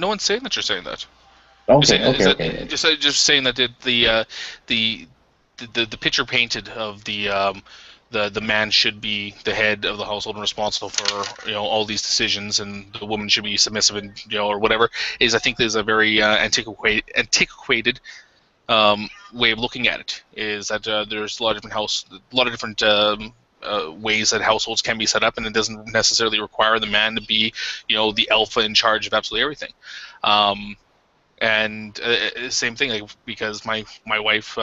one's saying that you're saying that. Okay. Okay. Just saying that the picture painted of the man should be the head of the household and responsible for all these decisions, and the woman should be submissive and or whatever, is, I think, there's a very antiquated way of looking at it. Is that there's a lot of different ways that households can be set up, and it doesn't necessarily require the man to be the alpha in charge of absolutely everything. And same thing, like, because my wife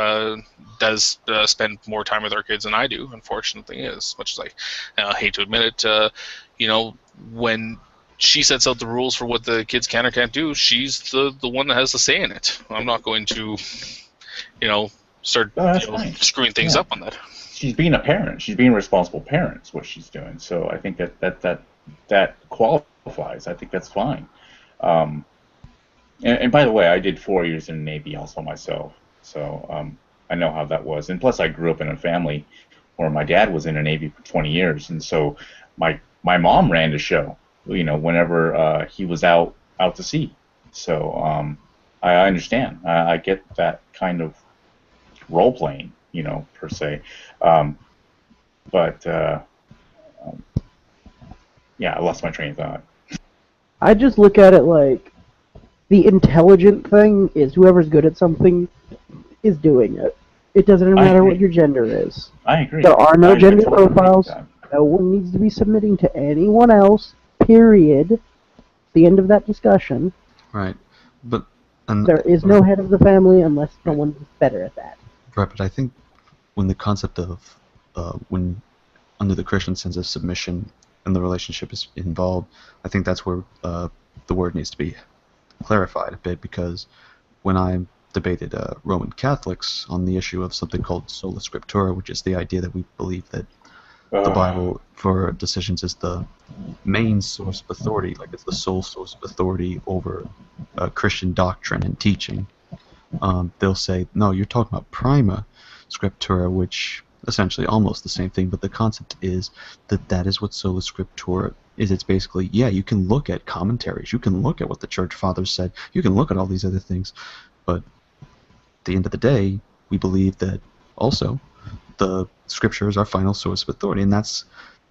does spend more time with our kids than I do, unfortunately, as much as I hate to admit it. When she sets out the rules for what the kids can or can't do, she's the one that has the say in it. I'm not going to start screwing things up on that. She's being a parent. She's being a responsible parent is what she's doing. So I think that qualifies. I think that's fine. And by the way, I did 4 years in the Navy also myself, so I know how that was. And plus, I grew up in a family where my dad was in the Navy for 20 years, and so my mom ran the show, whenever he was out to sea. So I understand. I get that kind of role playing, per se. But yeah, I lost my train of thought. I just look at it like, the intelligent thing is whoever's good at something is doing it. It doesn't matter what your gender is. I agree. There are no gender profiles. No one needs to be submitting to anyone else, period. It's the end of that discussion. Right. But there is no head of the family unless someone's better at that. Right, but I think when the concept of when under the Christian sense of submission and the relationship is involved, I think that's where the word needs to be clarified a bit, because when I'm debated Roman Catholics on the issue of something called sola scriptura, which is the idea that we believe that the Bible for decisions is the main source of authority, like it's the sole source of authority over Christian doctrine and teaching. They'll say, no, you're talking about prima scriptura, which essentially almost the same thing, but the concept is that is what sola scriptura is. It's basically, yeah, you can look at commentaries, you can look at what the church fathers said, you can look at all these other things, but at the end of the day, we believe that also the scripture is our final source of authority, and that's,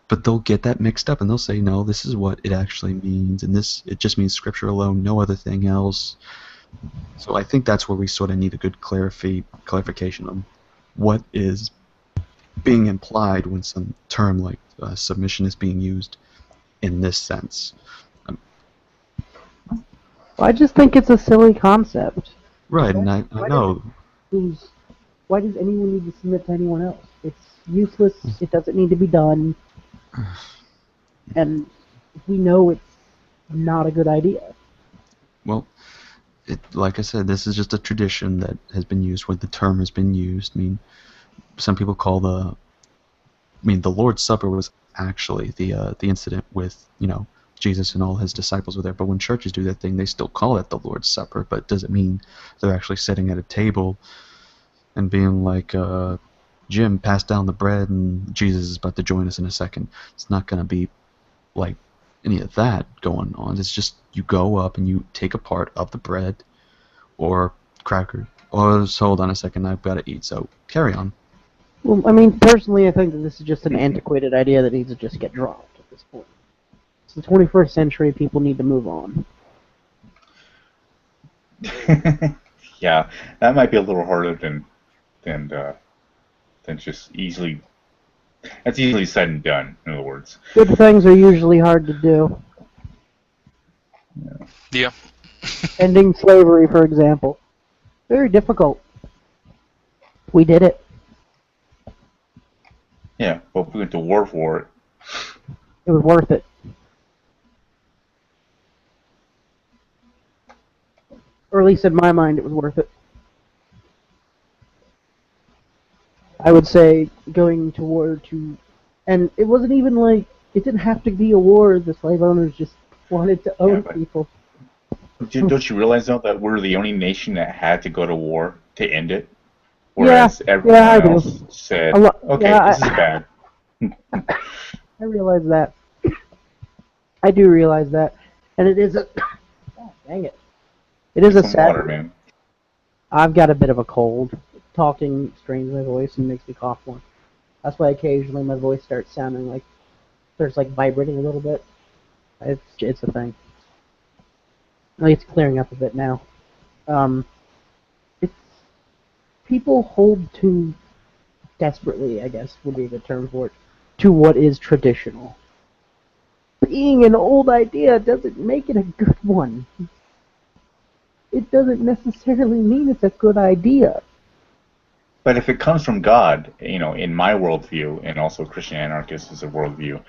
but they'll get that mixed up and they'll say, no, this is what it actually means, and this, it just means scripture alone, no other thing else. So I think that's where we sort of need a good clarification on what is being implied when some term like submission is being used in this sense. I just think it's a silly concept. Right, and I know. Why does anyone need to submit to anyone else? It's useless. It doesn't need to be done. And we know it's not a good idea. Well, like I said, this is just a tradition that has been used when the term has been used. I mean, some people call the Lord's Supper was actually the incident with, Jesus and all his disciples were there. But when churches do that thing, they still call it the Lord's Supper. But does it mean they're actually sitting at a table and being like, Jim, pass down the bread and Jesus is about to join us in a second? It's not going to be like any of that going on. It's just you go up and you take a part of the bread or cracker. Oh, just hold on a second, I've got to eat, so carry on. Well, personally, I think that this is just an antiquated idea that needs to just get dropped at this point. It's the 21st century, people need to move on. Yeah, that might be a little harder than just easily. That's easily said and done, in other words. Good things are usually hard to do. Yeah. Ending slavery, for example. Very difficult. We did it. Yeah, but we went to war for it. It was worth it. Or at least in my mind, it was worth it. I would say going to war and it wasn't even like, it didn't have to be a war, the slave owners just wanted to own people. Don't you realize, though, that we're the only nation that had to go to war to end it? Whereas everyone else said, okay, this is bad. I realize that. I do realize that. And it is a... Oh, dang it. It is a sad... Water, man. I've got a bit of a cold. Talking strains my voice and makes me cough more. That's why occasionally my voice starts sounding like... starts like vibrating a little bit. It's a thing. It's clearing up a bit now. It's... People hold to... desperately, I guess, would be a good term for it, to what is traditional. Being an old idea doesn't make it a good one. It doesn't necessarily mean it's a good idea. But if it comes from God, in my worldview, and also Christian anarchist is a worldview,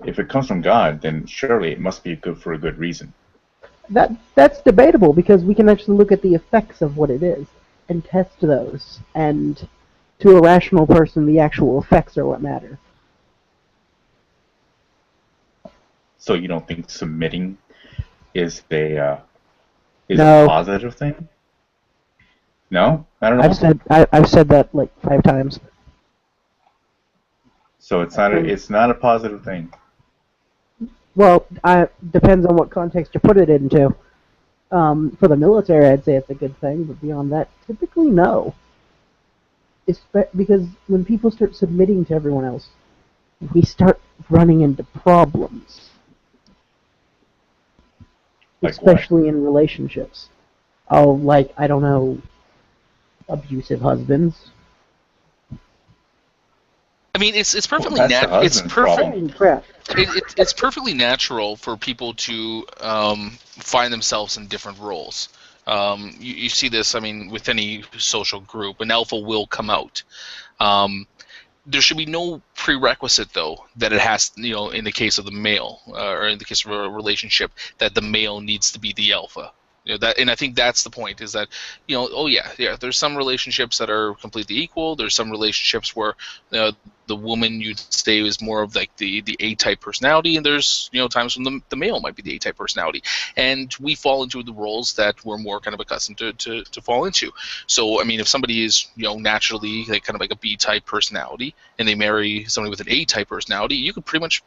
if it comes from God, then surely it must be good for a good reason. That's debatable, because we can actually look at the effects of what it is and test those, and to a rational person, the actual effects are what matter. So you don't think submitting is a positive thing? No, I don't know. I've said that like 5 times. So it's not a positive thing. Well, depends on what context you put it into. For the military, I'd say it's a good thing, but beyond that, typically no. Because when people start submitting to everyone else, we start running into problems. Like especially what? In relationships. Oh, like, I don't know, abusive husbands. I mean, it's perfectly Well, that's the it's husband's perfect. problem. It's perfectly natural for people to find themselves in different roles. You see this, I mean, with any social group, an alpha will come out. There should be no prerequisite, though, that it has, in the case of the male, or in the case of a relationship, that the male needs to be the alpha. That, and I think that's the point, is that, oh yeah, there's some relationships that are completely equal. There's some relationships where the woman, you'd say, is more of like the A-type personality, and there's times when the male might be the A-type personality, and we fall into the roles that we're more kind of accustomed to fall into. So I mean, if somebody is naturally like kind of like a B-type personality, and they marry somebody with an A-type personality, you could pretty much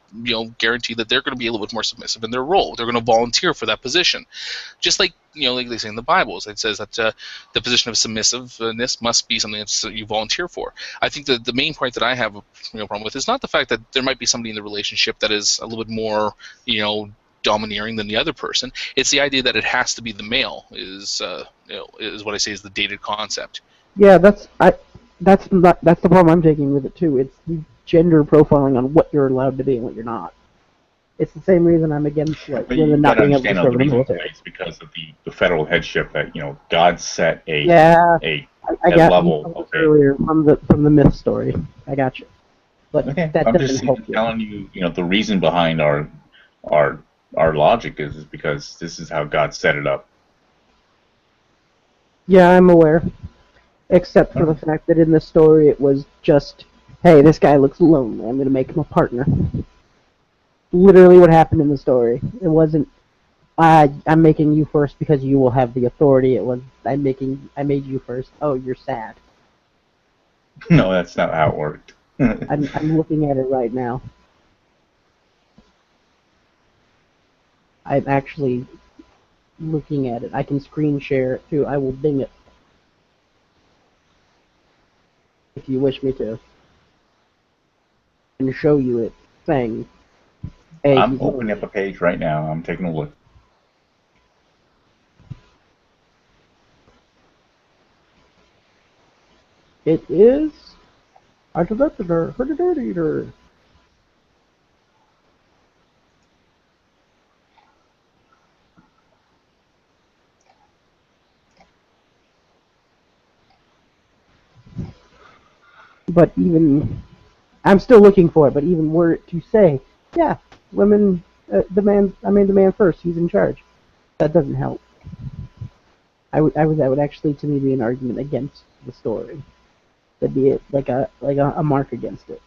guarantee that they're going to be a little bit more submissive in their role. They're going to volunteer for that position. Just like like they say in the Bibles, it says that the position of submissiveness must be something that you volunteer for. I think that the main point that I have a problem with is not the fact that there might be somebody in the relationship that is a little bit more domineering than the other person. It's the idea that it has to be the male is what I say is the dated concept. Yeah, that's the problem I'm taking with it too. It's the gender profiling on what you're allowed to be and what you're not. It's the same reason I'm against But women you not gotta being able to understand serve in the the reason why military. it's because of the federal headship that God set a Yeah, a I got level. you Okay. earlier from the myth story. I got you, but Okay. that I'm just doesn't help you. telling you, the reason behind our logic is because this is how God set it up. Yeah, I'm aware. Except for the fact that in this story it was just, hey, this guy looks lonely, I'm going to make him a partner. Literally what happened in the story. It wasn't, I'm making you first because you will have the authority. It was, I made you first. Oh, you're sad. No, that's not how it worked. I'm looking at it right now. I'm actually looking at it. I can screen share it too. I will Bing it. If you wish me to. And show you it saying, hey, I'm opening up a page right now. I'm taking a look. It is. But even, I'm still looking for it. But even were it to say, yeah, women, the man first. He's in charge. That doesn't help. That would actually to me be an argument against the story. That'd be it, like a mark against it.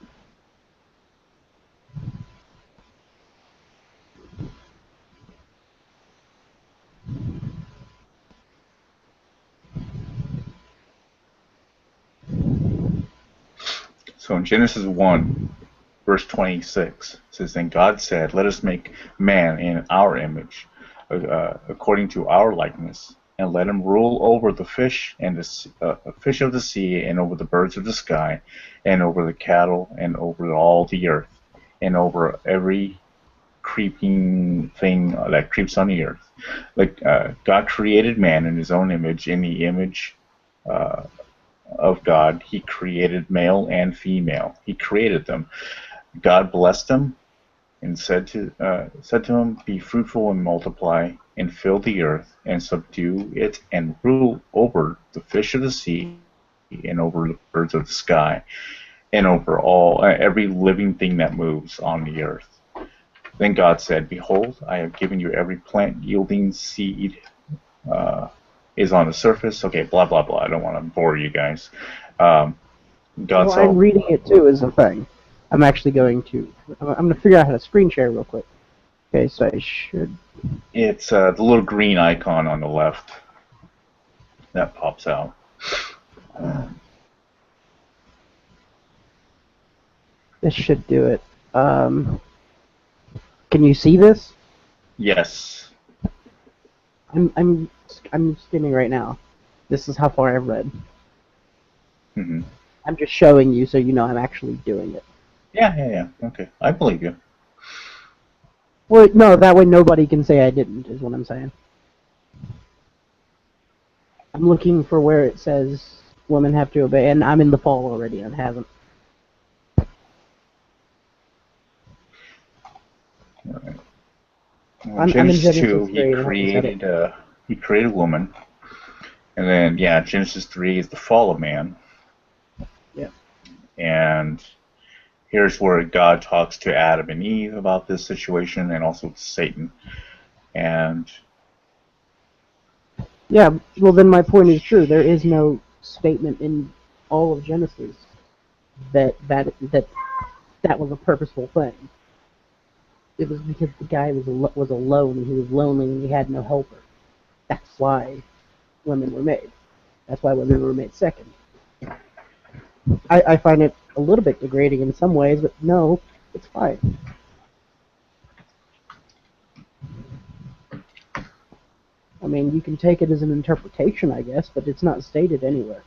So in Genesis 1, verse 26, it says, "Then God said, let us make man in our image, according to our likeness, and let him rule over the fish and the fish of the sea, and over the birds of the sky, and over the cattle, and over all the earth, and over every creeping thing that creeps on the earth." Like God created man in his own image, in the image uh, of God, he created male and female. He created them. God blessed them and said to him, "Be fruitful and multiply, and fill the earth, and subdue it, and rule over the fish of the sea, and over the birds of the sky, and over all every living thing that moves on the earth." Then God said, "Behold, I have given you every plant yielding seed is on the surface." Okay, blah blah blah. I don't want to bore you guys. God Well, saw. I'm reading it too is the thing. I'm actually going to. I'm going to figure out how to screen share real quick. Okay, so I should. It's the little green icon on the left that pops out. This should do it. Can you see this? Yes. I'm skimming right now. This is how far I've read. Mm-hmm. I'm just showing you so you know I'm actually doing it. Yeah. Okay, I believe you. Well, no, that way nobody can say I didn't, is what I'm saying. I'm looking for where it says women have to obey, and I'm in the fall already and haven't. All right. Well, I'm in Genesis Genesis 2, 3 and I haven't said it. he created woman, and then Genesis 3 is the fall of man. Yeah. And here's where God talks to Adam and Eve about this situation, and also to Satan. And Yeah, well then my point is true. There is no statement in all of Genesis that was a purposeful thing. It was because the guy was alone and he was lonely and he had no helper. That's why women were made. That's why women were made second. I find it a little bit degrading in some ways, but no, it's fine. I mean, you can take it as an interpretation, I guess, but it's not stated anywhere.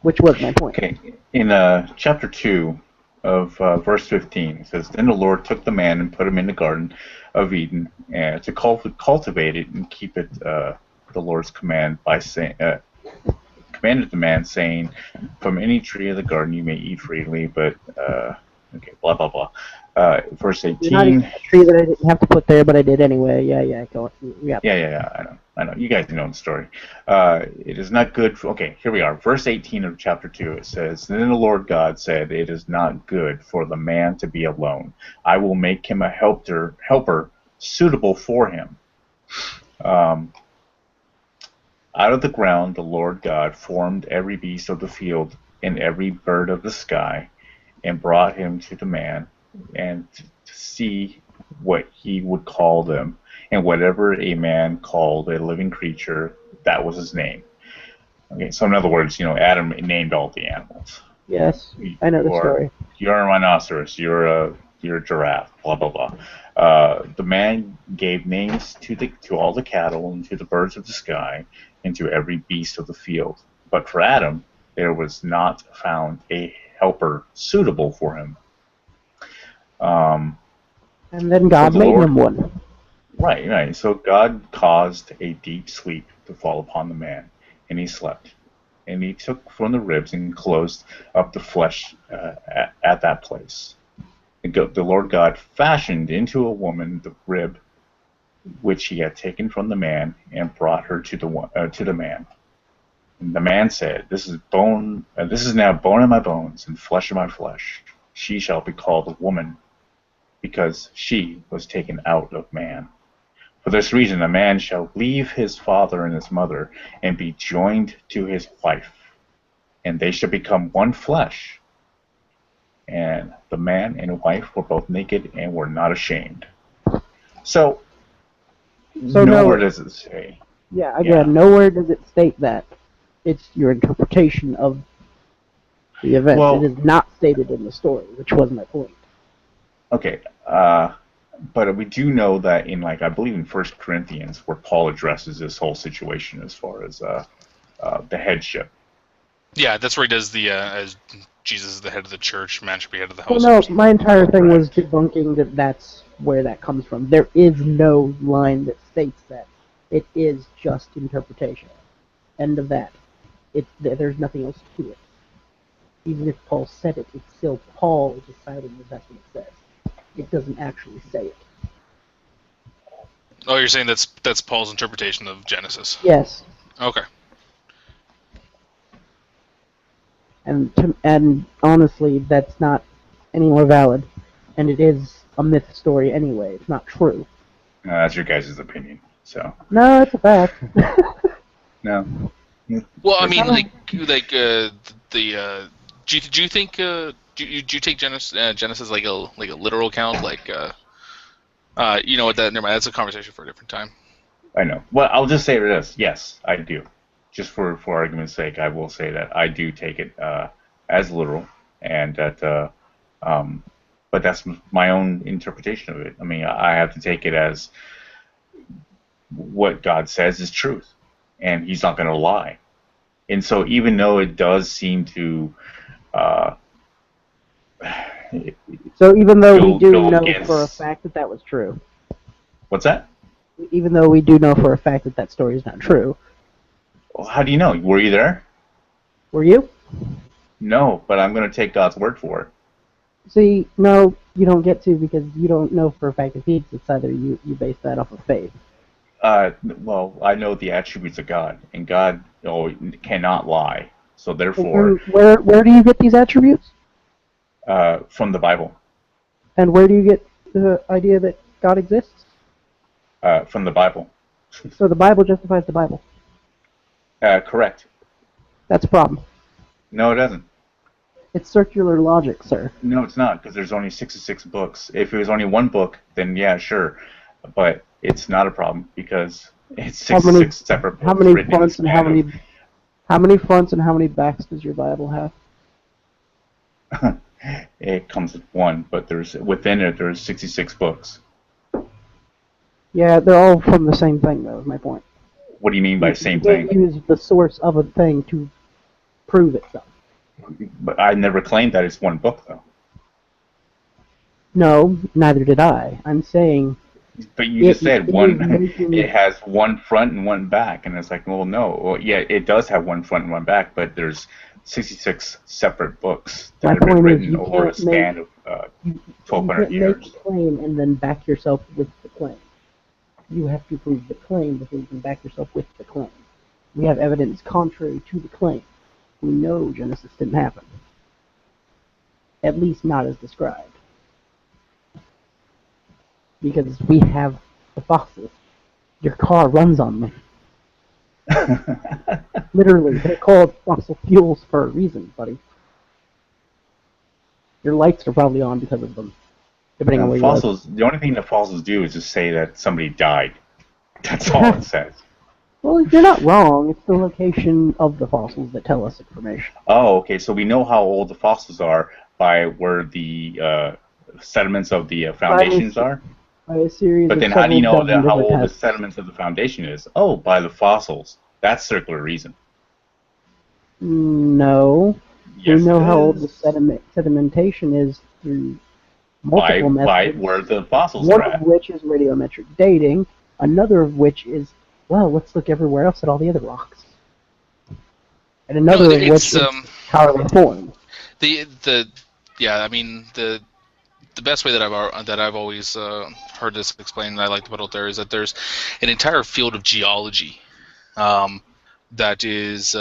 Which was my point. Okay, in chapter 2 of verse 15, it says, Then the Lord took the man and put him in the Garden of Eden to cultivate it and keep it the Lord's command by saying, commanded the man, saying, From any tree of the garden you may eat freely, but, okay, blah, blah, blah. Verse 18. Not even a tree that I didn't have to put there, but I did anyway. Yeah, go on. Yeah, I know. You guys know the story. It is not good for, okay, here we are. Verse 18 of chapter 2, it says, Then the Lord God said, It is not good for the man to be alone. I will make him a helper suitable for him. Out of the ground the Lord God formed every beast of the field and every bird of the sky, and brought him to the man, and to see what he would call them. And whatever a man called a living creature, that was his name. Okay, so in other words, Adam named all the animals. Yes, I know the story. You're a rhinoceros, you're a giraffe, blah, blah, blah. The man gave names to all the cattle and to the birds of the sky and to every beast of the field. But for Adam, there was not found a helper suitable for him. And then God made him one. Right. So God caused a deep sleep to fall upon the man, and he slept. And he took from the ribs and closed up the flesh at that place. The Lord God fashioned into a woman the rib which he had taken from the man, and brought her to the man. And the man said, This is now bone of my bones and flesh of my flesh. She shall be called a woman, because she was taken out of man. For this reason a man shall leave his father and his mother, and be joined to his wife, and they shall become one flesh. And the man and wife were both naked and were not ashamed. So nowhere does it say. Yeah, again, nowhere does it state that. It's your interpretation of the event. Well, it is not stated in the story, which was my point. Okay, but we do know that in, I believe in 1 Corinthians, where Paul addresses this whole situation as far as the headship. Yeah, that's where he does the, as Jesus is the head of the church, man should be head of the house. Well, no, my entire thing was debunking that that's where that comes from. There is no line that states that. It is just interpretation. End of that. There's nothing else to it. Even if Paul said it, it's still Paul deciding that that's what it says. It doesn't actually say it. Oh, you're saying that's Paul's interpretation of Genesis? Yes. Okay. And honestly, that's not any more valid. And it is a myth story anyway. It's not true. That's your guys' opinion. So. No, it's a fact. No. Well, I mean, do you think do you take Genesis like a literal account, you know what, that never mind, that's a conversation for a different time. I know. Well, I'll just say this. Yes, I do. Just for argument's sake, I will say that I do take it as literal, and that but that's my own interpretation of it. I mean, I have to take it as what God says is truth, and He's not going to lie. And so, even though it does seem to so even though we do know for a fact that was true. What's that? Even though we do know for a fact that that story is not true. Well, how do you know? Were you there? Were you? No, but I'm going to take God's word for it. See, no, you don't get to, because you don't know for a fact if He's. It's either you base that off of faith. Well, I know the attributes of God, and God cannot lie. So therefore, where do you get these attributes? From the Bible. And where do you get the idea that God exists? From the Bible. So the Bible justifies the Bible. Correct. That's a problem. No, it doesn't. It's circular logic, sir. No, it's not, because there's only 66 books. If it was only one book, then yeah, sure. But it's not a problem, because it's 66 separate books how many written in the fronts and how many fronts and how many backs does your Bible have? It comes with one, but within it there's 66 books. Yeah, they're all from the same thing, though, is my point. What do you mean by same You can't thing? use the source of a thing to prove itself. But I never claimed that it's one book, though. No, neither did I. I'm saying... But you just said making... it has one front and one back, and it's like, well, no. Well, yeah, it does have one front and one back, but there's 66 separate books that have been written over a span of 1,200 years. You can't make a claim and then back yourself with the claim. You have to prove the claim before you can back yourself with the claim. We have evidence contrary to the claim. We know Genesis didn't happen. At least not as described. Because we have the fossils. Your car runs on them. Literally, they're called fossil fuels for a reason, buddy. Your lights are probably on because of them. Depending on where fossils, the only thing that fossils do is just say that somebody died. That's all it says. Well, you're not wrong. It's the location of the fossils that tell us information. Oh, okay. So we know how old the fossils are by where the sediments of the foundations are. By a series but of then how do you know how old tests. the sediments of the foundation is? Oh, by the fossils. That's circular reason. No. Yes, we know how old the sedimentation is through multiple methods. By where the fossils are at. One of which is radiometric dating. Another of which is, well, let's look everywhere else at all the other rocks. And another of which is how are they formed. I mean the best way that I've always heard this explained, and I like to put out there, is that there's an entire field of geology that is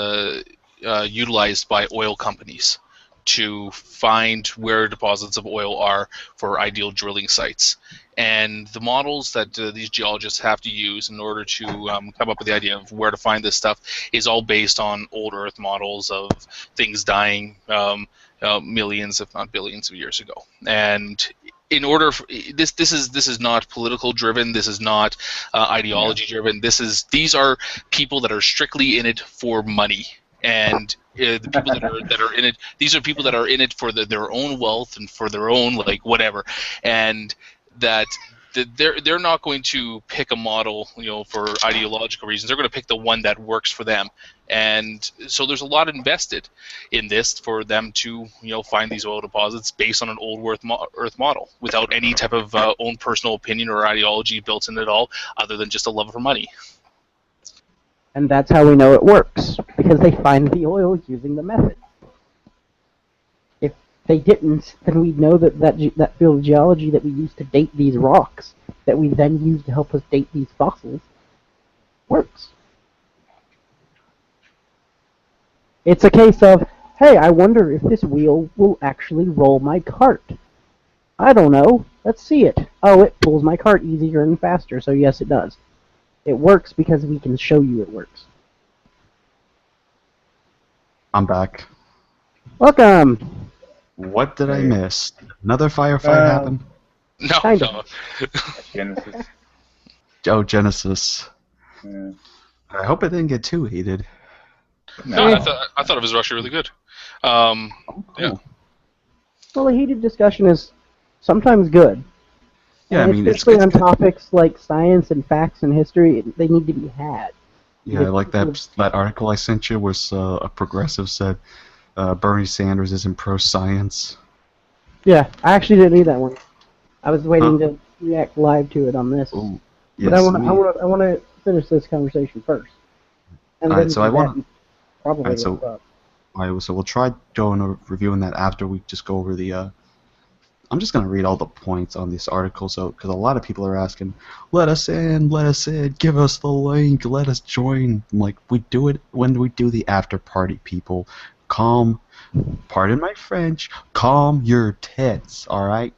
utilized by oil companies to find where deposits of oil are for ideal drilling sites. And the models that these geologists have to use in order to come up with the idea of where to find this stuff is all based on old Earth models of things dying millions, if not billions, of years ago. And in order for, this is not political driven. This is not ideology driven. These are people that are strictly in it for money. And the people that are in it, these are people that are in it for their own wealth and for their own whatever, and that they're not going to pick a model for ideological reasons. They're going to pick the one that works for them, and so there's a lot invested in this for them to find these oil deposits based on an old Earth model without any type of own personal opinion or ideology built in at all, other than just a love for money. And that's how we know it works, because they find the oil using the method. If they didn't, then we'd know that field of geology that we use to date these rocks, that we then use to help us date these fossils, works. It's a case of, hey, I wonder if this wheel will actually roll my cart. I don't know. Let's see it. Oh, it pulls my cart easier and faster, so yes, it does. It works because we can show you it works. I'm back. Welcome! What did I miss? Another firefight happened? No. Genesis. Oh, Genesis. Yeah. I hope it didn't get too heated. No, I thought it was actually really good. Cool. Yeah. Well, a heated discussion is sometimes good. Yeah, and I mean, especially on topics like science and facts and history, they need to be had. Yeah, like that article I sent you was a progressive said Bernie Sanders isn't pro-science. Yeah, I actually didn't read that one. I was waiting to react live to it on this. Ooh, but yes, I want to finish this conversation first. And Alright, so I want probably so we'll try going over reviewing that after we just go over the. I'm just gonna read all the points on this article, so because a lot of people are asking, let us in, give us the link, let us join. I'm like, we do it when we do the after party, people. Calm, pardon my French, calm your tits, all right?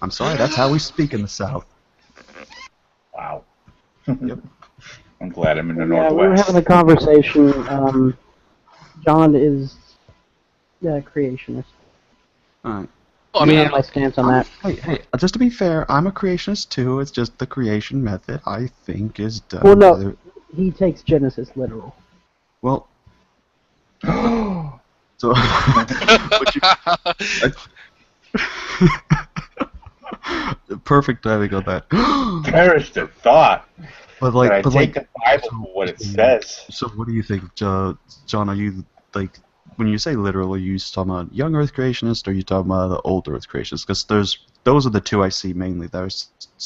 I'm sorry, that's how we speak in the South. Wow. Yep. I'm glad I'm in the Yeah, we were having Northwest. a conversation. John is creationist. Alright. Well, I You mean, know my stance on I'm, that. hey, just to be fair, I'm a creationist too. It's just the creation method I think is Well, done no, rather. he takes Genesis literal. Well, so but you, I, perfect timing on that. Perish the thought that I but take like, the Bible so, for what it so, says. so what do you think, John? Are you like, when you say literal, are you talking about young Earth creationist, or are you talking about the old Earth creationist? Because those are the two I see mainly that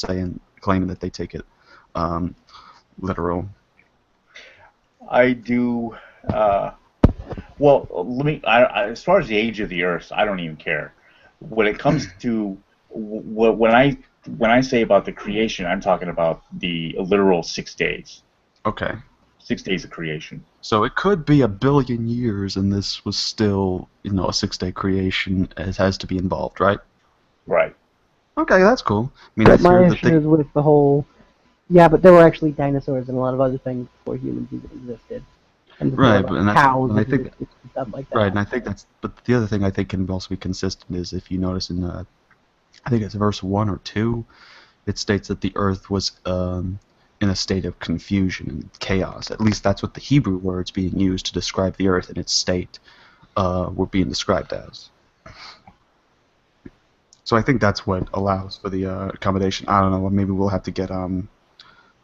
are claiming that they take it literal. I do. Uh, well, let me. As far as the age of the Earth, I don't even care. When it comes to when I say about the creation, I'm talking about the literal 6 days. Okay. 6 days of creation. So it could be a billion years, and this was still, a 6-day creation. It has to be involved, right? Right. Okay, that's cool. I mean, I But my fear that issue is with the whole. Yeah, but there were actually dinosaurs and a lot of other things before humans even existed, and before right, like but cows and I think existed and stuff like right, that. and I think that's. But the other thing I think can also be consistent is if you notice in I think it's verse 1 or 2, it states that the earth was in a state of confusion and chaos. At least that's what the Hebrew words being used to describe the earth in its state were being described as. So I think that's what allows for the accommodation. I don't know. Maybe we'll have to get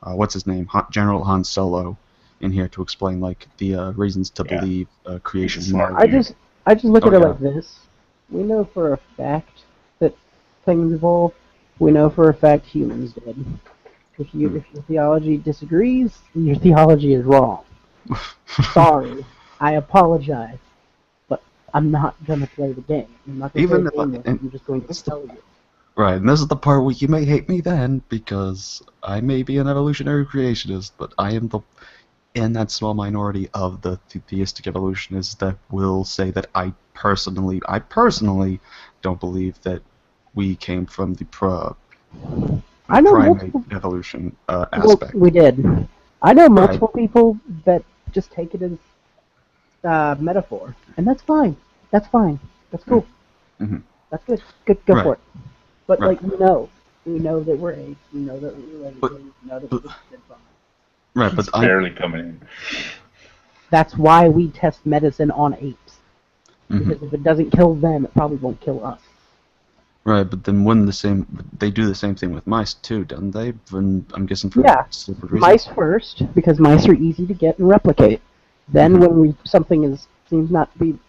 what's his name, General Han Solo, in here to explain like the reasons to Yeah. believe He's a creation. smart I dude. just look Oh, at it yeah. like this. We know for a fact that things evolve. We know for a fact humans did. If your theology disagrees, your theology is wrong. Sorry, I apologize, but I'm not gonna play the game. I'm not gonna play Even a if I, game with it. and I'm just going to that's the tell you. right, and this is the part where you may hate me then, because I may be an evolutionary creationist, but I am in that small minority of the theistic evolutionists that will say that I personally don't believe that we came from the I know primate multiple. evolution Well, aspect. we did. I know Right. multiple people that just take it as metaphor, and that's fine. That's fine. That's cool. Mhm. That's good. Good. Go Right. for it. But Right. like we know that we're apes. We know that we're related. But, We know that we but existed from it. right, He's but I barely coming in. That's why we test medicine on apes. mhm. Because if it doesn't kill them, it probably won't kill us. Right, but then they do the same thing with mice too, don't they? I'm guessing for Yeah, separate reasons. mice first because mice are easy to get and replicate. Then when something seems not to be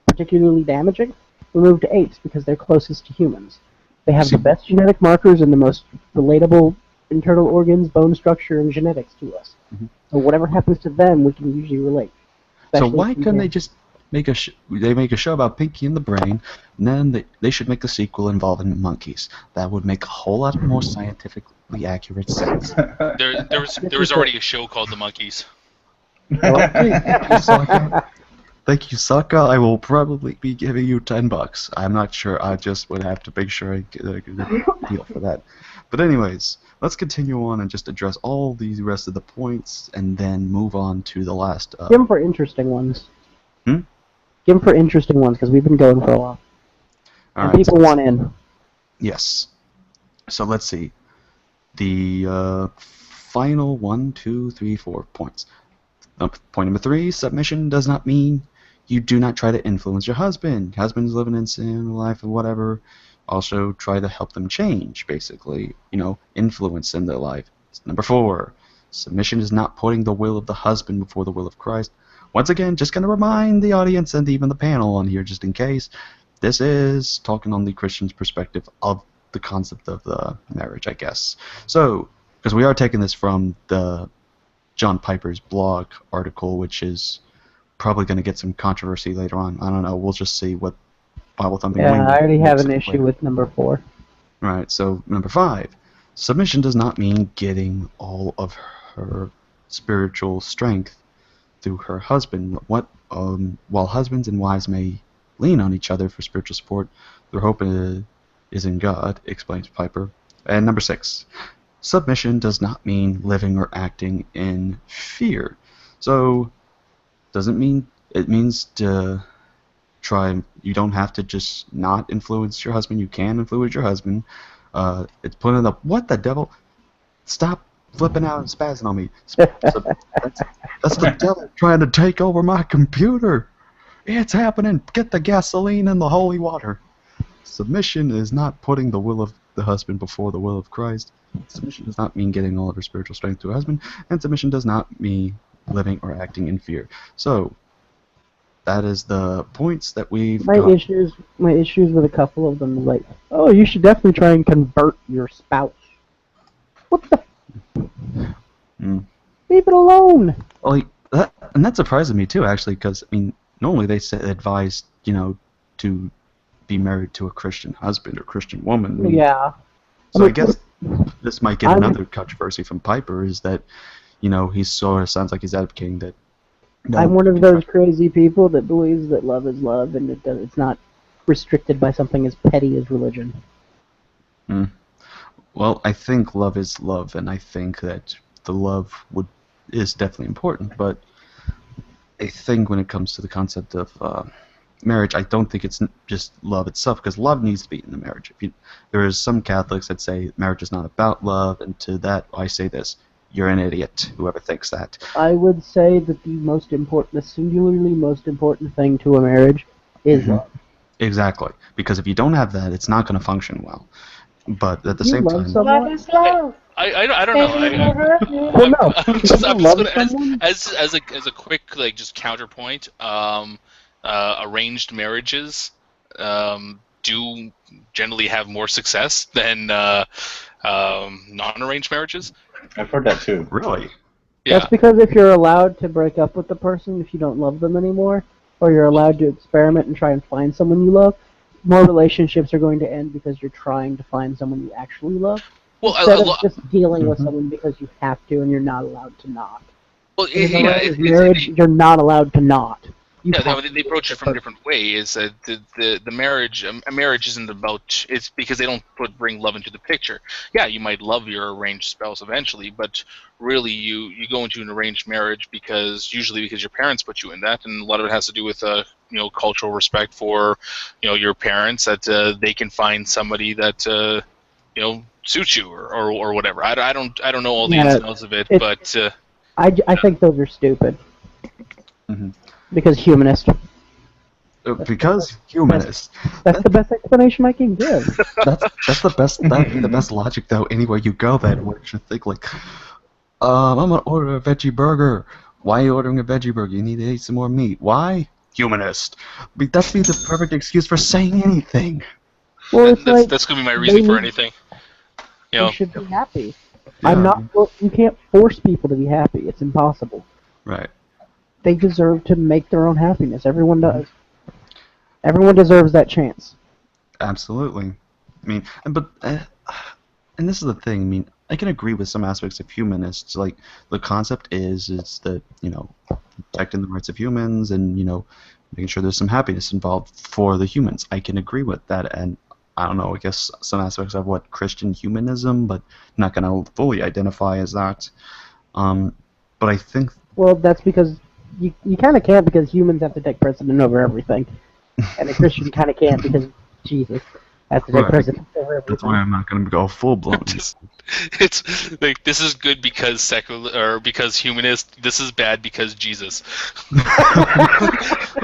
particularly damaging, we move to apes because they're closest to humans. They have the best genetic markers and the most relatable internal organs, bone structure, and genetics to us. So whatever happens to them, we can usually relate. So Especially why if we couldn't they can- just make a show about Pinky and the Brain, and then they should make a sequel involving monkeys? That would make a whole lot more scientifically accurate sense. There was already a show called The Monkeys. Okay, thank you, Socka. Thank you, Socka. I will probably be giving you $10. I'm not sure. I just would have to make sure I get a good deal for that. But anyways, let's continue on and just address all the rest of the points, and then move on to the last. Give them for interesting ones. Hmm? Give them for interesting ones because we've been going for a while. All And right. people want in. Yes. So let's see. The final 1, 2, 3, 4 points. Point number 3: submission does not mean you do not try to influence your husband. Husband's living in sin, life, or whatever. Also, try to help them change, basically. Influence in their life. Number 4: submission is not putting the will of the husband before the will of Christ. Once again, just going to remind the audience and even the panel on here, just in case, this is talking on the Christian's perspective of the concept of the marriage, I guess. So, because we are taking this from the John Piper's blog article, which is probably going to get some controversy later on. I don't know. We'll just see what Bible Thumping Yeah, Wing I already have makes an of it issue later. with number 4. Right, so number 5. Submission does not mean getting all of her spiritual strength through her husband. While husbands and wives may lean on each other for spiritual support, their hope is in God, explains Piper. And number 6. submission does not mean living or acting in fear. So, doesn't mean it means to try. You don't have to just not influence your husband. You can influence your husband. It's putting up. What the devil? Stop flipping out and spazzing on me. That's the devil trying to take over my computer. It's happening. Get the gasoline and the holy water. Submission is not putting the will of the husband before the will of Christ. Submission does not mean getting all of your spiritual strength to a husband, and submission does not mean living or acting in fear. So, that is the points that we've got. My issues with a couple of them, like, oh, you should definitely try and convert your spouse. What the? Leave it alone. Well, that surprises me too, actually, because I mean, normally they advise to be married to a Christian husband or Christian woman. I mean, Yeah. So I guess this might get another controversy from Piper, is that he sort of sounds like he's advocating that. I'm one of those crazy people that believes that love is love, and it's not restricted by something as petty as religion. Well, I think love is love, and I think that the love is definitely important. But I think when it comes to the concept of marriage, I don't think it's just love itself, because love needs to be in the marriage. There is some Catholics that say marriage is not about love, and to that I say this: you're an idiot, whoever thinks that. I would say that the singularly most important thing to a marriage is love. Exactly, because if you don't have that, it's not going to function well. But at the same time, love is love. I don't know. Well, no. I'm just Love gonna, someone? as a quick just counterpoint. Arranged marriages do generally have more success than non-arranged marriages. I've heard that too. really, Yeah. That's because if you're allowed to break up with the person if you don't love them anymore, or you're allowed to experiment and try and find someone you love, more relationships are going to end because you're trying to find someone you actually love. Well, Instead of just dealing with someone because you have to and you're not allowed to not. Marriage, you're not allowed to not. They approach it from a different way. Is that the marriage? A marriage isn't about. It's because they don't bring love into the picture. Yeah, you might love your arranged spouse eventually, but really, you go into an arranged marriage usually because your parents put you in that, and a lot of it has to do with cultural respect for your parents, that they can find somebody that suits you or whatever. I don't know all the ins and outs of it, but I think those are stupid. Mm-hmm. Because humanist. Because humanist. That's the best explanation I can give. That's the best. That'd be the best logic, though. Anywhere you go, that way you should think like, I'm gonna order a veggie burger. Why are you ordering a veggie burger? You need to eat some more meat. Why? Humanist. That'd be the perfect excuse for saying anything. Well, that's gonna be my reason for anything. You should be happy. Yeah. You can't force people to be happy. It's impossible. Right. They deserve to make their own happiness. Everyone does. Everyone deserves that chance. Absolutely. I mean, and this is the thing. I mean, I can agree with some aspects of humanists. Like, the concept is that protecting the rights of humans and making sure there's some happiness involved for the humans. I can agree with that, and I don't know. I guess some aspects of Christian humanism, but not going to fully identify as that. But I think. Well, that's because you kind of can't, because humans have to take precedent over everything, and a Christian kind of can't because Jesus has to take precedent over everything. That's why I'm not going to go full blown. It's like, this is good because secular or because humanist. This is bad because Jesus.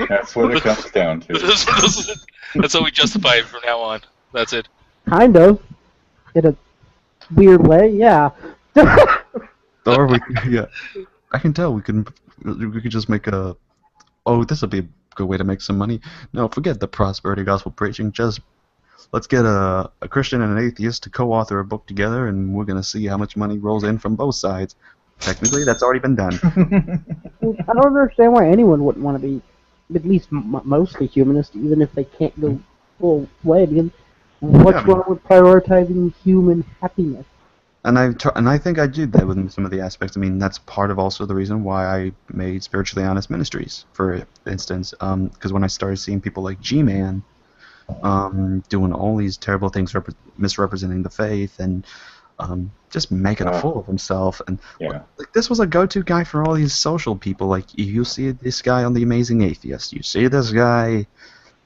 That's what it comes down to. That's how we justify it from now on. That's it. Kind of, in a weird way, yeah. Or I can tell we could just make a. Oh, this will be a good way to make some money. No, forget the prosperity gospel preaching. Just let's get a Christian and an atheist to co-author a book together, and we're gonna see how much money rolls in from both sides. Technically, that's already been done. I don't understand why anyone wouldn't want to be at least mostly humanist, even if they can't go full way. Because what's wrong with prioritizing human happiness? And I think I did that with some of the aspects. I mean, that's part of also the reason why I made Spiritually Honest Ministries, for instance. Because when I started seeing people like G-Man doing all these terrible things, misrepresenting the faith, and just making a fool of himself. And Yeah. like, this was a go-to guy for all these social people. Like you see this guy on The Amazing Atheist, you see this guy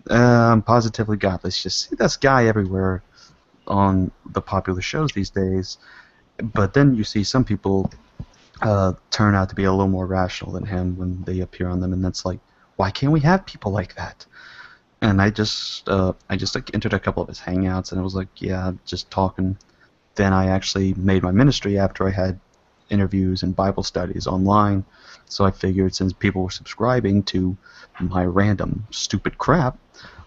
Positively Godless, you see this guy everywhere on the popular shows these days. But then you see some people turn out to be a little more rational than him when they appear on them, and that's like, why can't we have people like that? And I just like entered a couple of his hangouts, and it was like, yeah, just talking. Then I actually made my ministry after I had interviews and Bible studies online. So I figured, since people were subscribing to my random stupid crap,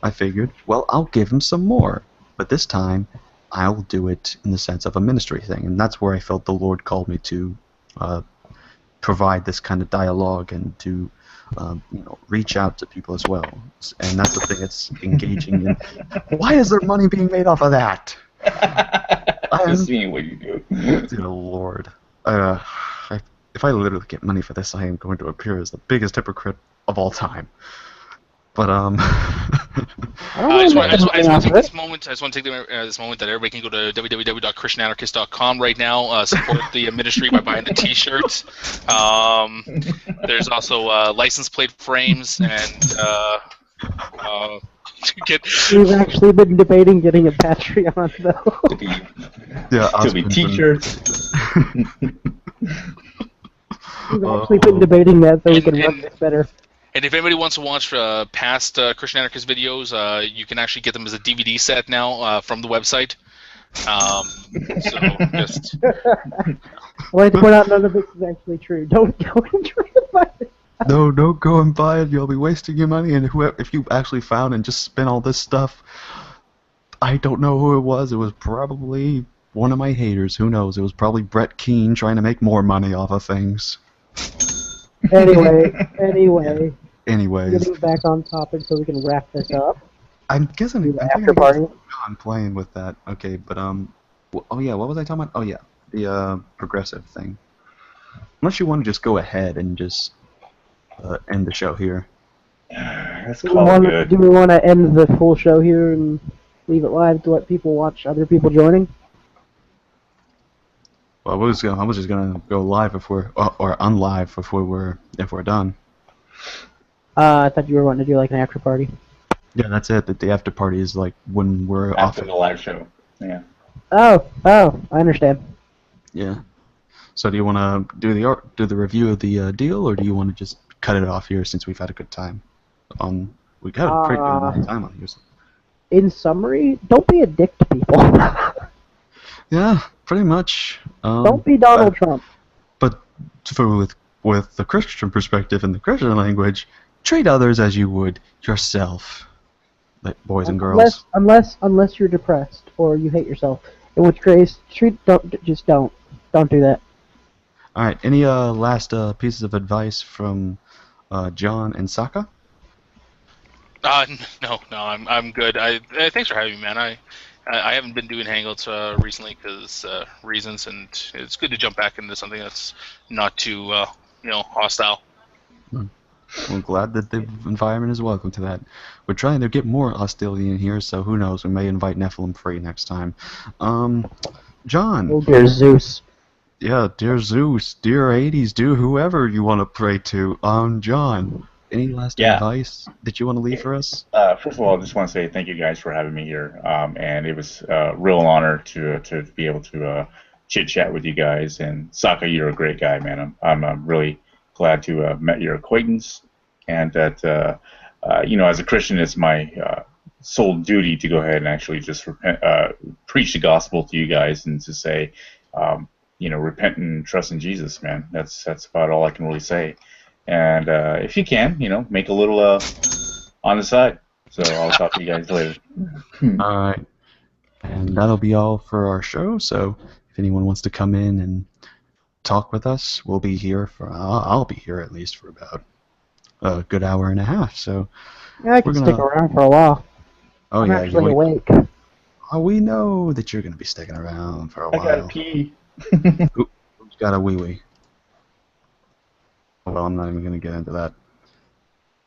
I figured, well, I'll give them some more. But this time, I'll do it in the sense of a ministry thing, and that's where I felt the Lord called me to provide this kind of dialogue and to reach out to people as well. And that's the thing, it's engaging in. Why is there money being made off of that? Just seeing what you do. Dear Lord. If I literally get money for this, I am going to appear as the biggest hypocrite of all time. But I just want to take this moment. I just want to take this moment that everybody can go to www.christiananarchist.com right now. Support the ministry by buying the T-shirts. There's also license plate frames and. We've actually been debating getting a Patreon though. To be T-shirts. We've actually been debating that so we can run this better. And if anybody wants to watch past Christian Anarchist videos, you can actually get them as a DVD set now from the website. So just. I'd like to point out none of this is actually true. Don't go and try to buy it. No, don't go and buy it. You'll be wasting your money. And if you actually found and just spent all this stuff, I don't know who it was. It was probably one of my haters. Who knows? It was probably Brett Keane trying to make more money off of things. Anyway. Anyways. Getting back on topic so we can wrap this up. I'm guessing After party. I'm playing with that. Okay, but oh yeah, what was I talking about? Oh yeah, the progressive thing. Unless you want to just go ahead and just end the show here. That's Do we want to end the full show here and leave it live to let people watch other people joining? Well, I was just gonna go live if we're or unlive if we're done. I thought you were wanting to do like an after party. Yeah, that's it. That the after party is like when we're after the live show. Yeah. Oh, I understand. Yeah. So do you want to do the review of the deal, or do you want to just cut it off here since we've had a good time? We got a pretty good amount of time on here. In summary, don't be a dick to people. Yeah, pretty much. Don't be Donald Trump. But with the Christian perspective and the Christian language, treat others as you would yourself, like boys and girls. Unless you're depressed or you hate yourself, in which case, don't do that. All right. Any last pieces of advice from John and Socka? No, I'm good. Thanks for having me, man. I haven't been doing hangouts recently because reasons, and it's good to jump back into something that's not too hostile. I'm glad that the environment is welcome to that. We're trying to get more hostility in here, so who knows? We may invite Nephilim Free next time. John. Oh, dear Zeus. Yeah, dear Zeus, dear Hades, dear whoever you want to pray to. John, any last advice that you want to leave for us? First of all, I just want to say thank you guys for having me here, and it was a real honor to be able to chit chat with you guys. And Socka, you're a great guy, man. I'm really glad to have met your acquaintance, and that as a Christian, it's my sole duty to go ahead and actually just preach the gospel to you guys and to say, repent and trust in Jesus, man. That's about all I can really say. And if you can, make a little on the side. So I'll talk to you guys later. All right, and that'll be all for our show. So if anyone wants to come in and talk with us, we'll be here I'll be here at least for about a good hour and a half. So yeah, I can stick around for a while. Oh, I'm actually awake. Oh, we know that you're gonna be sticking around for a while. I gotta pee. Who's got a wee-wee? Well, I'm not even gonna get into that.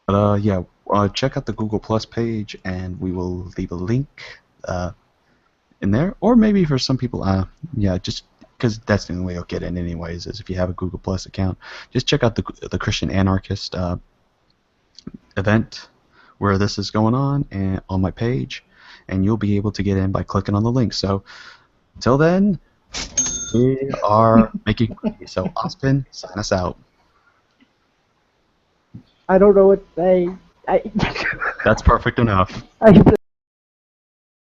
But check out the Google Plus page, and we will leave a link in there, or maybe for some people, yeah, just because that's the only way you'll get in anyways. Is if you have a Google Plus account, just check out the Christian Anarchist event where this is going on, and on my page, and you'll be able to get in by clicking on the link. So, till then, we are making coffee. So, Ospin, sign us out. I don't know what to say. That's perfect enough. I